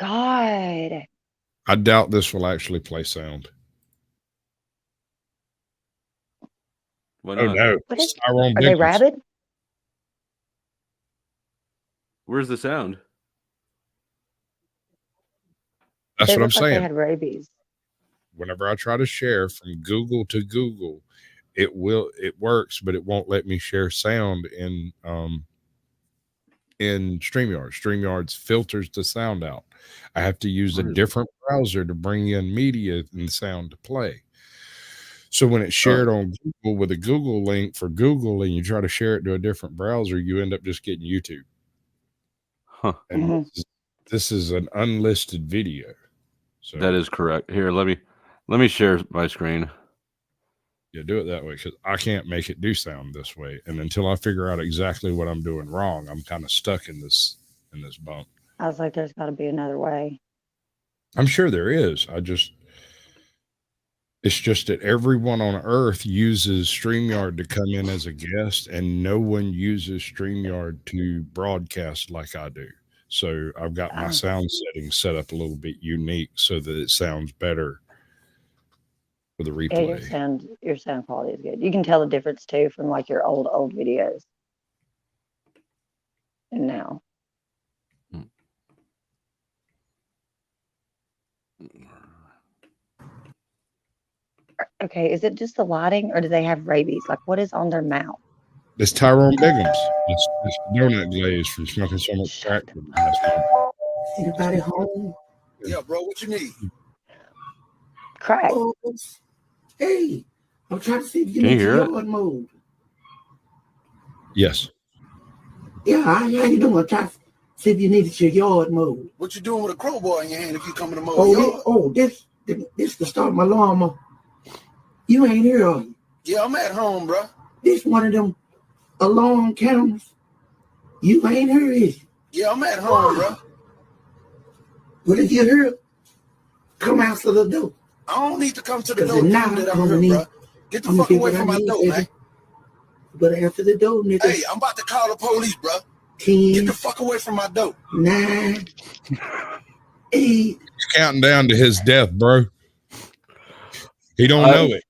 God. I doubt this will actually play sound. Why Oh not? no! What is? Tyrone Are they Biggins. rabid? Where's the sound? That's They what I'm look like they saying. had rabies. Whenever I try to share from Google to Google, it works, but it won't let me share sound in StreamYard. StreamYard's filters the sound out. I have to use a different browser to bring in media and sound to play. So when it's shared on Google with a Google link for Google and you try to share it to a different browser, you end up just getting YouTube. Huh. And this is an unlisted video. So That is correct. Here, let me share my screen. yeah, do it that way, because I can't make it do sound this way. And until I figure out exactly what I'm doing wrong, I'm kind of stuck in this bump. I was like, there's got to be another way. I'm sure there is. It's just that everyone on earth uses StreamYard to come in as a guest, and no one uses StreamYard to broadcast like I do. So I've got my sound settings set up a little bit unique so that it sounds better for the replay. Yeah, your sound quality is good. You can tell the difference too from like your old videos and now. Okay, is it just the lighting, or do they have rabies? Like, what is on their mouth? It's Tyrone Biggums. It's donut glaze from smoking so much crack. Anybody home? Yeah, bro, what you need? Crack. Oh, hey, I'm trying to see if you Can you need hear your it? yard mowed. Yes. Yeah, how you doing? I'm trying to see if you needed your yard mowed. What you doing with a crowbar in your hand if you coming to mow your yard? This to start my lawnmower. You ain't here, are you? Yeah, I'm at home, bro. This one of them alarm cameras. You ain't here, is you? Yeah, I'm at home, bro. Well, if you're here, come answer the door. I don't need to come to the door that I'm here, bro. Get the fuck away from my door, man. You better answer the door, nigga. Hey, I'm about to call the police, bro. 10. Get the fuck away from my door. 9. 8. He's counting down to his death, bro. He don't know it.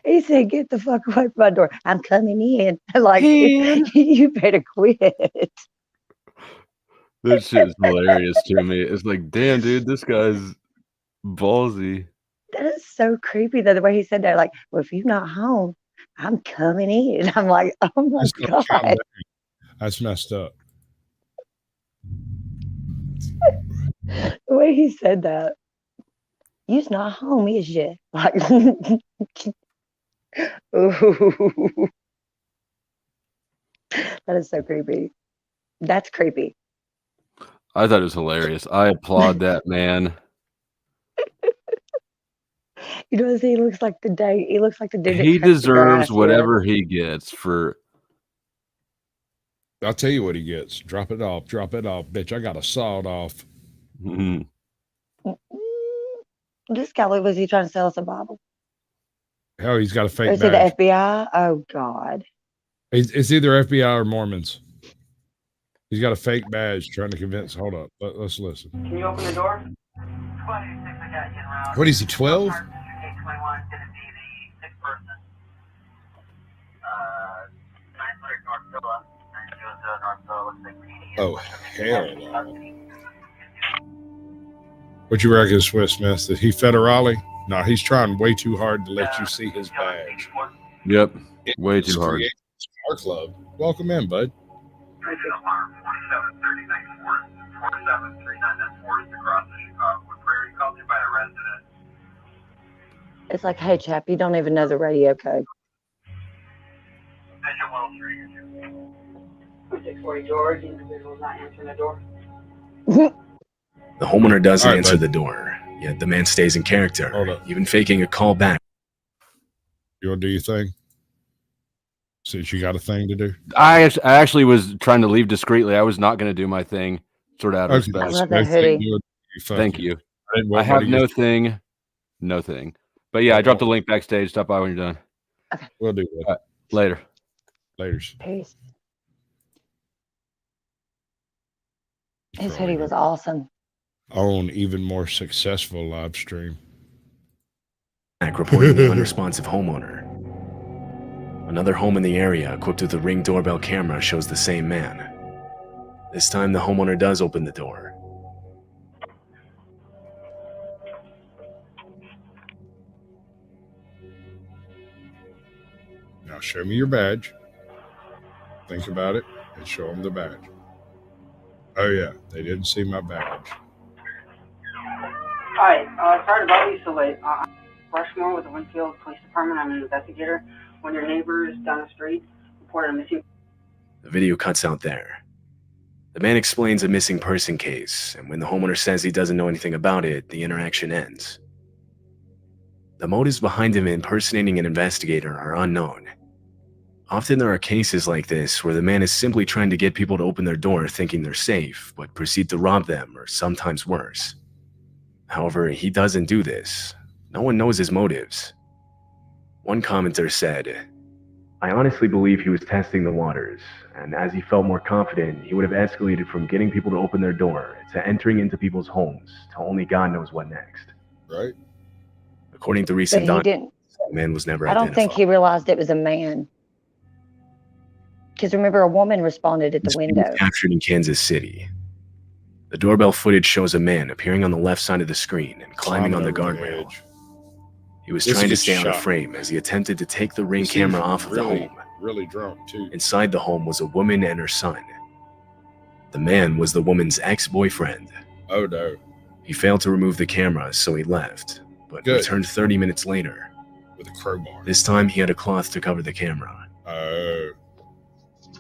He said, "Get the fuck away from my door. I'm coming in." Like, you better quit. This shit is hilarious to me. It's like, damn, dude, this guy's ballsy. That is so creepy, though, the way he said that. Like, well, if you're not home, I'm coming in. I'm like, oh my God. That's messed up. The way he said that. You's not home, is you? Like, ooh. That is so creepy. That's creepy. I thought it was hilarious. I applaud that man. You know, he looks like the day. He looks like the dude. He deserves whatever he gets for. I'll tell you what he gets. Drop it off, bitch. I got a sawed off. Mm-hmm. This guy, was he trying to sell us a Bible? Hell, he's got a fake Is it badge. the FBI? Oh God. It's either FBI or Mormons. He's got a fake badge trying to convince. Hold up. Let's listen. Can you open the door? What is he, 12? Oh, hell no. What you reckon, Swiss Smith? Is he federale? No, he's trying way too hard to let you see his badge. Yep, way too hard. Our club. Welcome in, bud. It's like, hey, chap, you don't even know the radio code. 640 George, individual's not answering the door. The homeowner does answer the door, yet the man stays in character, even faking a call back. You want to do your thing? Since you got a thing to do? I actually was trying to leave discreetly. I was not going to do my thing, sort of out of respect. I love that hoodie. Thank you. I have no thing. But yeah, I dropped the link backstage. Stop by when you're done. Okay. We'll do that. Later. Laters. Peace. His hoodie was awesome. On even more successful live stream. Reporting the unresponsive homeowner. Another home in the area equipped with a Ring doorbell camera shows the same man. This time the homeowner does open the door. Now show me your badge. Think about it and show them the badge. Oh yeah, they didn't see my badge. Hi, sorry to bother you so late. I'm Rushmore with the Winfield Police Department. I'm an investigator. One of your neighbors down the street reported a missing. The video cuts out there. The man explains a missing person case, and when the homeowner says he doesn't know anything about it, the interaction ends. The motives behind him impersonating an investigator are unknown. Often there are cases like this where the man is simply trying to get people to open their door thinking they're safe, but proceed to rob them, or sometimes worse. However, he doesn't do this. No one knows his motives. One commenter said, "I honestly believe he was testing the waters, and as he felt more confident, he would have escalated from getting people to open their door to entering into people's homes to only God knows what next." Right. According to recent But he documents, the man was never I don't identified. think he realized it was a man. Because remember, a woman responded at the window. Captured in Kansas City. The doorbell footage shows a man appearing on the left side of the screen and climbing on the guardrail. He was This trying to gets stay out of shot. frame as he attempted to take the Ring He camera seems off of the really, home. really drunk too. Inside the home was a woman and her son. The man was the woman's ex-boyfriend. Oh no. He failed to remove the camera, so he left, but Good. returned 30 minutes later. With a crowbar. This time he had a cloth to cover the camera. Oh.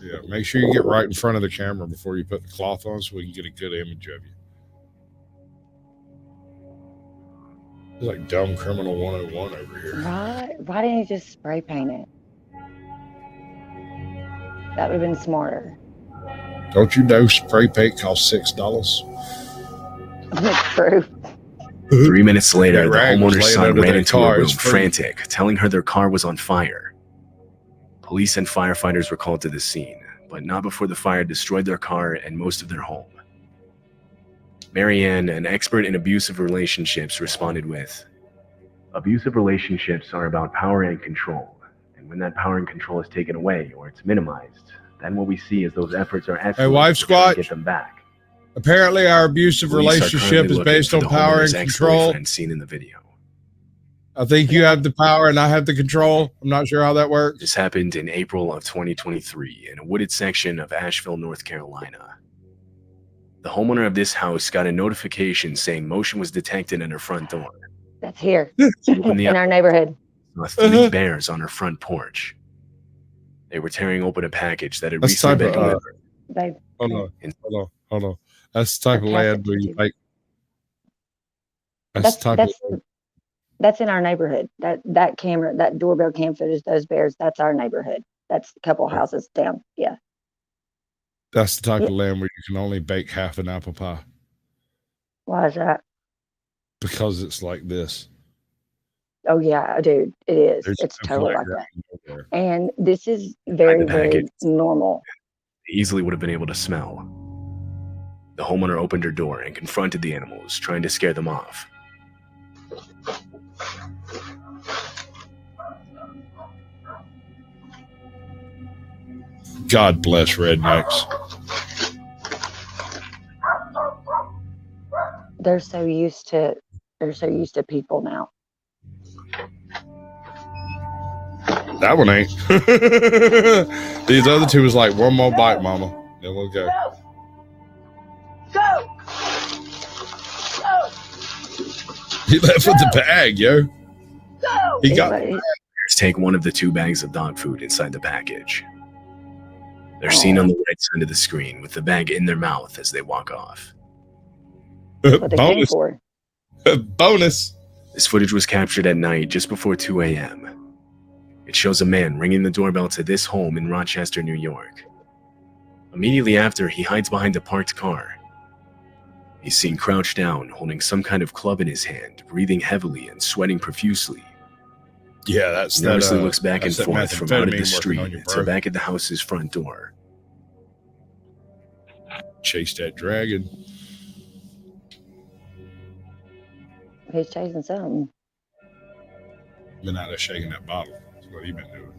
Yeah, make sure you get right in front of the camera before you put the cloth on so we can get a good image of you. It's like dumb criminal 101 over here. Why didn't he just spray paint it? That would have been smarter. Don't you know spray paint costs $6? True. 3 minutes later, That the rag was homeowner's laying son under ran that into car. a room It's free. frantic, telling her their car was on fire. Police and firefighters were called to the scene, but not before the fire destroyed their car and most of their home. Marianne, an expert in abusive relationships, responded with, "Abusive relationships are about power and control, and when that power and control is taken away or it's minimized, then what we see is those efforts are escalated Wife to try to Squatch. get them back." Apparently, our abusive Police are relationship currently is looking based for on the power and homeowner's control. ex-boyfriend seen in the video. I think you have the power and I have the control. I'm not sure how that works. This happened in April of 2023 in a wooded section of Asheville, North Carolina. The homeowner of this house got a notification saying motion was detected at her front door. That's here Opened the in our neighborhood. saw 3 bears on her front porch. They were tearing open a package that had That's recently been type of, delivered. Babe, Hold on. That's the type of Pass land it where to you make. That's the type of. that's in our neighborhood. That camera, that doorbell cam footage, those bears, that's our neighborhood. That's a couple houses down. Yeah. That's the type of land where you can only bake half an apple pie Why is that? because it's like this. Oh yeah, dude, it is. There's It's no totally like flag that. right there. And this is very, the very package. normal. They easily would have been able to smell. The homeowner opened her door and confronted the animals, trying to scare them off. God bless rednecks. They're so used to people now. That one ain't. These other two was like, one more bite, mama. Then we'll go. Go! Go! He left with the bag, yo. Go! He got. Bears take one of the 2 bags of dog food inside the package. They're seen on the right side of the screen with the bag in their mouth as they walk off. What they came Bonus. for. Bonus. This footage was captured at night just before 2 a.m. It shows a man ringing the doorbell to this home in Rochester, New York. Immediately after, he hides behind a parked car. He's seen crouched down, holding some kind of club in his hand, breathing heavily and sweating profusely. Yeah, that's He that. nervously looks back and that's that forth from out of the methamphetamine working on street you, to bro. back at the house's front door. Chase that dragon. He's chasing something. Been out there shaking that bottle. That's what he been doing.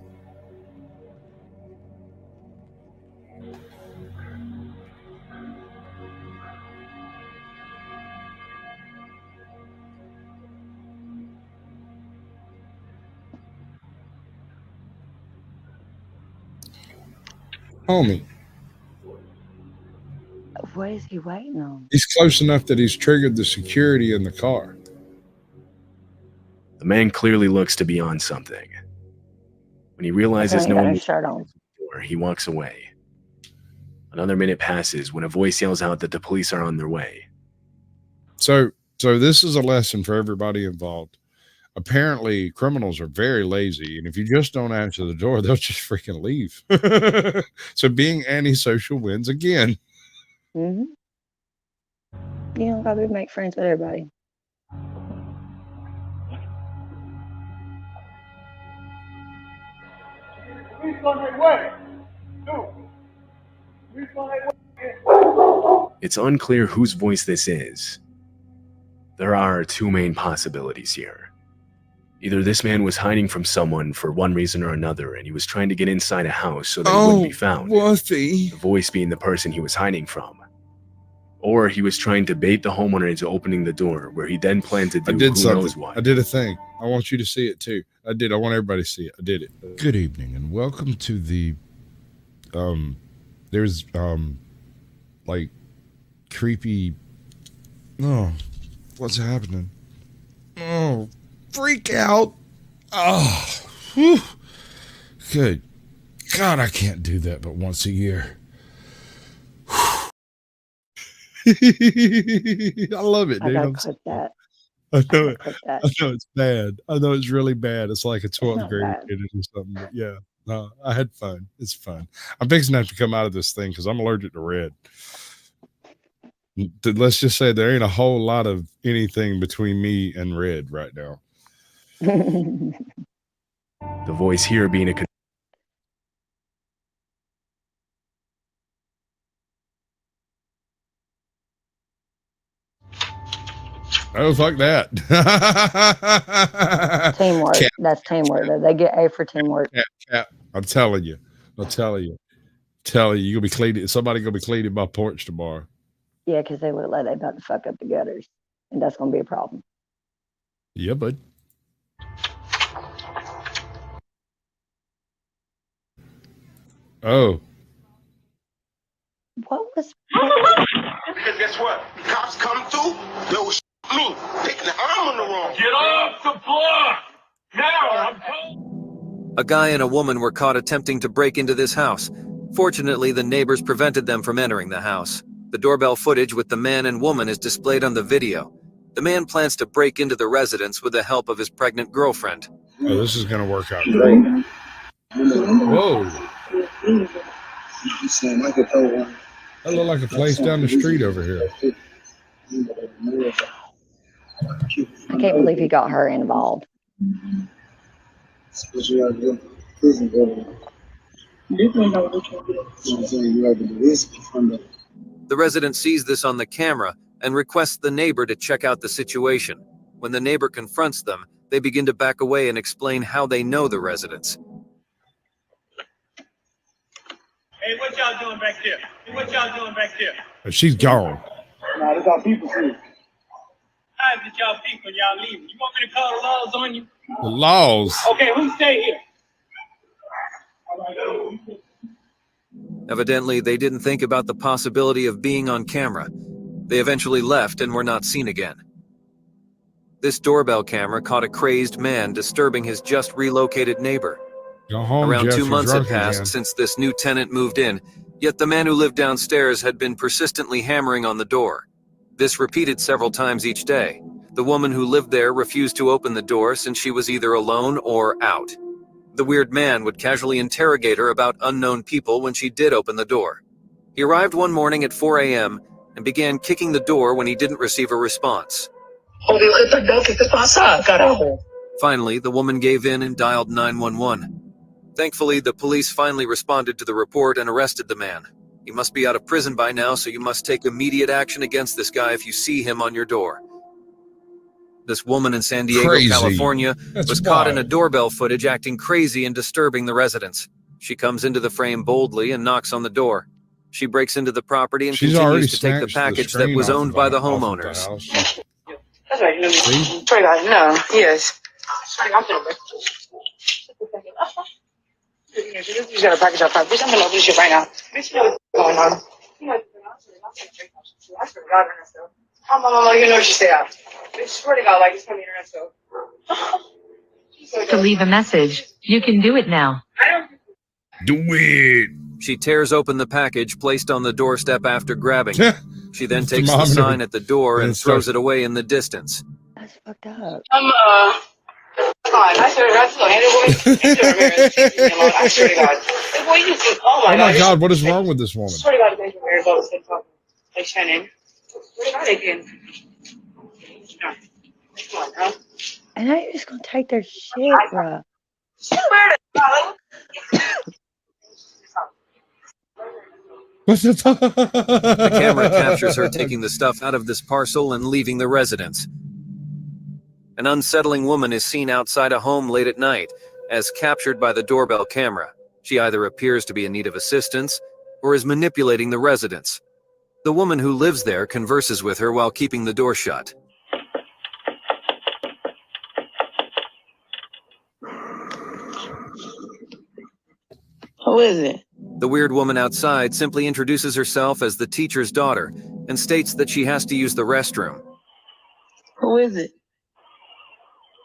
Homie, What is he waiting on? he's close enough that he's triggered the security in the car. The man clearly looks to be on something. When he realizes He no got one his is shirt on. at the door, he walks away. Another minute passes when a voice yells out that the police are on their way. So this is a lesson for everybody involved. Apparently, criminals are very lazy, and if you just don't answer the door, they'll just freaking leave. So being antisocial wins again. Mm-hmm. You don't gotta make friends with everybody. It's unclear whose voice this is. There are 2 main possibilities here. Either this man was hiding from someone for one reason or another, and he was trying to get inside a house so that he wouldn't be found. Was he? The voice being the person he was hiding from. or he was trying to bait the homeowner into opening the door, where he then planned to do who knows what. I did a thing. I want you to see it too. I did. I want everybody to see it. I did it. Good evening and welcome to the there's like creepy. Oh, what's happening? Oh, freak out. Oh, whew. Good God, I can't do that but once a year. I love it, dude. I gotta clip that. I know it. That. I know it's bad. I know it's really bad. It's like a 12th not grade bad. kid or something. But yeah, no, I had fun. It's fun. I'm fixing to have to come out of this thing because I'm allergic to red. Let's just say there ain't a whole lot of anything between me and red right now. The voice here being a Oh, fuck that. Teamwork. That's teamwork. They get A for teamwork. Cat. I'm telling you. You're gonna be cleaning. Somebody gonna be cleaning my porch tomorrow. Yeah, because they look like they about to fuck up the gutters, and that's gonna be a problem. Yeah, bud. Oh. What was? Because guess what? Cops come through, they'll shoot me, taking the arm on the wrong. Get off the block! Now I'm told. A guy and a woman were caught attempting to break into this house. Fortunately, the neighbors prevented them from entering the house. The doorbell footage with the man and woman is displayed on the video. The man plans to break into the residence with the help of his pregnant girlfriend. Oh, this is gonna work out great. Whoa. That look like a place down the street over here. I can't believe he got her involved. The resident sees this on the camera and requests the neighbor to check out the situation. When the neighbor confronts them, they begin to back away and explain how they know the residents. Hey, what y'all doing back there? She's gone. Nah, this our people here. How is it y'all people y'all leaving? You want me to call the laws on you? The laws. Okay, who stay here? Evidently, they didn't think about the possibility of being on camera. They eventually left and were not seen again. This doorbell camera caught a crazed man disturbing his just relocated neighbor. Go home, Around Jeff, 2 you're months had drunk passed again. since this new tenant moved in, yet the man who lived downstairs had been persistently hammering on the door. This repeated several times each day. The woman who lived there refused to open the door since she was either alone or out. The weird man would casually interrogate her about unknown people when she did open the door. He arrived one morning at 4 a.m. and began kicking the door when he didn't receive a response. Finally, the woman gave in and dialed 911. Thankfully, the police finally responded to the report and arrested the man. He must be out of prison by now, so you must take immediate action against this guy if you see him on your door. This woman in San Diego, Crazy. California, That's was caught in a wild. doorbell footage acting crazy and disturbing the residents. She comes into the frame boldly and knocks on the door. She breaks into the property and She's already continues to take the snatched the package that screen was off owned of by the- the off of the homeowners. house. That's right, you know me. Straight out, no, yes. Straight out, I'm finna you got a package out front. Bitch, I'm gonna open this shit right now. Bitch, you know what's going on. You know, I swear to God, internet stuff. Oh, mama, you know she stay out. Bitch, swear to God, like, it's from the internet stuff. To leave a message, you can do it now. Do it. She tears open the package placed on the doorstep after grabbing it. She then It's the takes the mom and sign her- at the door and and it throws starts- it away in the distance. That's fucked up. Fine, I swear to God, look, and it boy, I swear to God. The boy, you think, oh Oh my my God. God, what is wrong with this woman? Swear to God, the man from Arizona said fucking, like Shannon. Swear to God, again. No. Come on, bro. And I just gonna take their shit, bruh. Swear to God. What's the The camera captures her taking the stuff out of this parcel and leaving the residence. An unsettling woman is seen outside a home late at night, as captured by the doorbell camera. She either appears to be in need of assistance or is manipulating the residents. The woman who lives there converses with her while keeping the door shut. Who is it? The weird woman outside simply introduces herself as the teacher's daughter and states that she has to use the restroom. Who is it?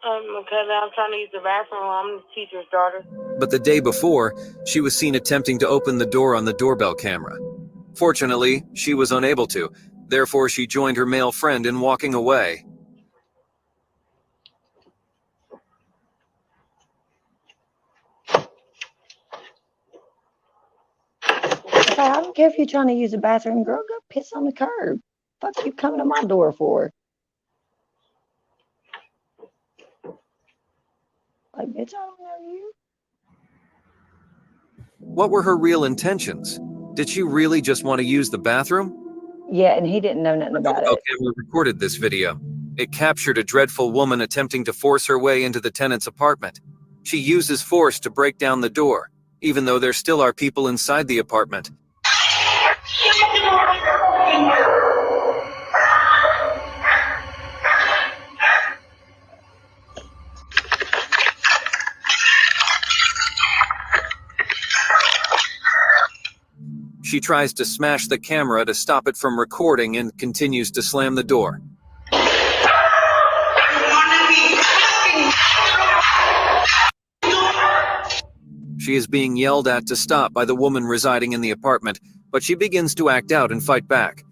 Because I'm trying to use the bathroom. I'm the teacher's daughter. But the day before, she was seen attempting to open the door on the doorbell camera. Fortunately, she was unable to. Therefore, she joined her male friend in walking away. I don't care if you're trying to use the bathroom, girl. Go piss on the curb. Fuck you coming to my door for? Like, bitch, I don't know you. What were her real intentions? Did she really just want to use the bathroom? Yeah, and he didn't know nothing about The it. camera recorded this video. It captured a dreadful woman attempting to force her way into the tenant's apartment. She uses force to break down the door, even though there still are people inside the apartment. She tries to smash the camera to stop it from recording and continues to slam the door. She is being yelled at to stop by the woman residing in the apartment, but she begins to act out and fight back.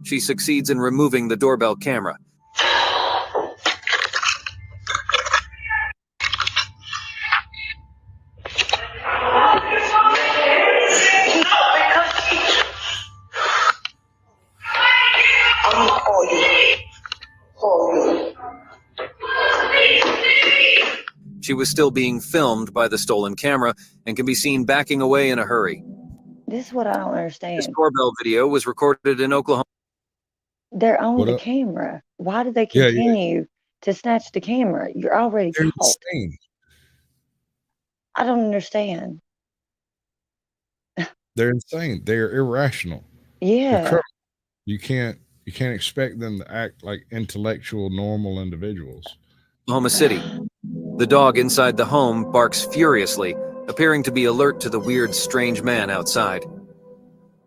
She succeeds in removing the doorbell camera. She was still being filmed by the stolen camera and can be seen backing away in a hurry. This is what I don't This understand. doorbell video was recorded in Oklahoma. They're on What the up? camera. Why did they Yeah, continue to snatch the camera? You're already They're caught. insane. I don't understand. They're insane. They're irrational. They're Yeah. criminals. You can't expect them to act like intellectual, normal individuals. Oklahoma City. The dog inside the home barks furiously, appearing to be alert to the weird, strange man outside.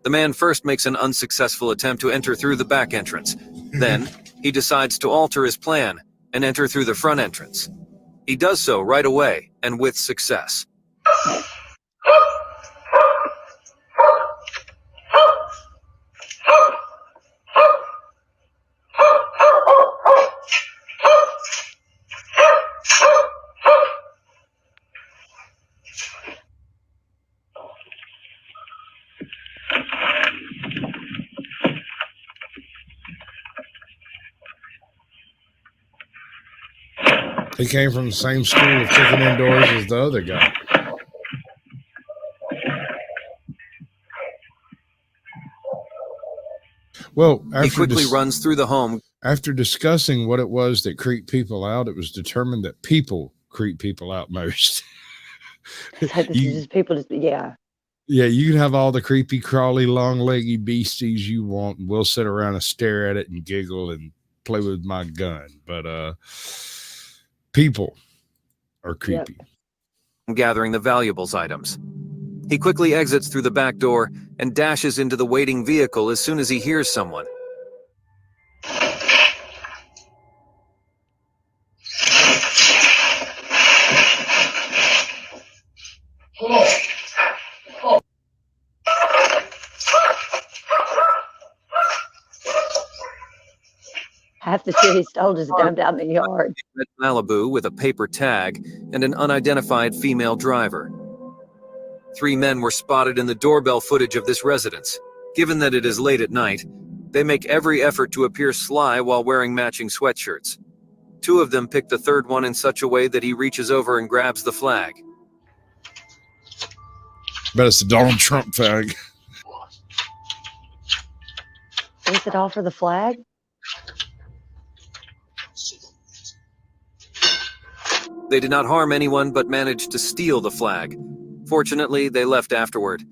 The man first makes an unsuccessful attempt to enter through the back entrance. Then, he decides to alter his plan and enter through the front entrance. He does so right away and with success. He came from the same school of kicking indoors as the other guy. Well, He quickly runs through the home. After discussing what it was that creeped people out, it was determined that people creep people out most. So this is just people just, yeah. Yeah, you can have all the creepy, crawly, long-leggy beasties you want, and we'll sit around and stare at it and giggle and play with my gun. But people are creepy. Gathering the valuables items. He quickly exits through the back door and dashes into the waiting vehicle as soon as he hears someone. Half the city stole just dumped out in the yard. Red Malibu with a paper tag and an unidentified female driver. 3 men were spotted in the doorbell footage of this residence. Given that it is late at night, they make every effort to appear sly while wearing matching sweatshirts. 2 of them pick the third one in such a way that he reaches over and grabs the flag. But it's the Donald Trump flag. Is it all for the flag? They did not harm anyone but managed to steal the flag. Fortunately, they left afterward.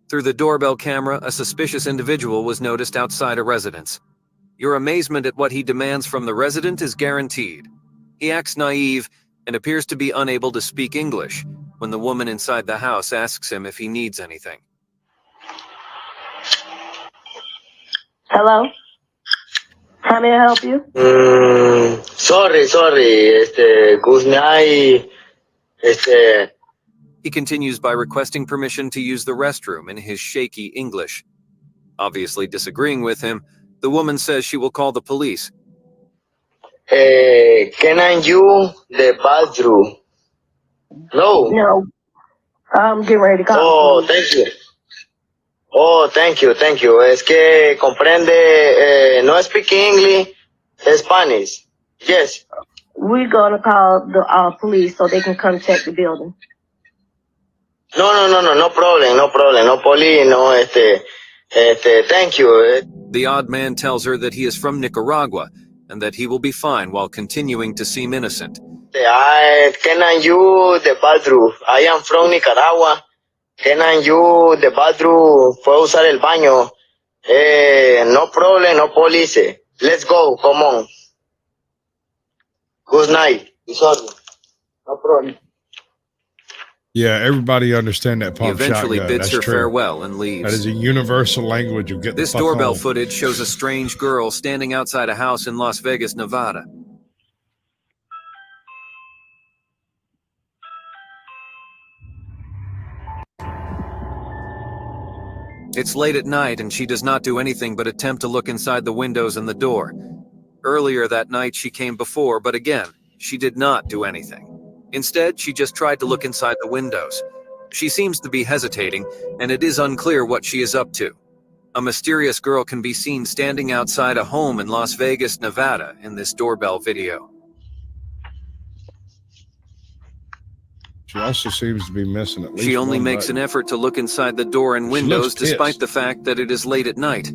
Through the doorbell camera, a suspicious individual was noticed outside a residence. Your amazement at what he demands from the resident is guaranteed. He acts naive and appears to be unable to speak English when the woman inside the house asks him if he needs anything. Hello? How may I help you? Sorry, good night, He continues by requesting permission to use the restroom in his shaky English. Obviously disagreeing with him, the woman says she will call the police. can I use the bathroom? No. No. I'm getting ready to call. Oh, thank you. Oh, thank you. Es que comprende, no speak English, Spanish. Yes. We're gonna call the police so they can come check the building. No problem. No police, no, thank you. The odd man tells her that he is from Nicaragua and that he will be fine while continuing to seem innocent. Can I use the bathroom? I am from Nicaragua. Can I use the bathroom? ¿Puedo usar el baño? No problem, no police. Let's go, come on. Good night. Sorry. No problem. Yeah, everybody understand that He pump eventually shotgun. bids That's her true. farewell and leaves. That is a universal language of get This the fuck doorbell home. footage shows a strange girl standing outside a house in Las Vegas, Nevada. It's late at night and she does not do anything but attempt to look inside the windows and the door. Earlier that night she came before, but again, she did not do anything. Instead, she just tried to look inside the windows. She seems to be hesitating, and it is unclear what she is up to. A mysterious girl can be seen standing outside a home in Las Vegas, Nevada in this doorbell video. She also seems to be missing at least She only one makes an button. effort to look inside the door and She windows looks despite pissed. the fact that it is late at night.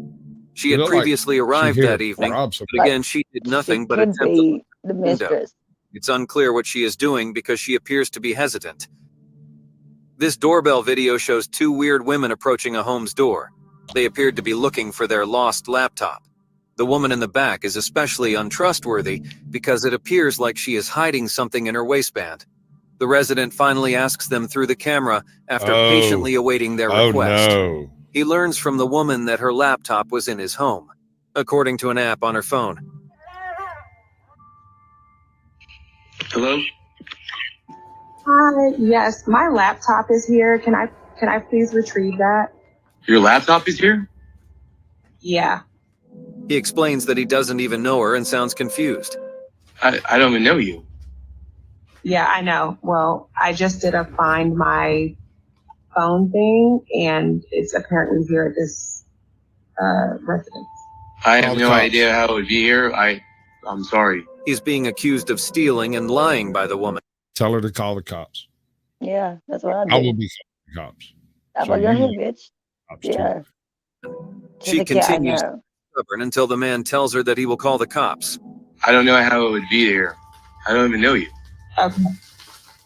She had look like previously she arrived here that to evening, rob but somebody. again she did nothing but Could attempt to be look the out the window. mistress. It's unclear what she is doing because she appears to be hesitant. This doorbell video shows two weird women approaching a home's door. They appeared to be looking for their lost laptop. The woman in the back is especially untrustworthy because it appears like she is hiding something in her waistband. The resident finally asks them through the camera after patiently awaiting their request. No. He learns from the woman that her laptop was in his home, according to an app on her phone. Hello? Hi, yes, my laptop is here. Can I please retrieve that? Your laptop is here? Yeah. He explains that he doesn't even know her and sounds confused. I don't even know you. Yeah, I know. Well, I just did a find my phone thing and it's apparently here at this residence. I have no idea how it would be here. I'm sorry. He's being accused of stealing and lying by the woman. Tell her to call the cops. Yeah, that's what I do. I will be calling the cops. I'm like, go ahead, bitch. Cops too. Yeah. She Like, yeah, I continues know. stubborn until the man tells her that he will call the cops. I don't know how it would be here. I don't even know you. Okay.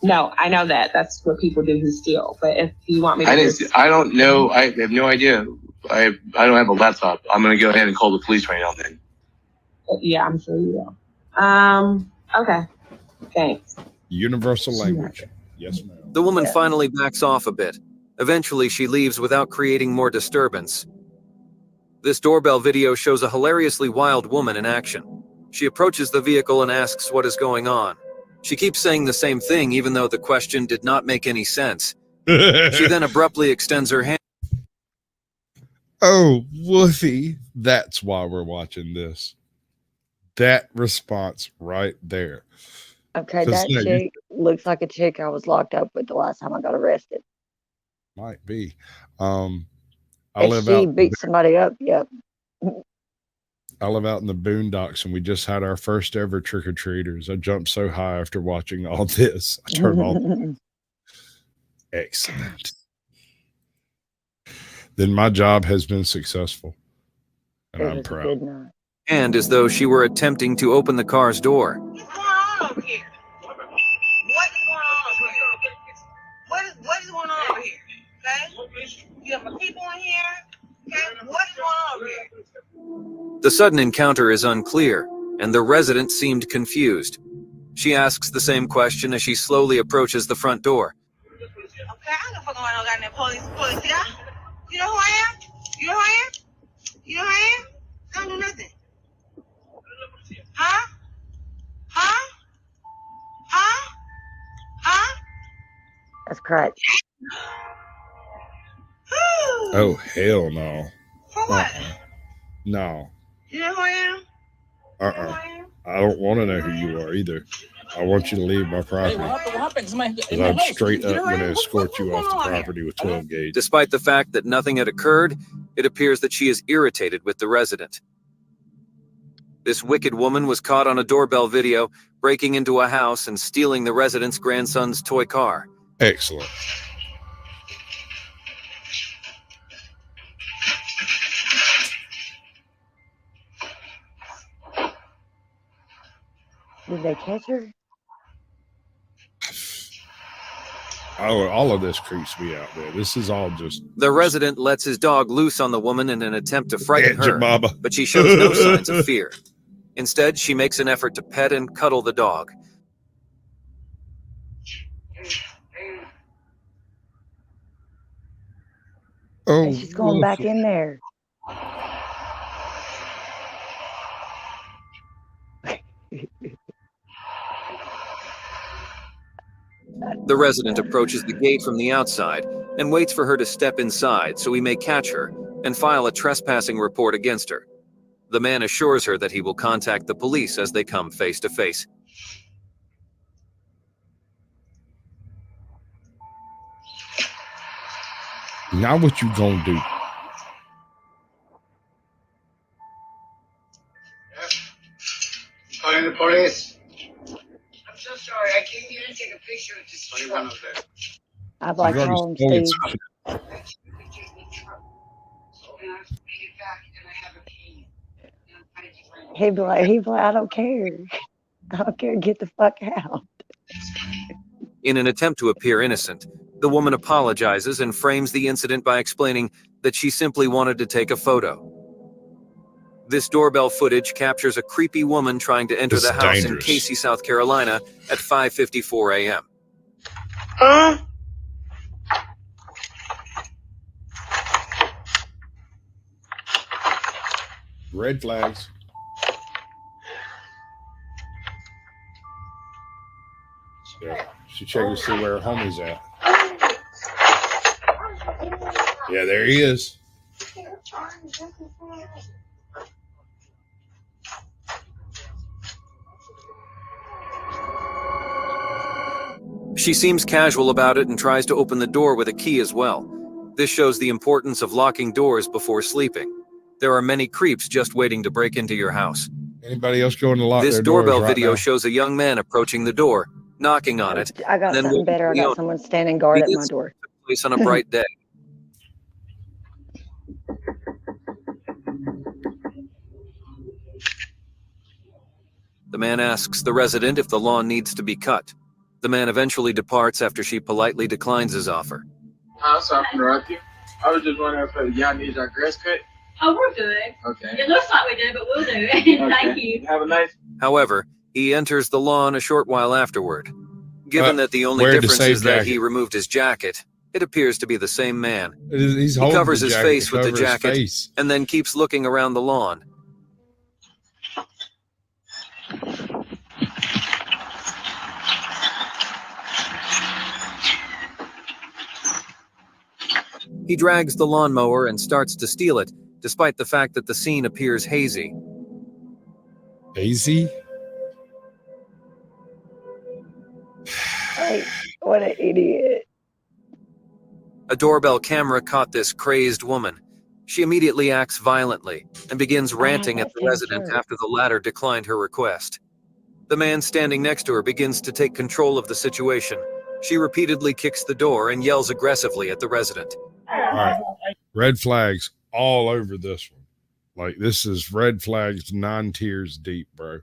No, I know that. That's what people do who steal. But if you want me to I don't know. I have no idea. I don't have a laptop. I'm going to go ahead and call the police right now then. Yeah, I'm sure you will. Okay. Thanks. Universal language. Yes, ma'am. The woman finally backs off a bit. Eventually, she leaves without creating more disturbance. This doorbell video shows a hilariously wild woman in action. She approaches the vehicle and asks what is going on. She keeps saying the same thing even though the question did not make any sense. She then abruptly extends her hand. Oh, Woofy. That's why we're watching this. That response right there. Okay, 'Cause, that you know, chick looks like a chick I was locked up with the last time I got arrested. Might be. I If live she out. beat somebody up, yep. I live out in the boondocks, and we just had our first ever trick or treaters. I jumped so high after watching all this. I turned all. Excellent. Then my job has been successful. And It I'm was a proud. good night. And as though she were attempting to open the car's door. What's going on over here? What is going on over here? What is going on over here? Okay? You have my people in here. Okay? What is going on over here? The sudden encounter is unclear, and the resident seemed confused. She asks the same question as she slowly approaches the front door. Okay, I don't know what's going on, goddamn police guy. You know who I am? You know who I am? You know who I am? I don't do nothing. Huh? Huh? Huh? Huh? That's correct. Oh, hell no. For what? No. You know who I am? I don't want to know who you are either. I want you to leave my property. What happened? Because I'm straight up going to escort you off the property with 12 gauge. Despite the fact that nothing had occurred, it appears that she is irritated with the resident. This wicked woman was caught on a doorbell video, breaking into a house and stealing the resident's grandson's toy car. Excellent. Did they catch her? Oh, all of this creeps me out, man. This is all just... The resident lets his dog loose on the woman in an attempt to frighten her, Mama. but she shows no signs of fear. Instead, she makes an effort to pet and cuddle the dog. Oh, And she's going back in there. The resident approaches the gate from the outside and waits for her to step inside so he may catch her and file a trespassing report against her. The man assures her that he will contact the police as they come face to face. Now what you gonna do? Calling the police. I'm so sorry. I came here to take a picture of this truck. I'd like to home, Steve. He'd be like, I don't care. I don't care. Get the fuck out. In an attempt to appear innocent, the woman apologizes and frames the incident by explaining that she simply wanted to take a photo. This doorbell footage captures a creepy woman trying to enter the house in Casey, South Carolina at 5:54 a.m. Huh? Red flags. Yeah, she checking to see where her homie's at. Yeah, there he is. She seems casual about it and tries to open the door with a key as well. This shows the importance of locking doors before sleeping. There are many creeps just waiting to break into your house. Anybody else going to lock This their doors doorbell right video now? shows a young man approaching the door, knocking on it. I got then something better. I got someone standing guard at my door. Place on a bright day. The man asks the resident if the lawn needs to be cut. The man eventually departs after she politely declines his offer. I'm sorry for interrupting you. I was just wondering if y'all need our grass cut. Oh, we're good. Okay. It looks like we do, but we'll do it. Thank you. Have a nice. However, he enters the lawn a short while afterward. Given that the only wear the difference same is that jacket. he removed his jacket, it appears to be the same man. He's He holding covers the his jacket face to with the cover his jacket face. and then keeps looking around the lawn. He drags the lawnmower and starts to steal it, despite the fact that the scene appears hazy. Hazy? Like, what an idiot. A doorbell camera caught this crazed woman. She immediately acts violently and begins ranting at the resident after the latter declined her request. The man standing next to her begins to take control of the situation. She repeatedly kicks the door and yells aggressively at the resident. All right. Red flags all over this one. Like, this is red flags 9 tiers deep, bro.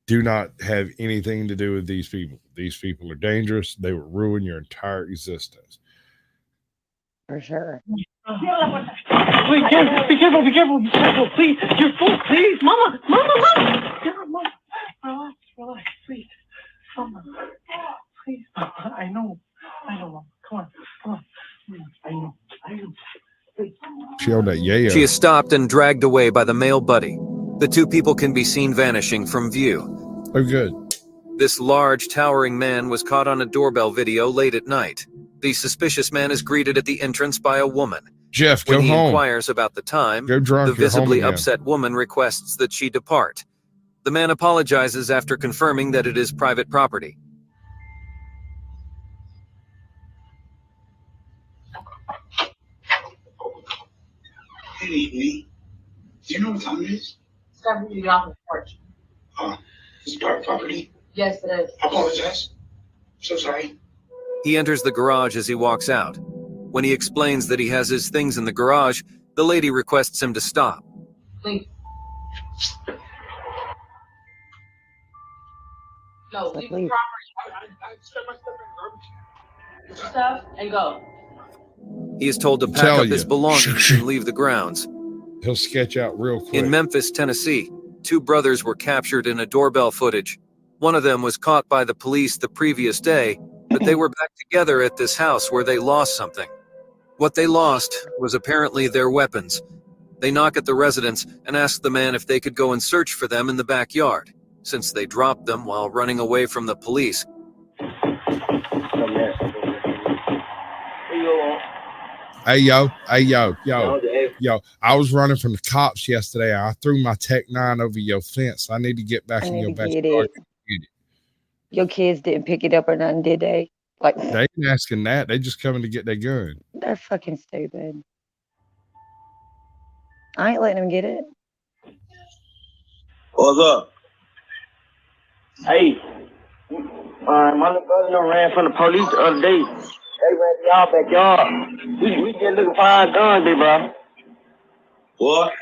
Do not have anything to do with these people. These people are dangerous. They will ruin your entire existence. For sure. Be careful, please. You're full, please. Mama. Relax, please. Mama, please. I know, Mama. Come on. I know. Please. She yelled at Yayo. She is stopped and dragged away by the male buddy. The two people can be seen vanishing from view. Oh, good. This large, towering man was caught on a doorbell video late at night. The suspicious man is greeted at the entrance by a woman. Jeff, when go he home. Inquires about the time, Go drunk, the you're home visibly again. upset woman requests that she depart. The man apologizes after confirming that it is private property. Good evening. Do you know what time it is? It's time for you to get off the porch. It's private property. Yes, it is. I apologize. So sorry. He enters the garage as he walks out. When he explains that he has his things in the garage, the lady requests him to stop. Leave. No, leave the property. I stuff my stuff in garbage. Stuff and go. He is told to pack Tell up his you. belongings and leave the grounds. He'll sketch out real quick. In Memphis, Tennessee, 2 brothers were captured in a doorbell footage. One of them was caught by the police the previous day, but they were back together at this house where they lost something. What they lost was apparently their weapons. They knock at the residence and ask the man if they could go and search for them in the backyard, since they dropped them while running away from the police. Hey, yo. I was running from the cops yesterday. I threw my Tech 9 over your fence. I need to get back in your backyard. Your kids didn't pick it up or nothing, did they? Like, They ain't asking that. They just coming to get their gun. they're fucking stupid. I ain't letting them get it. What's up? Hey, my little brother ran from the police the other day. They ran to y'all backyard. We just looking for our guns, big bro. What?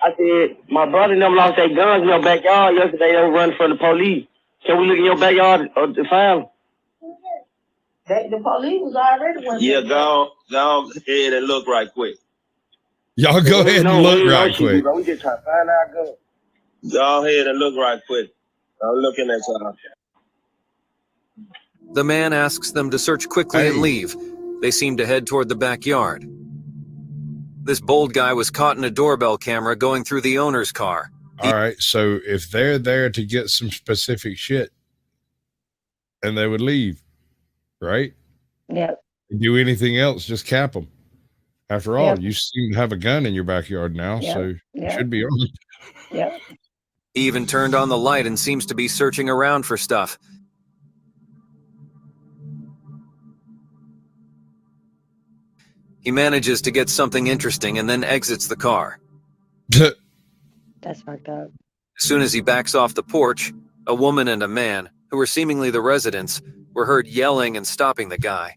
I said, my brother and them lost their guns in your backyard yesterday. They were running from the police. Can we look in your backyard to find them? The police was already one. Yeah, go ahead and look right quick. Y'all go ahead and look right quick. Bro. We just trying to find our guns. Go ahead and look right quick. I'm looking at y'all. The man asks them to search quickly and leave. They seem to head toward the backyard. This bold guy was caught in a doorbell camera going through the owner's car. All right, so if they're there to get some specific shit, and they would leave, right? Yep. Do anything else, just cap them. After all, Yep. you seem to have a gun in your backyard now, Yep. so you Yep. should be armed. Yep. He even turned on the light and seems to be searching around for stuff. He manages to get something interesting and then exits the car. That's fucked up. As soon as he backs off the porch, a woman and a man, who were seemingly the residents, were heard yelling and stopping the guy.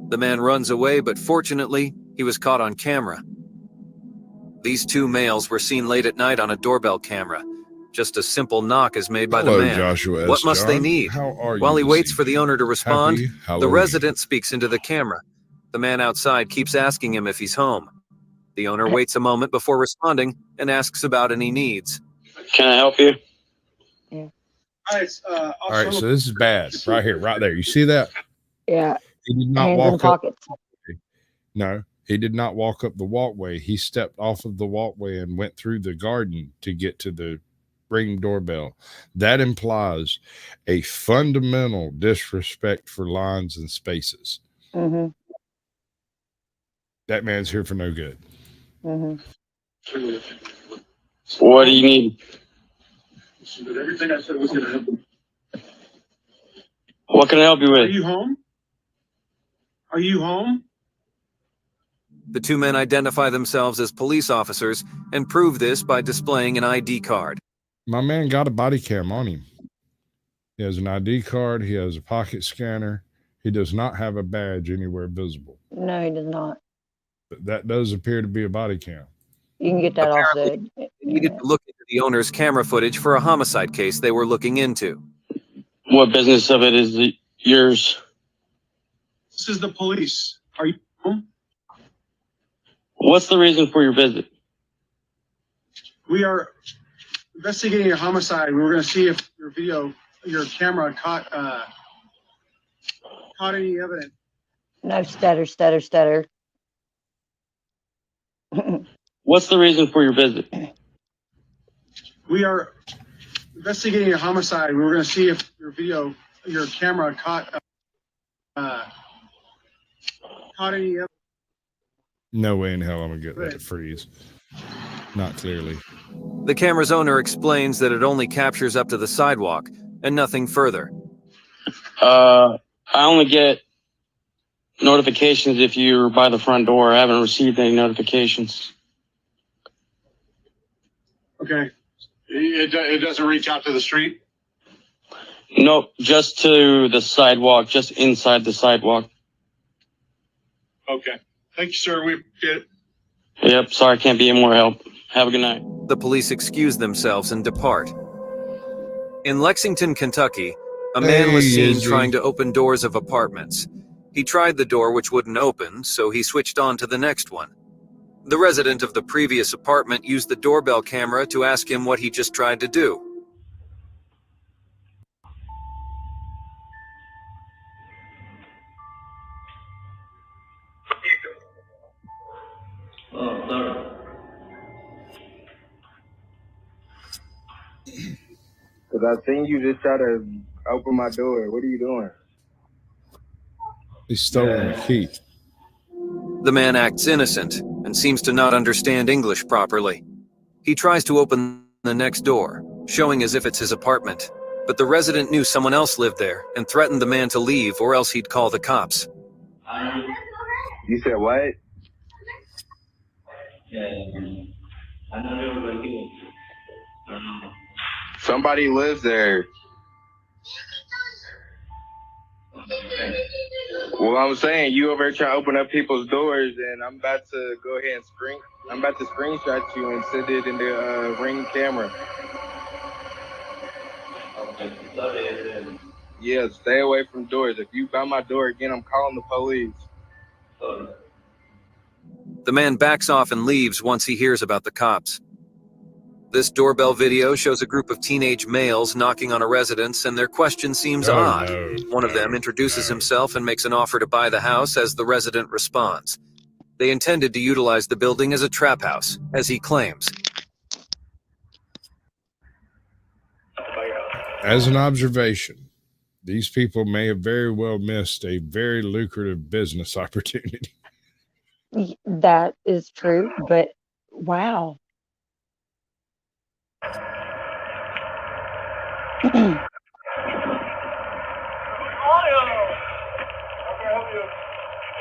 The man runs away, but fortunately, he was caught on camera. These 2 males were seen late at night on a doorbell camera. Just a simple knock is made by Hello, the man. Joshua S. What must they John. need? How are While you he this waits for the owner to respond, Happy the Halloween. resident speaks into the camera. The man outside keeps asking him if he's home. The owner waits a moment before responding and asks about any needs. Can I help you? All right, so this is bad. Right here, right there. You see that? Yeah. He did not Hands in walk up. pockets. No, he did not walk up the walkway. He stepped off of the walkway and went through the garden to get to the ring doorbell. That implies a fundamental disrespect for lines and spaces. Mm-hmm. That man's here for no good. Mm-hmm. What do you need? Everything I said was going to happen. What can I help you with? Are you home? Are you home? The 2 men identify themselves as police officers and prove this by displaying an ID card. My man got a body cam on him. He has an ID card. He has a pocket scanner. He does not have a badge anywhere visible. No, he does not. But that does appear to be a body cam. You can get that off Apparently, the. they needed to look into the owner's camera footage for a homicide case they were looking into. What business of it is yours? This is the police. Are you home? What's the reason for your visit? We are investigating a homicide. We were going to see if your camera caught any evidence. No, stutter. What's the reason for your visit? We are investigating a homicide. We were going to see if your camera caught any evidence. No way in hell I'm going to get that to freeze. Not clearly. The camera's owner explains that it only captures up to the sidewalk and nothing further. I only get notifications if you're by the front door. I haven't received any notifications. Okay. It doesn't reach out to the street? Nope, just to the sidewalk, just inside the sidewalk. Okay. Thank you, sir. We appreciate it. Yep, sorry, can't be any more help. Have a good night. The police excuse themselves and depart. In Lexington, Kentucky, a man was seen trying to open doors of apartments. He tried the door which wouldn't open, so he switched on to the next one. The resident of the previous apartment used the doorbell camera to ask him what he just tried to do. Oh, sorry. Because I seen you just try to open my door. What are you doing? He's stolen a key. The man acts innocent and seems to not understand English properly. He tries to open the next door, showing as if it's his apartment. But the resident knew someone else lived there and threatened the man to leave or else he'd call the cops. You said what? Somebody lives there. Well, I'm saying you over here trying to open up people's doors, and I'm about to go ahead and I'm about to screenshot you and send it in the Ring camera. Yeah, stay away from doors. If you by my door again, I'm calling the police. The man backs off and leaves once he hears about the cops. This doorbell video shows a group of teenage males knocking on a residence, and their question seems odd. One of them introduces himself and makes an offer to buy the house as the resident responds. They intended to utilize the building as a trap house, as he claims. As an observation, these people may have very well missed a very lucrative business opportunity. That is true, but wow.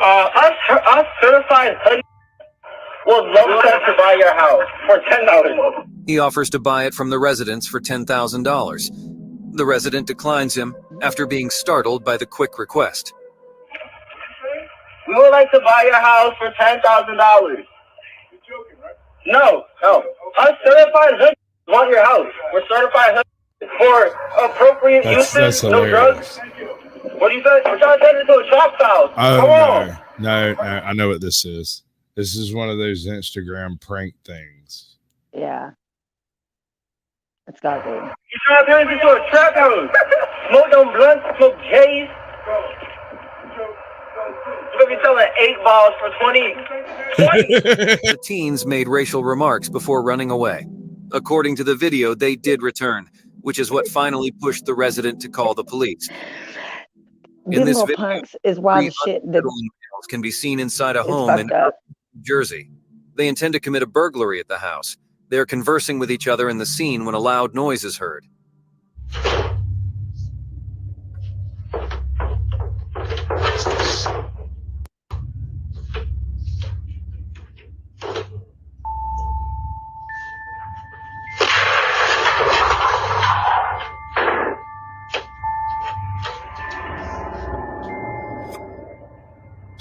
Us certified hoodie will love to buy your house for $10. He offers to buy it from the residents for $10,000. The resident declines him after being startled by the quick request. We would like to buy your house for $10,000. You're joking, right? No. Us certified hoodies want your house. We're certified hoodies for appropriate uses, no drugs. What do you say? We're trying to turn it into a trap house. Come on. No, I know what this is. This is one of those Instagram prank things. Yeah. It's got to be. You're trying to turn it into a trap house. Smoke them blunts, smoke J's. You're going to be selling 8 balls for 20. The teens made racial remarks before running away. According to the video, they did return, which is what finally pushed the resident to call the police. In this video, punks is why the shit that can be seen inside a home in New Jersey. They intend to commit a burglary at the house. They're conversing with each other in the scene when a loud noise is heard.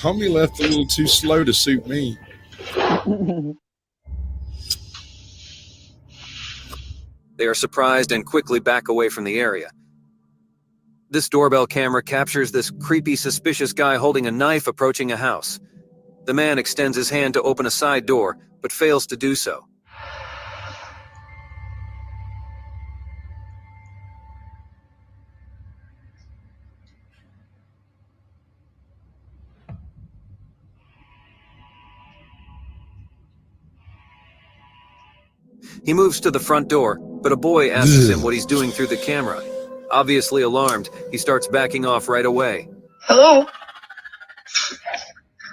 Homie left a little too slow to suit me. They are surprised and quickly back away from the area. This doorbell camera captures this creepy, suspicious guy holding a knife approaching a house. The man extends his hand to open a side door, but fails to do so. He moves to the front door, but a boy asks him what he's doing through the camera. Obviously alarmed, he starts backing off right away. Hello?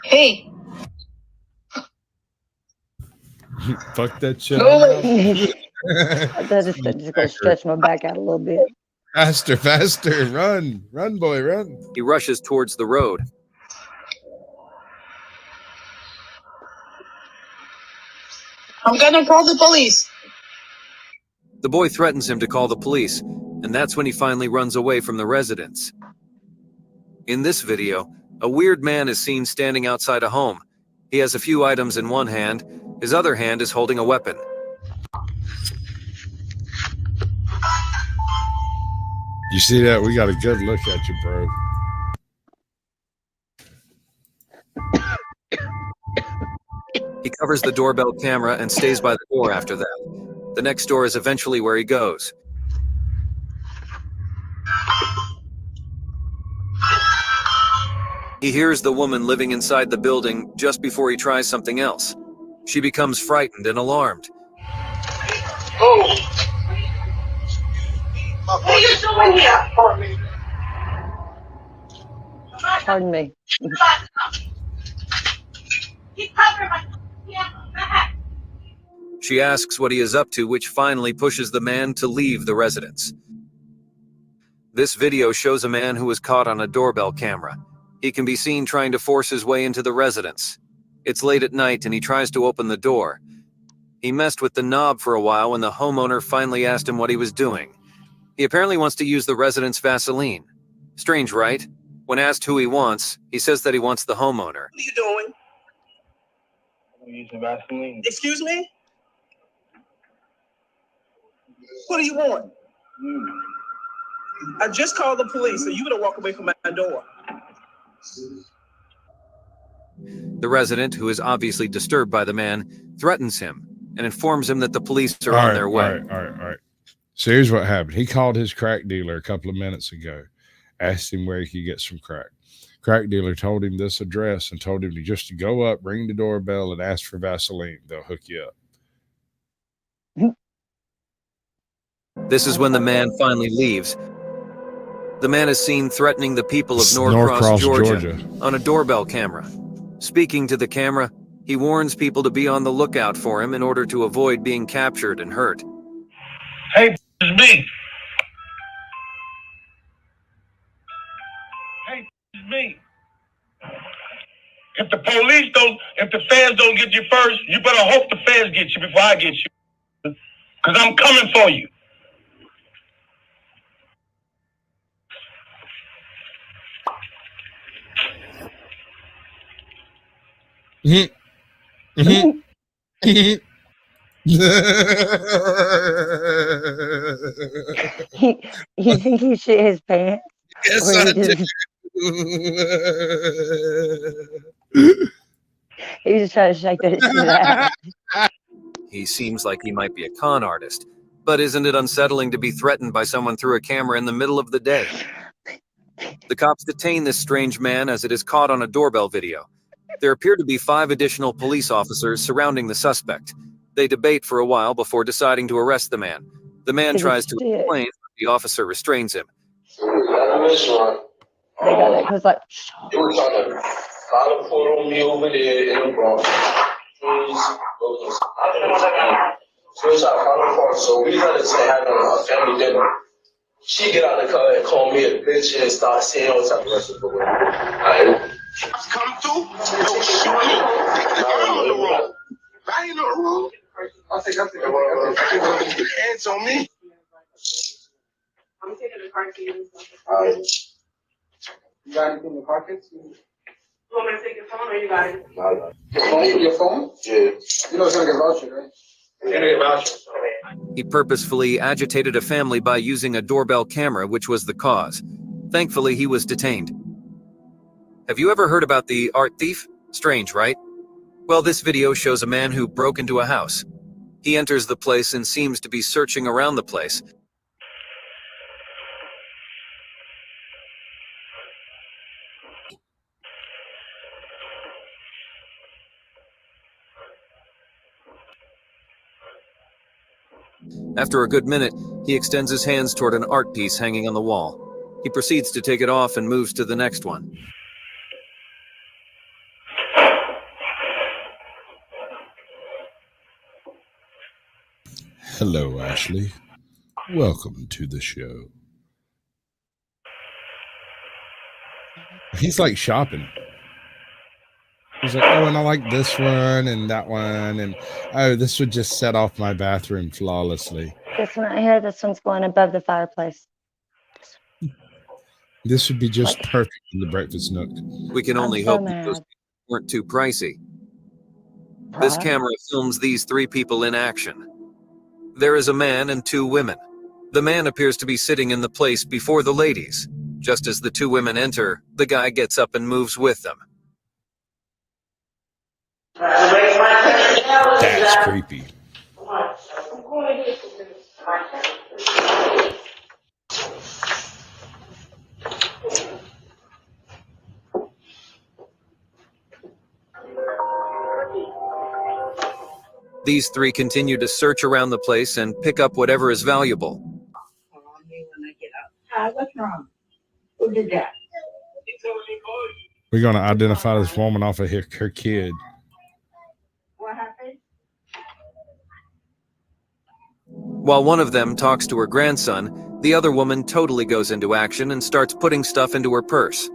Hey. Fuck that shit. That just gonna stretch my back out a little bit. Faster, faster, run, run, boy, run. He rushes towards the road. I'm gonna call the police. The boy threatens him to call the police, and that's when he finally runs away from the residence. In this video, a weird man is seen standing outside a home. He has a few items in one hand. His other hand is holding a weapon. You see that? We got a good look at you, bro. He covers the doorbell camera and stays by the door after that. The next door is eventually where he goes. He hears the woman living inside the building just before he tries something else. She becomes frightened and alarmed. Oh. What are you doing here? Pardon me. She asks what he is up to, which finally pushes the man to leave the residence. This video shows a man who was caught on a doorbell camera. He can be seen trying to force his way into the residence. It's late at night and he tries to open the door. He messed with the knob for a while when the homeowner finally asked him what he was doing. He apparently wants to use the resident's Vaseline. Strange, right? When asked who he wants, he says that he wants the homeowner. What are you doing? I'm using Vaseline. Excuse me? What do you want? I just called the police, so you better walk away from my door. The resident, who is obviously disturbed by the man, threatens him and informs him that the police are on their way. All right. So here's what happened. He called his crack dealer a couple of minutes ago, asked him where he could get some crack. Crack dealer told him this address and told him to just go up, ring the doorbell, and ask for Vaseline. They'll hook you up. This is when the man finally leaves. The man is seen threatening the people of Norcross, Georgia, on a doorbell camera. Speaking to the camera, he warns people to be on the lookout for him in order to avoid being captured and hurt. Hey, it's me. Hey, it's me. If the feds don't get you first, you better hope the feds get you before I get you. Because I'm coming for you. You think he shit his pants? Yes, Or I he do. He was just trying to shake that shit out. He seems like he might be a con artist, but isn't it unsettling to be threatened by someone through a camera in the middle of the day? The cops detain this strange man as it is caught on a doorbell video. There appear to be 5 additional police officers surrounding the suspect. They debate for a while before deciding to arrest the man. The man tries to explain, but the officer restrains him. They got that because like. They were trying to follow photo me over there in the Bronx. So we had to have a family dinner. She get out of the car and call me a bitch and start saying all type of rest of the way. Come through, don't shoot me. I'm on the road. I ain't on the road. I'll take hands on me. I'm taking the car keys. Alright. You got anything in the car keys? You want me to take your phone or you got it? Your phone? Yeah. You know it's gonna get voucher, right? It's gonna get voucher. He purposefully agitated a family by using a doorbell camera, which was the cause. Thankfully, he was detained. Have you ever heard about the art thief? Strange, right? Well, this video shows a man who broke into a house. He enters the place and seems to be searching around the place. After a good minute, he extends his hands toward an art piece hanging on the wall. He proceeds to take it off and moves to the next one. Hello, Ashley. Welcome to the show. He's like shopping. He's like, oh, and I like this one and that one. And oh, this would just set off my bathroom flawlessly. This one right here, this one's going above the fireplace. This would be just perfect in the breakfast nook. We can only hope that those weren't too pricey. This camera films these three people in action. There is a man and two women. The man appears to be sitting in the place before the ladies. Just as the two women enter, the guy gets up and moves with them. That's creepy. These three continue to search around the place and pick up whatever is valuable. What's wrong? Who did that? We're going to identify this woman off of her kid. What happened? While one of them talks to her grandson, the other woman totally goes into action and starts putting stuff into her purse.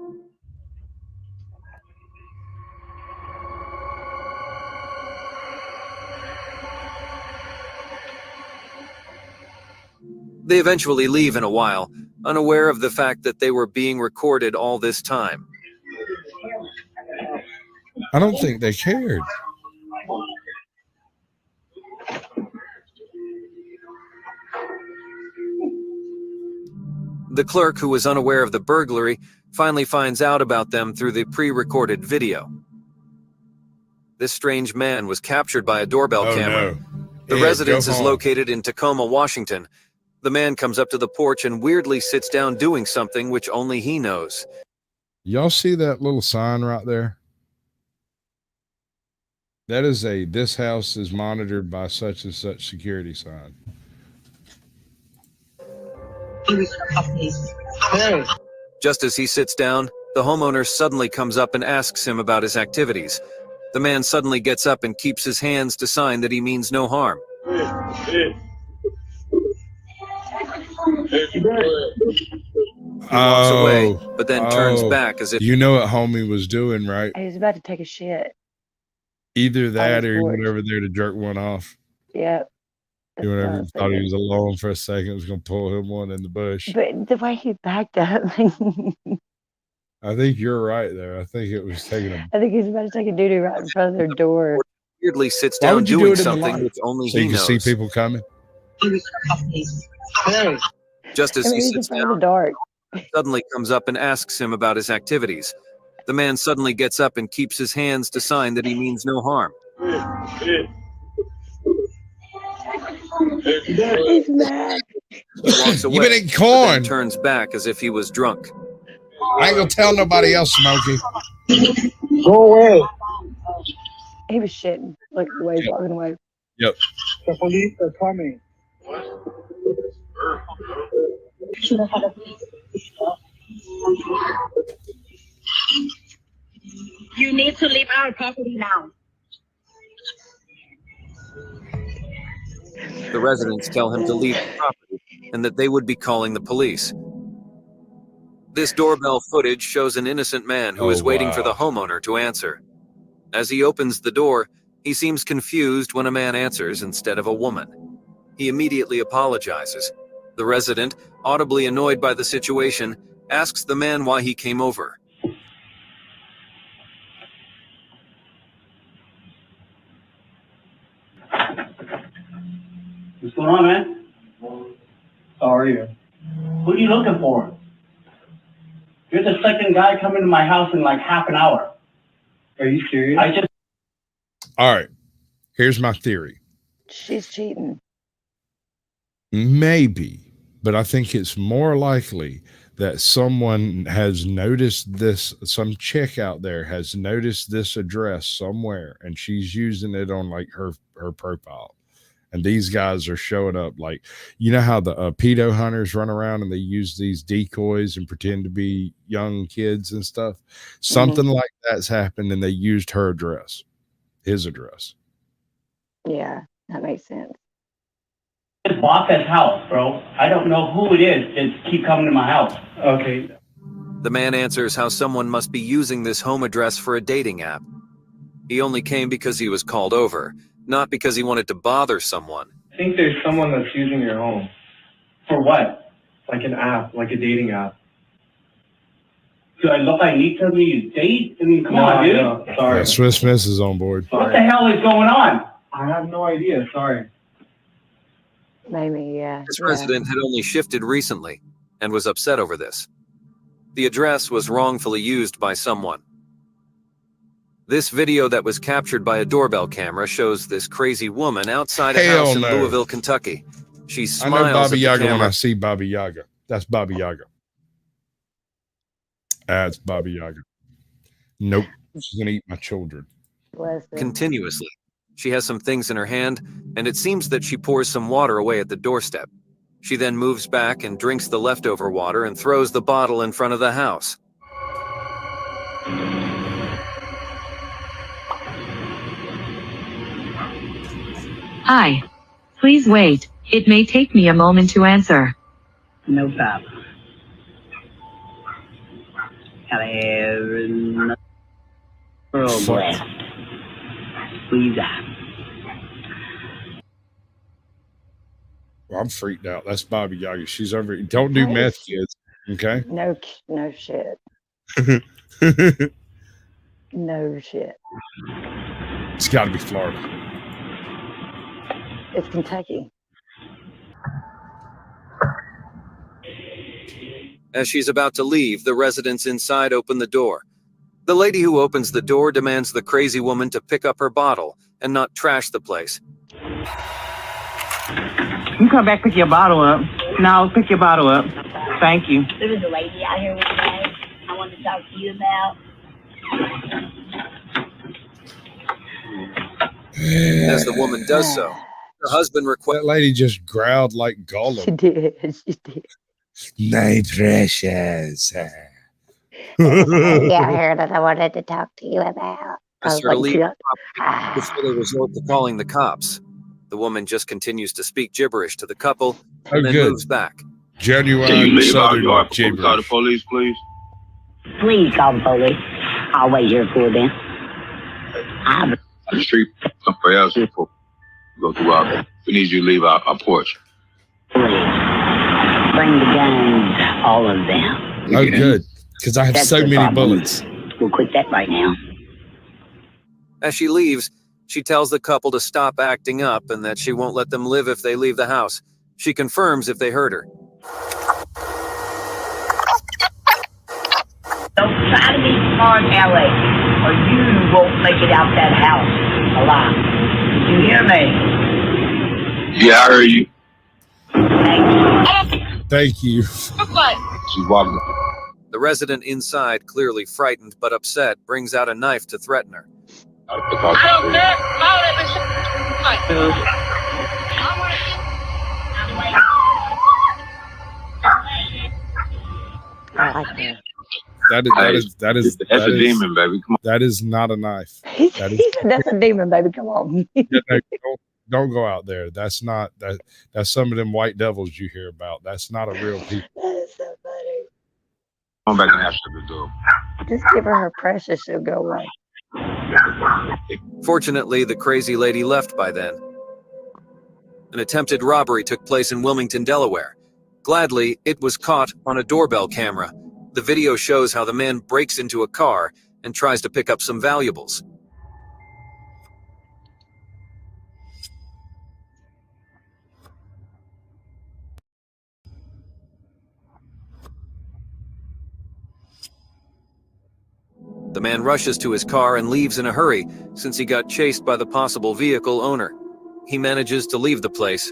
They eventually leave in a while, unaware of the fact that they were being recorded all this time. I don't think they cared. The clerk, who was unaware of the burglary, finally finds out about them through the pre-recorded video. This strange man was captured by a doorbell camera. No. The residence is located in Tacoma, Washington. The man comes up to the porch and weirdly sits down doing something which only he knows. Y'all see that little sign right there? That is a "this house is monitored by such and such" security sign. Just as he sits down, the homeowner suddenly comes up and asks him about his activities. The man suddenly gets up and keeps his hands to sign that he means no harm. He walks away, but then turns back as if... You know what homie was doing, right? He was about to take a shit. Either that or he went over there to jerk one off. Yep. He went over and thought he was alone for a second. Was going to pull him one in the bush. But the way he backed up. I think you're right there. I think it was taking him. I think he's about to take a doo-doo right in front of their door. Weirdly sits down doing something which only so he you can knows. see people coming? Just as he sits down, suddenly comes up and asks him about his activities. The man suddenly gets up and keeps his hands to sign that he means no harm. He's mad. He walks away, You been eating but corn. then turns back as if he was drunk. I ain't gonna tell nobody else, Smokey. Go away. He was shitting. Look the way he's walking away. Yep. The police are coming. You need to leave our property now. The residents tell him to leave the property and that they would be calling the police. This doorbell footage shows an innocent man who is waiting for the homeowner to answer. As he opens the door, he seems confused when a man answers instead of a woman. He immediately apologizes. The resident, audibly annoyed by the situation, asks the man why he came over. What's going on, man? How are you? Who are you looking for? You're the second guy coming to my house in like half an hour. Are you serious? All right. Here's my theory. She's cheating. Maybe, but I think it's more likely that someone has noticed this, some chick out there has noticed this address somewhere, and she's using it on like her profile. And these guys are showing up like, you know how the pedo hunters run around and they use these decoys and pretend to be young kids and stuff. Something like that's happened, and they used her address, his address. Yeah, that makes sense. Just bought this house, bro. I don't know who it is that keep coming to my house. Okay. The man answers how someone must be using this home address for a dating app. He only came because he was called over, not because he wanted to bother someone. I think there's someone that's using your home. For what? Like an app, like a dating app. Do I look I need somebody to date? I mean, come on, dude. No, sorry. Yeah, Swiss Miss is on board. What the hell is going on? I have no idea. Sorry. Maybe, yeah. This resident had only shifted recently and was upset over this. The address was wrongfully used by someone. This video that was captured by a doorbell camera shows this crazy woman outside a house in Louisville, Kentucky. She smiles I know Baba at the Yaga when camera. I see Baba Yaga. That's Baba Yaga. That's Baba Yaga. Nope. She's going to eat my children. Continuously. She has some things in her hand, and it seems that she pours some water away at the doorstep. She then moves back and drinks the leftover water and throws the bottle in front of the house. Hi. Please wait. It may take me a moment to answer. No problem. Gotta have pearl glass. Squeeze out. Well, I'm freaked out. That's Baba Yaga. She's over. Don't do meth, kids. Okay. No shit. No shit. It's got to be Florida. It's Kentucky. As she's about to leave, the residents inside open the door. The lady who opens the door demands the crazy woman to pick up her bottle and not trash the place. You come back, pick your bottle up. No, pick your bottle up. Thank you. There was a lady out here one day I wanted to talk to you about. As the woman does so, her husband requests. That lady just growled like Gollum. She did. She did. My precious. Yeah, I heard that I wanted to talk to you about. Asks her to leave the property before they resort to calling the cops. The woman just continues to speak gibberish to the couple and then moves back. Genuine Southern gibberish. Call the police, please. Please call the police. I'll wait here for them. On the street, somewhere else. Go through our. We need you to leave our porch. Please. Bring the guns, all of them. Oh, good. Because I have That's so the many problem. bullets. We'll quit that right now. As she leaves, she tells the couple to stop acting up and that she won't let them live if they leave the house. She confirms if they hurt her. Don't try to be smart, Ellie, or you won't make it out that house alive. You hear me? Yeah, I heard you. Thank you. She's walking. The resident inside, clearly frightened but upset, brings out a knife to threaten her. I don't care. Call that I like that. That's a demon, baby. Come on. That is not a knife. That is, That's a demon, baby. Come on. don't go out there. That's not that. That's some of them white devils you hear about. That's not a real people. That is so funny. Come back and answer the door. Just give her precious, she'll go away. Fortunately, the crazy lady left by then. An attempted robbery took place in Wilmington, Delaware. Gladly, it was caught on a doorbell camera. The video shows how the man breaks into a car and tries to pick up some valuables. The man rushes to his car and leaves in a hurry since he got chased by the possible vehicle owner. He manages to leave the place.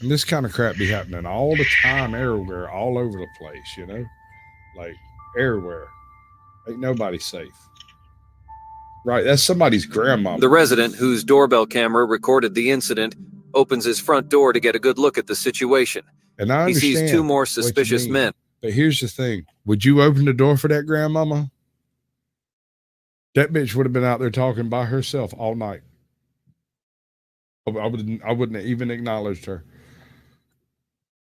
And this kind of crap be happening all the time, everywhere, all over the place, you know? Like, everywhere. Ain't nobody safe. Right, that's somebody's grandma. The resident, whose doorbell camera recorded the incident, opens his front door to get a good look at the situation. And I He understand sees two more what you suspicious mean. men. But here's the thing. Would you open the door for that grandmama? That bitch would have been out there talking by herself all night. I wouldn't have even acknowledged her.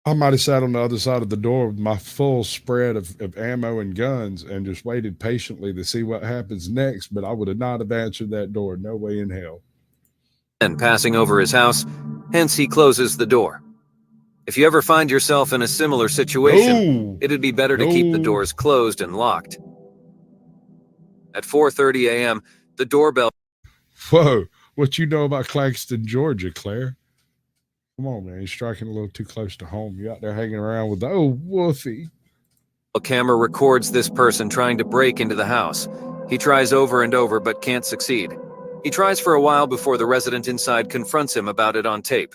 I might have sat on the other side of the door with my full spread of ammo and guns and just waited patiently to see what happens next, but I would have not have answered that door. No way in hell. And passing over his house, hence he closes the door. If you ever find yourself in a similar situation, it'd be better to keep the doors closed and locked. At 4:30 a.m., the doorbell... Whoa, what you know about Claxton, Georgia, Claire? Come on, man. You're striking a little too close to home. You're out there hanging around with the old Wolfie. A camera records this person trying to break into the house. He tries over and over but can't succeed. He tries for a while before the resident inside confronts him about it on tape.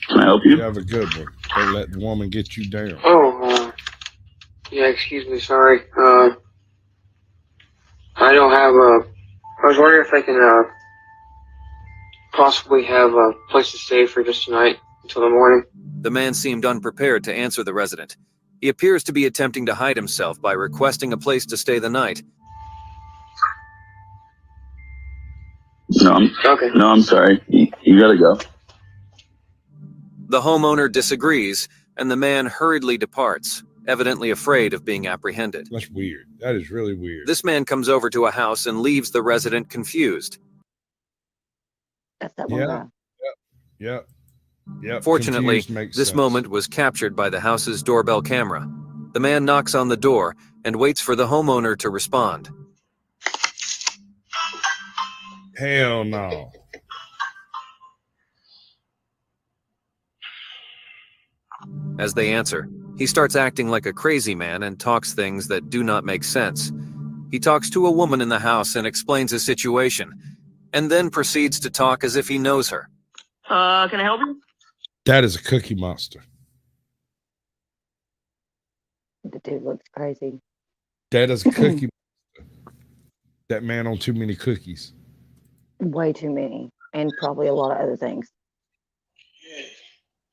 Can I help you? You have a good one. Don't let the woman get you down. Oh, yeah, excuse me, sorry. I don't have I was wondering if I can, possibly have a place to stay for just tonight until the morning. The man seemed unprepared to answer the resident. He appears to be attempting to hide himself by requesting a place to stay the night. No, I'm sorry. You gotta go. The homeowner disagrees, and the man hurriedly departs, evidently afraid of being apprehended. That's weird. That is really weird. This man comes over to a house and leaves the resident confused. That's that one guy. Yep. Fortunately, Confused makes this sense. moment was captured by the house's doorbell camera. The man knocks on the door and waits for the homeowner to respond. Hell no. As they answer, he starts acting like a crazy man and talks things that do not make sense. He talks to a woman in the house and explains his situation, and then proceeds to talk as if he knows her. Can I help you? That is a cookie monster. The dude looks crazy. That is a cookie monster. That man on too many cookies. Way too many. And probably a lot of other things.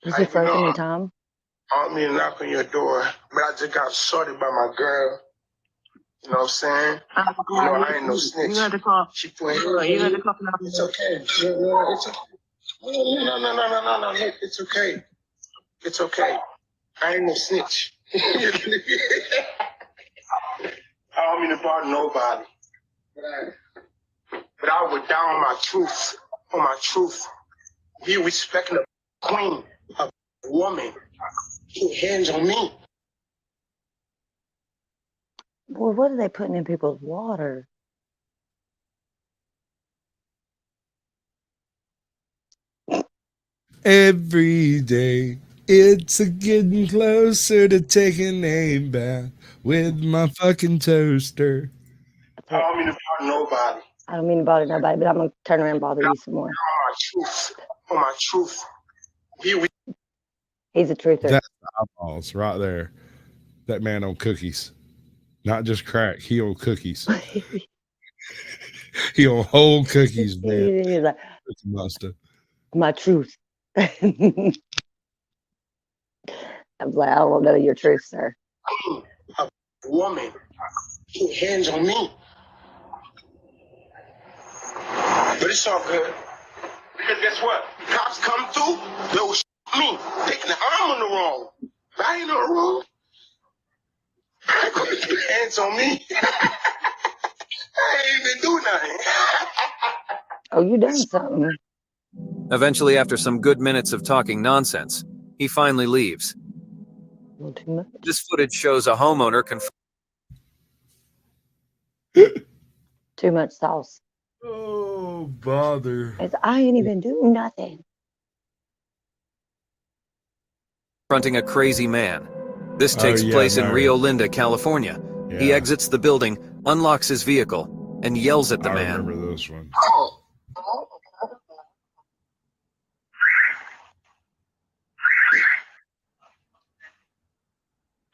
Was he frozen in time? I don't mean to knock on your door, but I just got sorted by my girl. You know what I'm saying? You know, I ain't no snitch. You had to call. She put You had to call. It's okay. It's okay. No. Look, it's okay. It's okay. I ain't no snitch. I don't mean to bother nobody. But I was down on my truth. On my truth. Be respecting a queen, a woman. Put hands on me. Boy, what are they putting in people's water? Every day, it's a getting closer to taking a bath with my fucking toaster. I don't mean to bother nobody. I don't mean to bother nobody, but I'm going to turn around and bother you some more. On my truth. He's a truther. That's the eyeballs right there. That man on cookies. Not just crack. He on cookies. He on whole cookies, man. He's like, Cookie monster. my truth. I'm like, I don't know your truth, sir. A woman. Put hands on me. But it's all good. Because guess what? Cops come through, they'll shoot me. Taking the arm on the wrong. I ain't no wrong. Put hands on me. I ain't even do nothing. Oh, you done something. Eventually, after some good minutes of talking nonsense, he finally leaves. This footage shows a homeowner Too much sauce. Oh, bother. I ain't even doing nothing. confronting a crazy man. This takes place in Rio Linda, California. He exits the building, unlocks his vehicle, and yells at the man. I remember this one.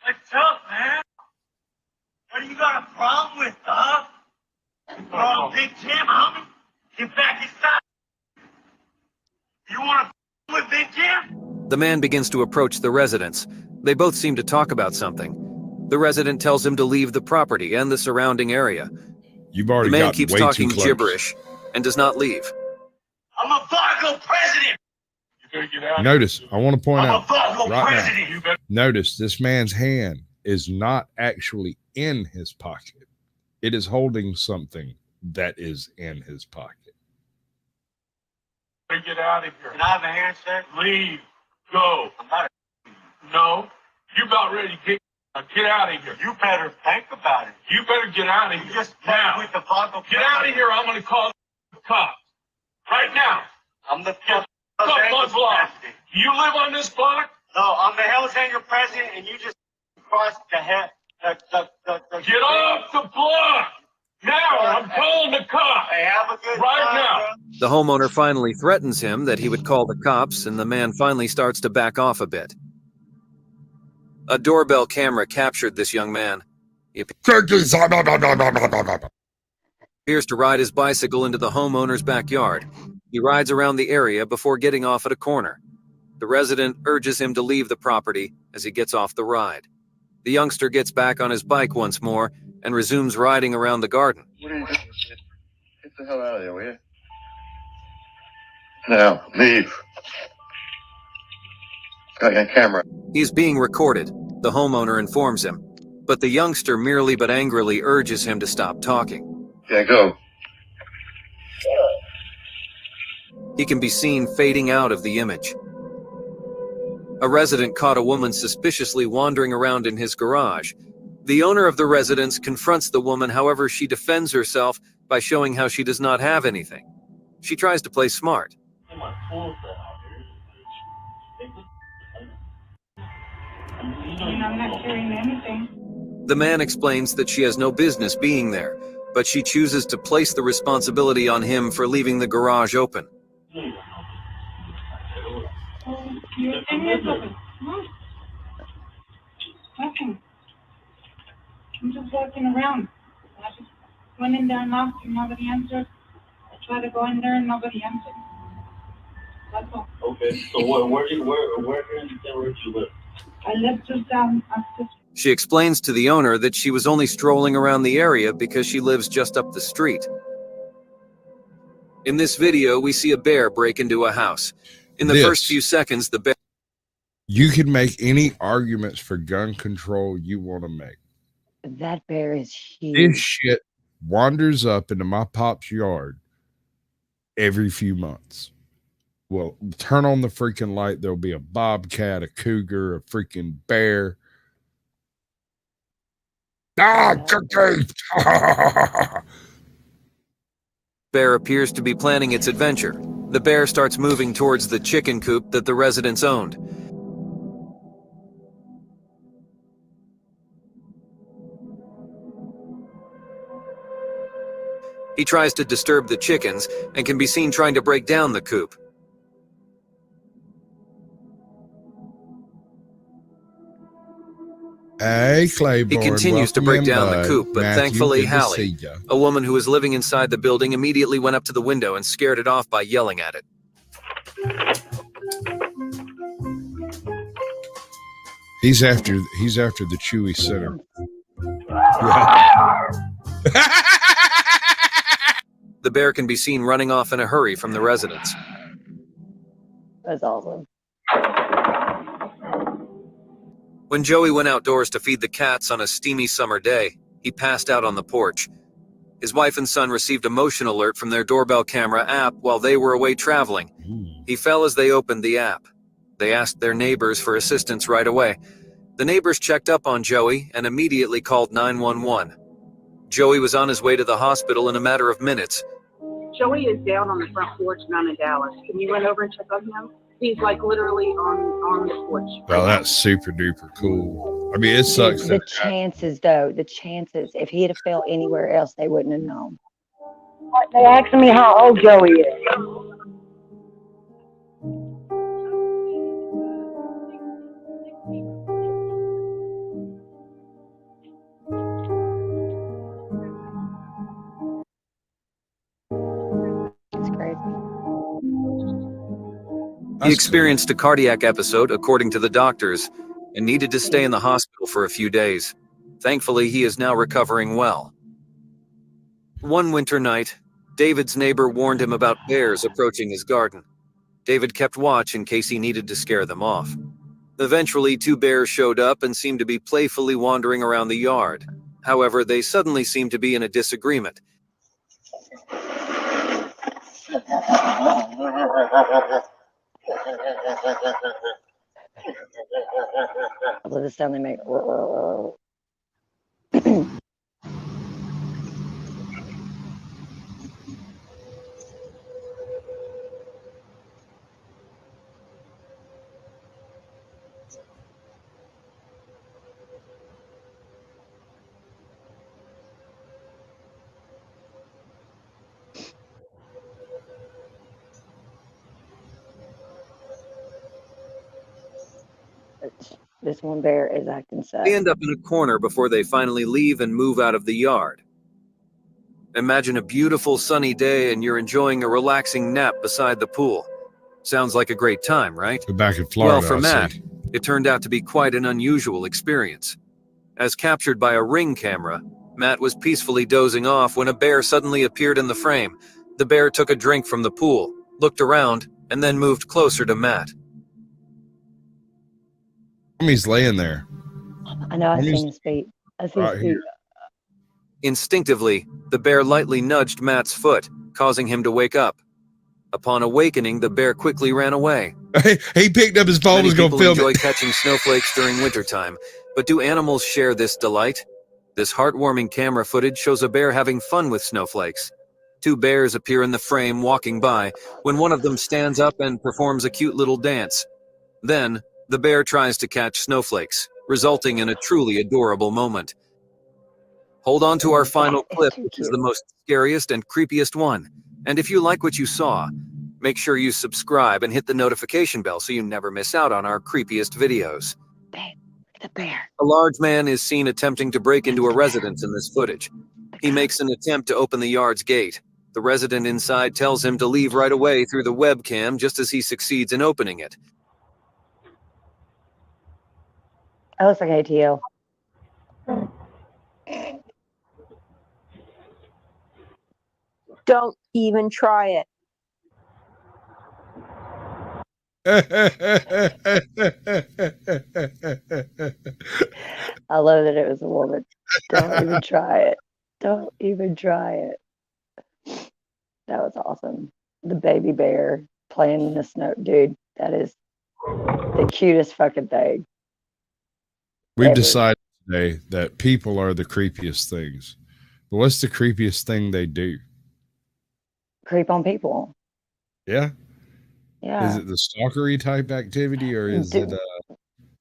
What's up, man? What do you got a problem with, dog? Oh, Big Jim, homie? Get back inside. You want to with Big Jim? The man begins to approach the residents. They both seem to talk about something. The resident tells him to leave the property and the surrounding area. You've already the man gotten keeps way talking too close. gibberish and does not leave. I'm a Vargo president. Notice, I want to point I'm out a Vargo right president. now. Notice this man's hand is not actually in his pocket. It is holding something that is in his pocket. Get out of here. Can I have a handshake? Leave. Go. I'm not No. You about ready to get out of here. You better think about it. You better get out of here. Just now. With the get out of here. I'm going to call the cops. Right now. I'm the block. Do you live on this block? No, I'm the Hell's Angel president, and you just crossed the head. Get off the block! Now, I'm calling the cops. Hey, have a good right now. The homeowner finally threatens him that he would call the cops, and the man finally starts to back off a bit. A doorbell camera captured this young man. He appears to ride his bicycle into the homeowner's backyard. He rides around the area before getting off at a corner. The resident urges him to leave the property as he gets off the ride. The youngster gets back on his bike once more and resumes riding around the garden. What are you doing? Get the hell out of there, will you? Now, leave. Got your camera. He's being recorded, the homeowner informs him, but the youngster merely but angrily urges him to stop talking. Yeah, go. He can be seen fading out of the image. A resident caught a woman suspiciously wandering around in his garage. The owner of the residence confronts the woman, however, she defends herself by showing how she does not have anything. She tries to play smart. I'm not carrying anything. The man explains that she has no business being there, but she chooses to place the responsibility on him for leaving the garage open. Nothing. I'm just walking around. I just went in there and knocked and nobody answered. I tried to go in there and nobody answered. That's all. Okay, so where do you live? I live just down the She explains to the owner that she was only strolling around the area because she lives just up the street. In this video, we see a bear break into a house. In the first few seconds, the bear... You can make any arguments for gun control you want to make. That bear is huge. This shit wanders up into my pop's yard every few months. Well, turn on the freaking light. There'll be a bobcat, a cougar, a freaking bear. Bear appears to be planning its adventure. The bear starts moving towards the chicken coop that the residents owned. He tries to disturb the chickens and can be seen trying to break down the coop. Hey, Claiborne, He continues to break down the coop, but Matthew, thankfully good to Hallie, see ya. a woman who was living inside the building, immediately went up to the window and scared it off by yelling at it. He's after the Chewy Center. Yeah. The bear can be seen running off in a hurry from the residence. That's awesome. When Joey went outdoors to feed the cats on a steamy summer day, he passed out on the porch. His wife and son received a motion alert from their doorbell camera app while they were away traveling. He fell as they opened the app. They asked their neighbors for assistance right away. The neighbors checked up on Joey and immediately called 911. Joey was on his way to the hospital in a matter of minutes. Joey is down on the front porch down in Dallas. Can you run over and check on him? He's like literally on the porch. Well, that's super duper cool. I mean, it sucks. The chances, though, if he had fell anywhere else, they wouldn't have known. They asking me how old Joey is. It's crazy. He experienced a cardiac episode, according to the doctors, and needed to stay in the hospital for a few days. Thankfully, he is now recovering well. One winter night, David's neighbor warned him about bears approaching his garden. David kept watch in case he needed to scare them off. Eventually, 2 bears showed up and seemed to be playfully wandering around the yard. However, they suddenly seemed to be in a disagreement. I love the sound they make. This one bear is acting sad. They end up in a corner before they finally leave and move out of the yard. Imagine a beautiful sunny day and you're enjoying a relaxing nap beside the pool. Sounds like a great time, right? We're back in Florida. Well, for I Matt, see. it turned out to be quite an unusual experience. As captured by a Ring camera, Matt was peacefully dozing off when a bear suddenly appeared in the frame. The bear took a drink from the pool, looked around, and then moved closer to Matt. He's laying there. I know, I've seen his feet. I've seen his feet. Here. Instinctively, the bear lightly nudged Matt's foot, causing him to wake up. Upon awakening, the bear quickly ran away. He picked up his phone and was going to film enjoy it. catching snowflakes during wintertime, but do animals share this delight? This heartwarming camera footage shows a bear having fun with snowflakes. 2 bears appear in the frame walking by, when one of them stands up and performs a cute little dance. Then, the bear tries to catch snowflakes, resulting in a truly adorable moment. Hold on to our final clip, which is the most scariest and creepiest one. And if you like what you saw, make sure you subscribe and hit the notification bell so you never miss out on our creepiest videos. The bear. A large man is seen attempting to break into a residence in this footage. He makes an attempt to open the yard's gate. The resident inside tells him to leave right away through the webcam just as he succeeds in opening it. That looks like ATL. Don't even try it. I love that it was a woman. Don't even try it. Don't even try it. That was awesome. The baby bear playing in the snow. Dude, that is the cutest fucking thing. We've decided today that people are the creepiest things. But what's the creepiest thing they do? Creep on people. Yeah. Yeah. Is it the stalkery type activity or is it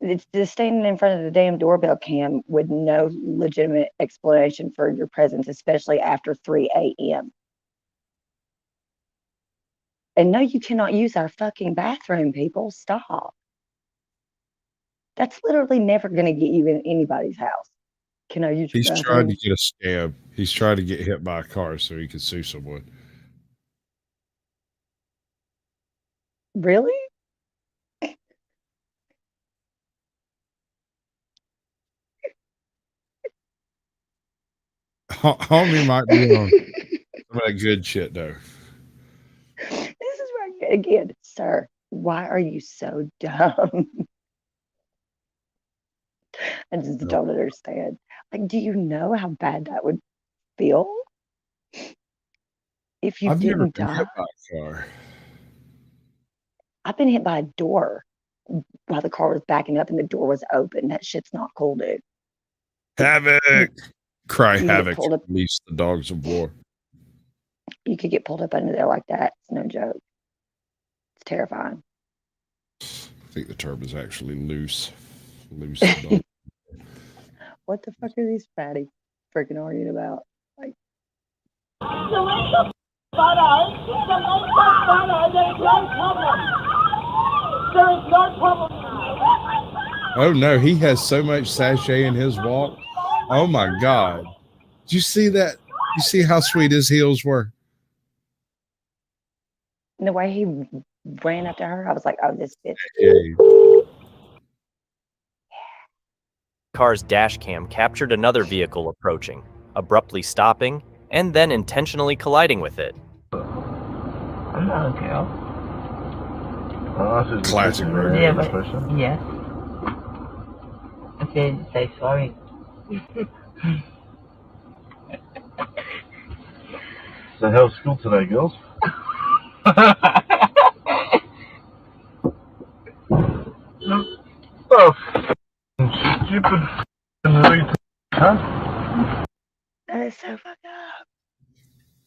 It's just standing in front of the damn doorbell cam with no legitimate explanation for your presence, especially after 3 a.m. And no, you cannot use our fucking bathroom, people. Stop. That's literally never going to get you in anybody's house. Can I use your He's bathroom? trying to get a scam. He's trying to get hit by a car so he can sue someone. Really? Homie might be on some of that good shit though. This is right again, sir. Why are you so dumb? I just don't understand. Like, do you know how bad that would feel if you I've never didn't been die? hit by a car. I've been hit by a door while the car was backing up and the door was open. That shit's not cool, dude. Havoc. Cry You get havoc. pulled up. Release the dogs of war. You could get pulled up under there like that. It's no joke. It's terrifying. I think the turb is actually loose. Loose. Dog. What the fuck are these fatties freaking arguing about? Like, Oh no, he has so much sachet in his walk. Oh my God. Did you see that? You see how sweet his heels were? the way he ran up to her, I was like, oh, this bitch. Car's dash cam captured another vehicle approaching, abruptly stopping, and then intentionally colliding with it. Okay. Classic road. Yeah, but, yeah. Okay, say sorry. So how's school today, girls? Oh, stupid huh? That is so fucked up.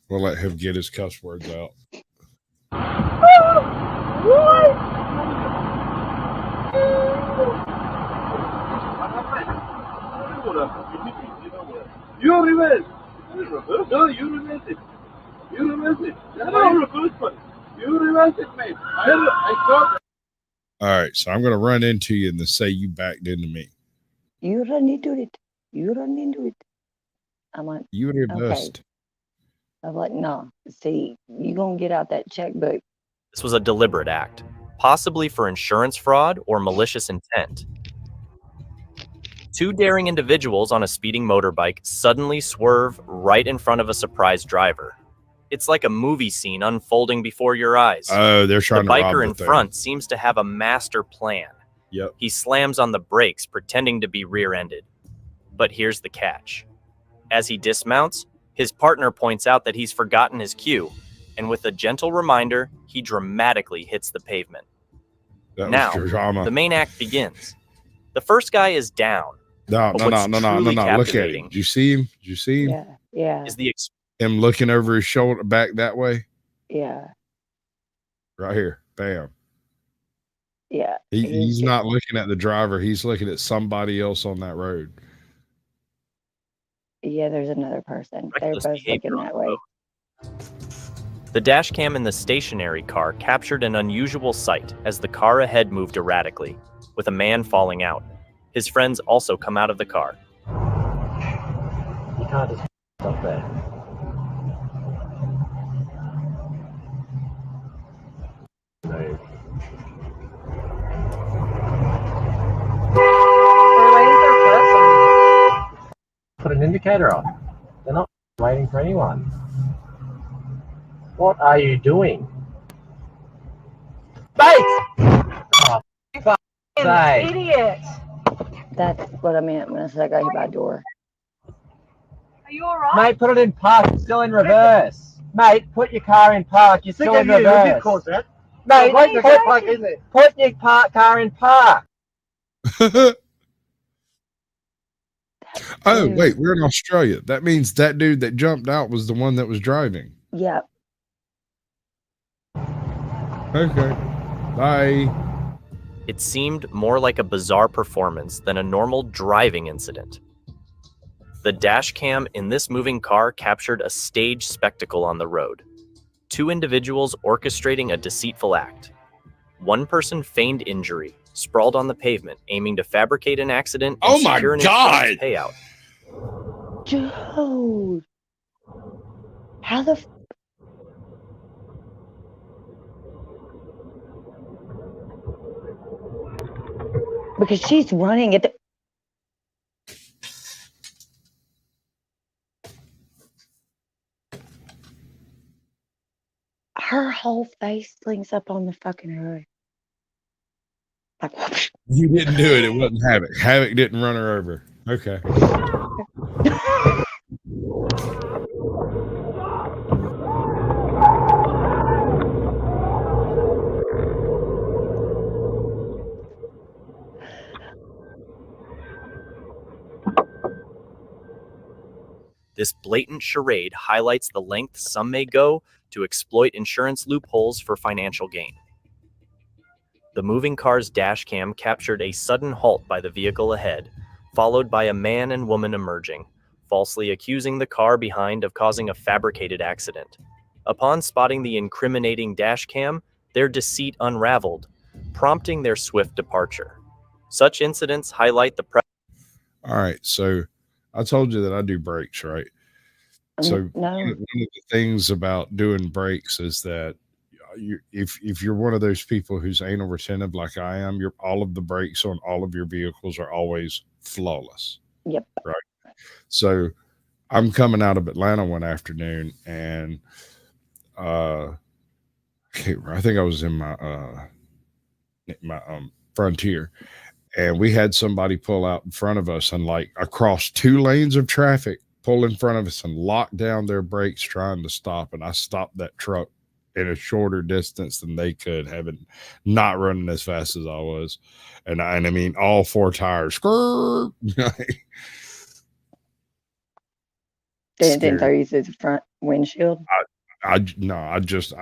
We'll let him get his cuss words out. You reverse. No, you reverse it. You reverse it. No, reverse one. You reverse it, mate. I thought. All right, so I'm going to run into you and then say you backed into me. You run into it. You run into it. I'm like, You reversed. Okay. I'm like, no. See, you gonna get out that checkbook. This was a deliberate act, possibly for insurance fraud or malicious intent. Two daring individuals on a speeding motorbike suddenly swerve right in front of a surprised driver. It's like a movie scene unfolding before your eyes. Oh, they're trying to rob the biker in thing. front seems to have a master plan. Yep. He slams on the brakes, pretending to be rear-ended. But here's the catch. As he dismounts, his partner points out that he's forgotten his cue, and with a gentle reminder, he dramatically hits the pavement. Now, the main act begins. The first guy is down. No. Look at him. Did you see him? Did you see him? Yeah. Yeah. Is the him looking over his shoulder back that way? Yeah. Right here. Bam. Yeah. He's not looking at the driver. He's looking at somebody else on that road. Yeah, there's another person. They're both looking that way. The dash cam in the stationary car captured an unusual sight as the car ahead moved erratically, with a man falling out. His friends also come out of the car. You can't just stop there. No. Put an indicator on. They're not waiting for anyone. What are you doing? Bates! Oh, say. Idiot! That's what I meant when I said I got hit by a door. Are you alright? Mate, put it in park. It's still in reverse. Mate, put your car in park. You're still in reverse. You did cause that. Mate, Wait, the park, isn't it? put your car in park. Oh, wait, we're in Australia. That means that dude that jumped out was the one that was driving. Yep. Okay. Bye. It seemed more like a bizarre performance than a normal driving incident. The dash cam in this moving car captured a stage spectacle on the road. Two individuals orchestrating a deceitful act. One person feigned injury, sprawled on the pavement, aiming to fabricate an accident and Oh my secure an God! insurance payout. Dude. How the because she's running at the her whole face links up on the fucking road. Like, whoosh. You didn't do it. It wasn't Havoc. Havoc didn't run her over. Okay. This blatant charade highlights the lengths some may go to exploit insurance loopholes for financial gain. The moving car's dash cam captured a sudden halt by the vehicle ahead, followed by a man and woman emerging, falsely accusing the car behind of causing a fabricated accident. Upon spotting the incriminating dash cam, their deceit unraveled, prompting their swift departure. Such incidents highlight the All right, so I told you that I do brakes, right? So No. one of the things about doing brakes is that if you're one of those people who's anal retentive like I am, all of the brakes on all of your vehicles are always flawless. Yep. Right. So I'm coming out of Atlanta one afternoon, and I think I was in my Frontier, and we had somebody pull out in front of us and like across 2 lanes of traffic, pull in front of us and lock down their brakes trying to stop. And I stopped that truck in a shorter distance than they could, having not running as fast as I was. And I mean, all 4 tires. Didn't throw you through the front windshield? I just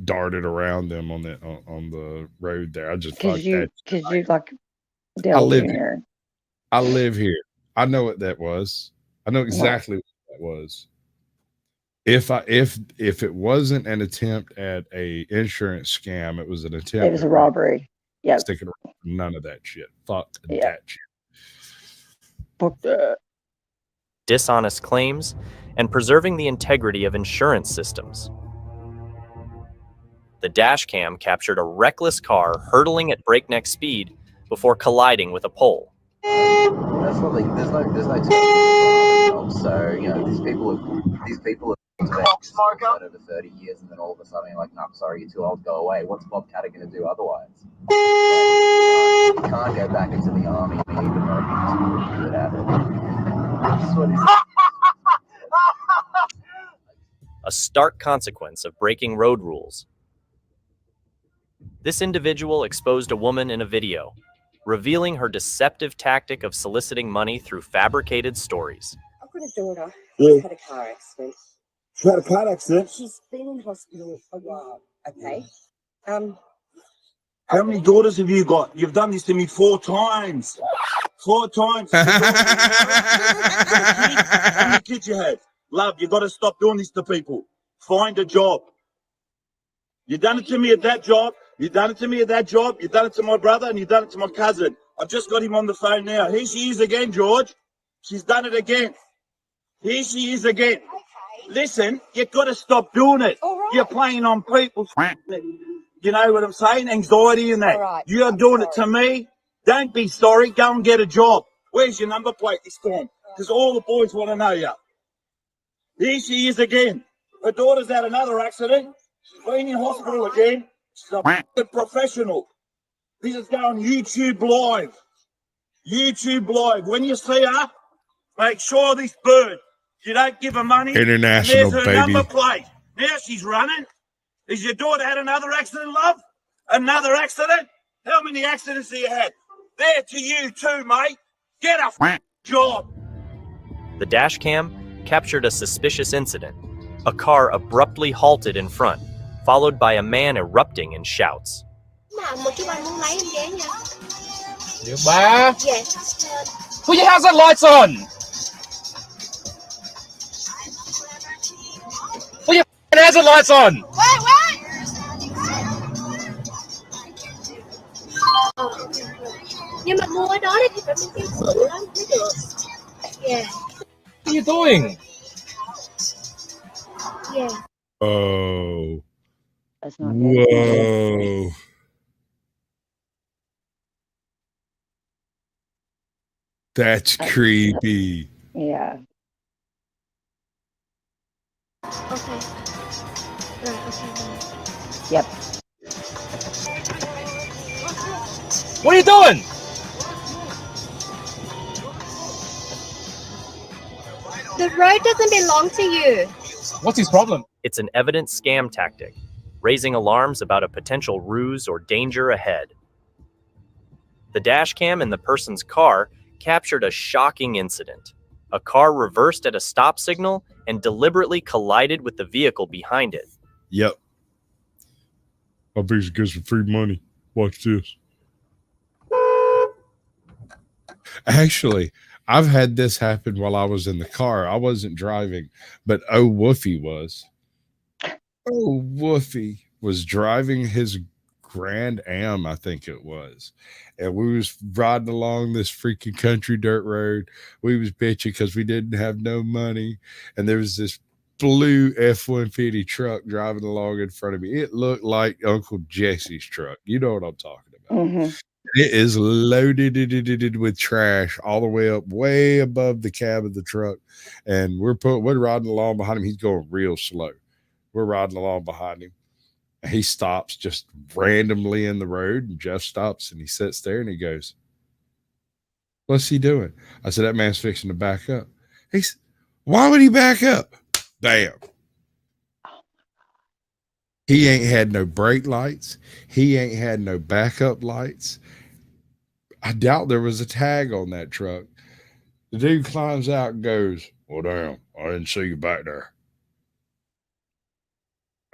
darted around them on the road there. I just Because you like I Dale live Jr. here. I live here. I know what that was. I know exactly what that was. If it wasn't an attempt at a insurance scam, it was an attempt. It was a robbery. Yeah. Sticking around. None of that shit. Fuck that shit. Fuck that. dishonest claims, and preserving the integrity of insurance systems. The dash cam captured a reckless car hurtling at breakneck speed before colliding with a pole. That's not like there's no jobs. So you know these people have spent over 30 years, and then all of a sudden you're like, no, I'm sorry, you're too old, go away. What's Bob Catter going to do otherwise? You can't go back into the army and even know good at it. That's what A stark consequence of breaking road rules. This individual exposed a woman in a video, revealing her deceptive tactic of soliciting money through fabricated stories. I've got a daughter Yeah. who's had a car accident. She had a car accident? She's been in hospital a while, okay? How many daughters have you got? You've done this to me 4 times. 4 times. How many kids you have? Love, you got to stop doing this to people. Find a job. You done it to me at that job. You done it to me at that job. You done it to my brother, and you done it to my cousin. I've just got him on the phone now. Here she is again, George. She's done it again. Here she is again. Listen, you've got to stop doing it. Right. You're playing on people's, you know what I'm saying? Anxiety and that. Right. You're doing it to me. Don't be sorry. Go and get a job. Where's your number plate this time? Because all the boys want to know you. Here she is again. Her daughter's had another accident. She's been in hospital again. She's a professional. This is going YouTube Live. YouTube Live. When you see her, make sure this bird, you don't give her money. International, and there's her baby. number plate. Now she's running. Has your daughter had another accident, love? Another accident? How many accidents have you had? There to you too, mate. Get a job. The dash cam captured a suspicious incident. A car abruptly halted in front, followed by a man erupting in shouts. Yes. Put your hazard lights on! Put your hazard lights on! Nhưng mà mua ở đó thì phải mua kim sữa lắm mới được. Yeah. What are you doing? Yeah. Oh. That's not good. Whoa. That's creepy. Yeah. Okay. Right, okay. Yep. What are you doing? The road doesn't belong to you. What's his problem? It's an evident scam tactic, raising alarms about a potential ruse or danger ahead. The dash cam in the person's car captured a shocking incident. A car reversed at a stop signal and deliberately collided with the vehicle behind it. Yep. I'll be to get some free money. Watch this. Actually, I've had this happen while I was in the car. I wasn't driving, but Woofy was. Woofy was driving his Grand Am, I think it was. And we was riding along this freaking country dirt road. We was bitching because we didn't have no money. And there was this blue F-150 truck driving along in front of me. It looked like Uncle Jesse's truck. You know what I'm talking about. Mm-hmm. It is loaded with trash all the way up, way above the cab of the truck. And we're riding along behind him. He's going real slow. We're riding along behind him. He stops just randomly in the road, and Jeff stops and he sits there and he goes, "What's he doing?" I said, "That man's fixing to back up." He's, "Why would he back up?" Bam. He ain't had no brake lights. He ain't had no backup lights. I doubt there was a tag on that truck. The dude climbs out and goes, "Well, damn, I didn't see you back there.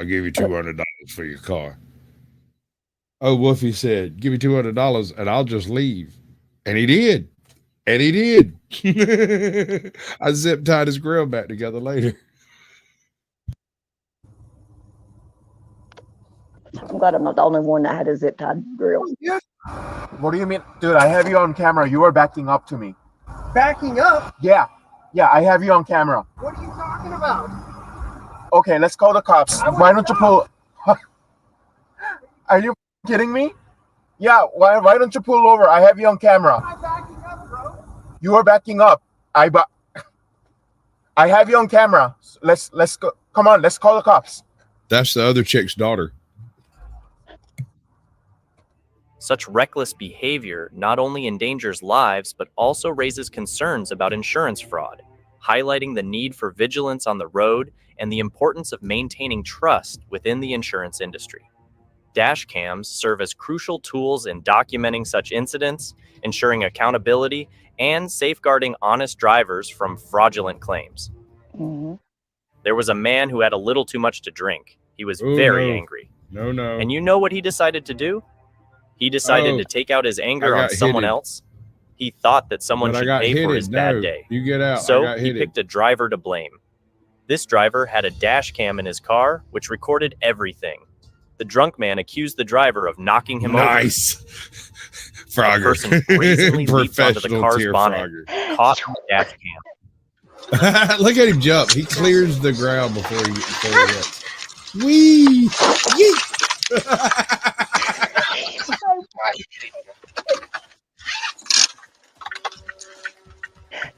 I'll give you $200 for your car." Woofy said, "Give me $200 and I'll just leave." And he did. And he did. I zip tied his grill back together later. I'm glad I'm not the only one that had a zip tied grill. Yeah. What do you mean? Dude, I have you on camera. You are backing up to me. Backing up? Yeah. Yeah, I have you on camera. What are you talking about? Okay, let's call the cops. Why don't you pull... Are you kidding me? Yeah, why don't you pull over? I have you on camera. Am I backing up, bro? You are backing up. I have you on camera. Let's go. Come on, let's call the cops. That's the other chick's daughter. Such reckless behavior not only endangers lives, but also raises concerns about insurance fraud, highlighting the need for vigilance on the road and the importance of maintaining trust within the insurance industry. Dash cams serve as crucial tools in documenting such incidents, ensuring accountability, and safeguarding honest drivers from fraudulent claims. Mm-hmm. There was a man who had a little too much to drink. He was very angry. No. And you know what he decided to do? He decided to take out his anger on someone else. He thought that someone should pay for his bad day. You get out. So he picked a driver to blame. This driver had a dash cam in his car, which recorded everything. The drunk man accused the driver of knocking him over. Nice. Frogger. The person brazenly leaped onto the car's bonnet, caught the dash cam. Look at him jump. He clears the ground before he hits. Wee! Yeet!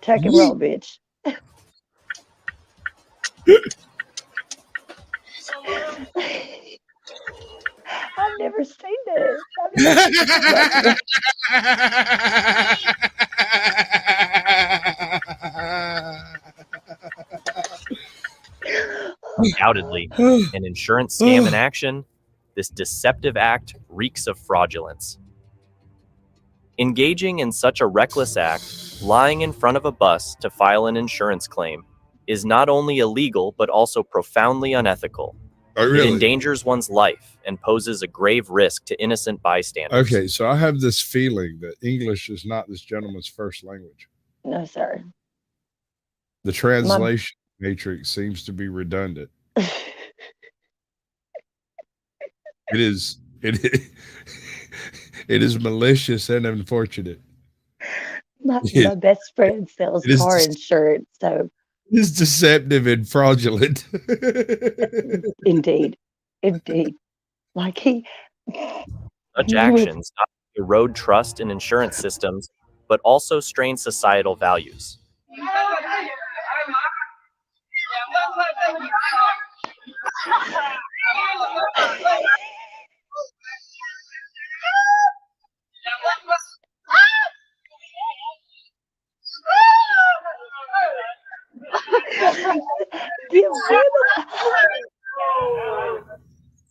Tuck and roll, bitch. I've never seen this. Undoubtedly, an insurance scam in action, this deceptive act reeks of fraudulence. Engaging in such a reckless act, lying in front of a bus to file an insurance claim, is not only illegal but also profoundly unethical. Oh, really? It endangers one's life and poses a grave risk to innocent bystanders. Okay, so I have this feeling that English is not this gentleman's first language. No, sir. The translation matrix seems to be redundant. It is malicious and unfortunate. My best friend sells car insurance, so it's deceptive and fraudulent. Indeed. Like Such actions not only erode trust in insurance systems, but also strain societal values.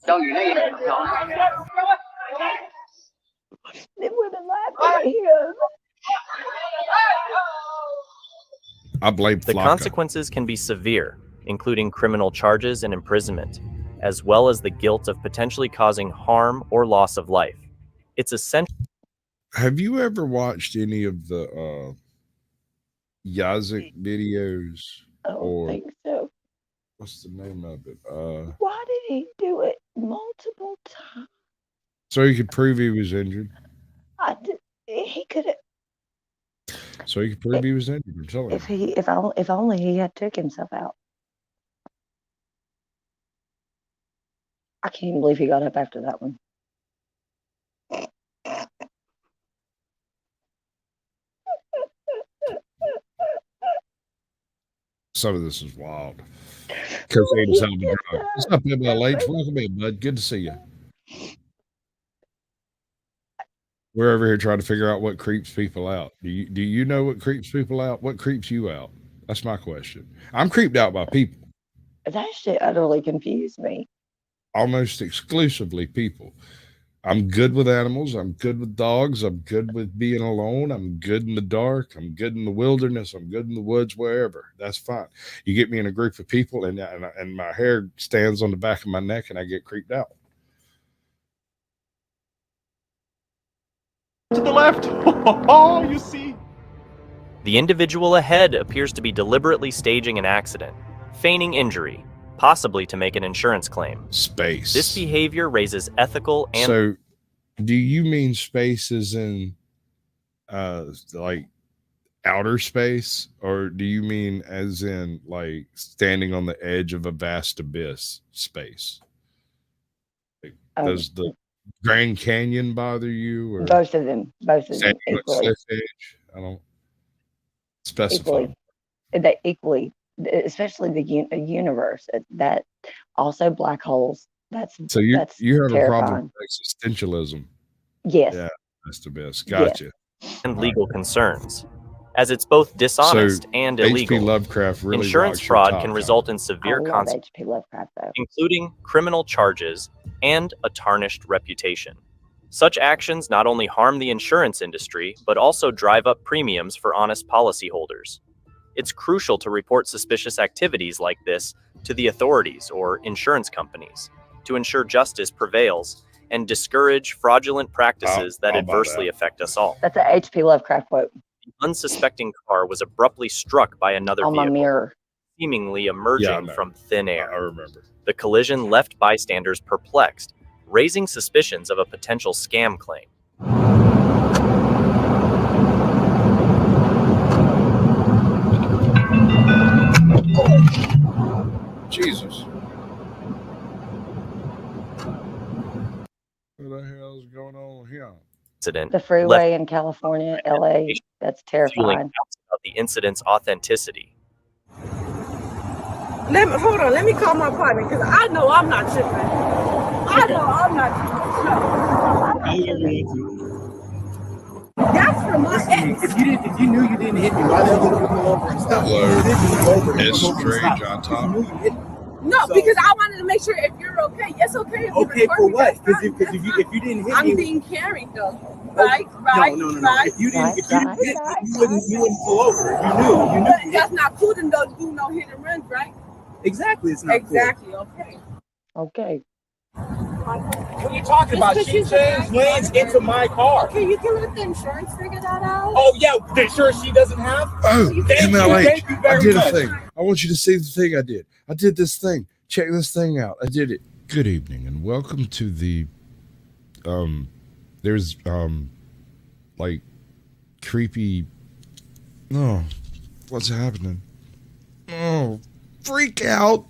Don't you know you have to tell him? The women laughing at him. I blame The Flocka. consequences can be severe, including criminal charges and imprisonment, as well as the guilt of potentially causing harm or loss of life. It's essential. Have you ever watched any of the Yazik videos? I don't Or think so. what's the name of it? Why did he do it multiple times? So he could prove he was injured. He could have. So he could prove he was injured. I'm telling you. If only he had took himself out. I can't even believe he got up after that one. Some of this is wild. Cocaine is out of the drug. What's up, MLH? Welcome in, bud. Good to see you. We're over here trying to figure out what creeps people out. Do you know what creeps people out? What creeps you out? That's my question. I'm creeped out by people. That shit utterly confused me. Almost exclusively people. I'm good with animals. I'm good with dogs. I'm good with being alone. I'm good in the dark. I'm good in the wilderness. I'm good in the woods, wherever. That's fine. You get me in a group of people and my hair stands on the back of my neck and I get creeped out. To the left. Oh, you see. The individual ahead appears to be deliberately staging an accident, feigning injury, possibly to make an insurance claim. Space. This behavior raises ethical and... So, do you mean space is in, like, outer space? Or do you mean as in, like, standing on the edge of a vast abyss space? Like, does the Grand Canyon bother you? Or both of them equally. I don't specify. They equally, especially the universe. That also black holes. That's you have terrifying. A problem with existentialism. Yes. Yeah, that's the best. Gotcha. Yes. And legal concerns, as it's both dishonest and illegal. H.P. Lovecraft really Insurance rocks fraud your can top result in severe I love H.P. Lovecraft, though. including criminal charges and a tarnished reputation. Such actions not only harm the insurance industry, but also drive up premiums for honest policyholders. It's crucial to report suspicious activities like this to the authorities or insurance companies to ensure justice prevails and discourage fraudulent practices that adversely affect us all. That's a H.P. Lovecraft quote. The unsuspecting car was abruptly struck by another on my vehicle, mirror, seemingly emerging from thin air. I remember. The collision left bystanders perplexed, raising suspicions of a potential scam claim. Jesus. What the hell is going on here? Incident the freeway in California, LA. That's fueling terrifying. doubts about the incident's authenticity. Hold on, let me call my partner because I know I'm not tripping. I know I'm not tripping. That's for my ex. If you knew you didn't hit me, why the hell did you pull over and stop? It's strange on top. No, because I wanted to make sure if you're okay. It's okay. If Okay, for what? Because if you didn't hit me, I'm being caring though. Right. No. If you didn't hit me, you wouldn't pull over. You knew. But that's not cool to do no hit and runs, right? Exactly, it's not exactly. cool. Okay. What are you talking about? She changed lanes into my car. Okay, you can let the insurance figure that out. Oh, yeah, the insurance she doesn't have? Oh, MLH, Thank you I very did much. a thing. I want you to see the thing I did. I did this thing. Check this thing out. I did it. Good evening and welcome to the there's like creepy what's happening? Oh, freak out.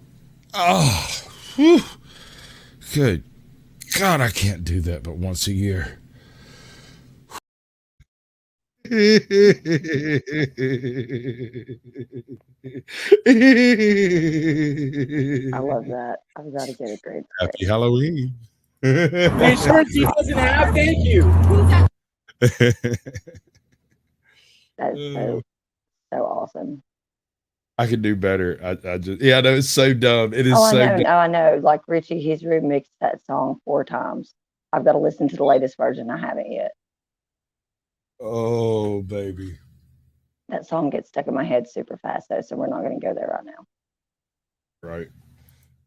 Oh, whew. Good God, I can't do that but once a year. I love that. I've got to get a great. Happy Halloween. The insurance she doesn't have, thank you. That is so awesome. I could do better. I just I know it's so dumb. It is so dumb. I know. Like Richie, he's remixed that song 4 times. I've got to listen to the latest version. I haven't yet. Oh, baby. That song gets stuck in my head super fast though, so we're not going to go there right now. Right.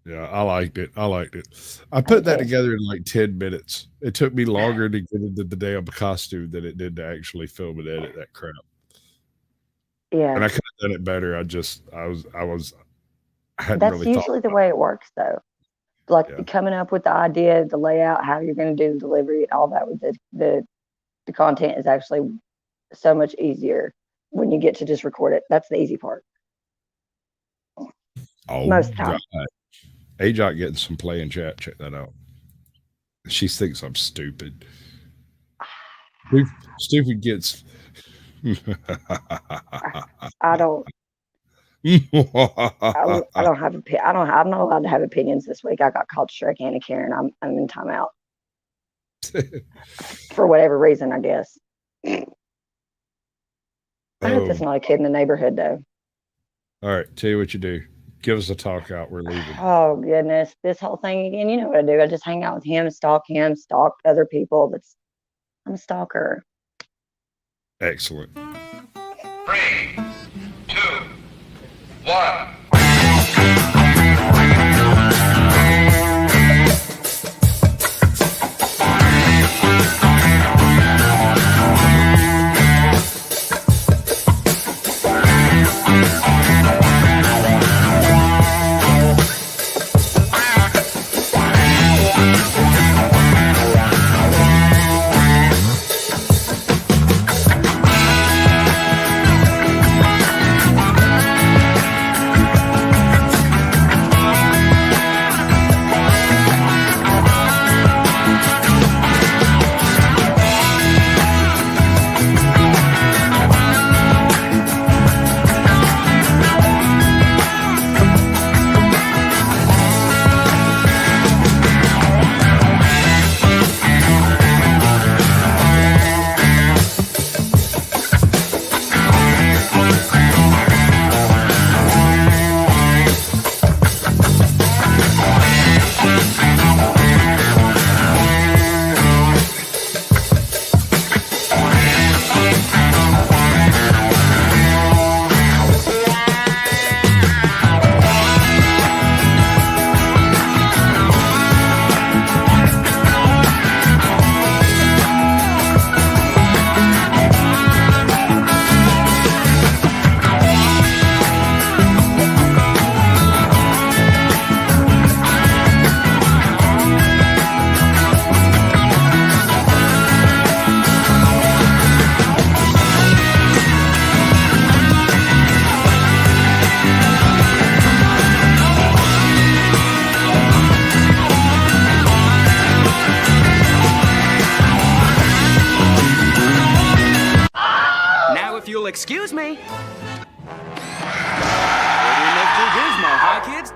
Yeah, I liked it. I put that together in like 10 minutes. It took me longer to get into the damn costume than it did to actually film and edit that crap. Yeah. And I could have done it better. I hadn't That's really thought. usually the way it works though. Like coming up with the idea, the layout, how you're going to do the delivery, and all that with the content is actually so much easier when you get to just record it. That's the easy part. Oh, most time. God. Ajot getting some play in chat. Check that out. She thinks I'm stupid. Stupid gets. I don't. I don't have. I'm not allowed to have opinions this week. I got called Shrek and a Karen. I'm in timeout for whatever reason, I guess. I hope there's not a kid in the neighborhood though. All right, tell you what you do. Give us a talk out. We're leaving. Oh goodness, this whole thing again. You know what I do? I just hang out with him, stalk other people. I'm a stalker. Excellent. 3, 2, 1. Excuse me. Ready Mr. Gizmo, huh, kids?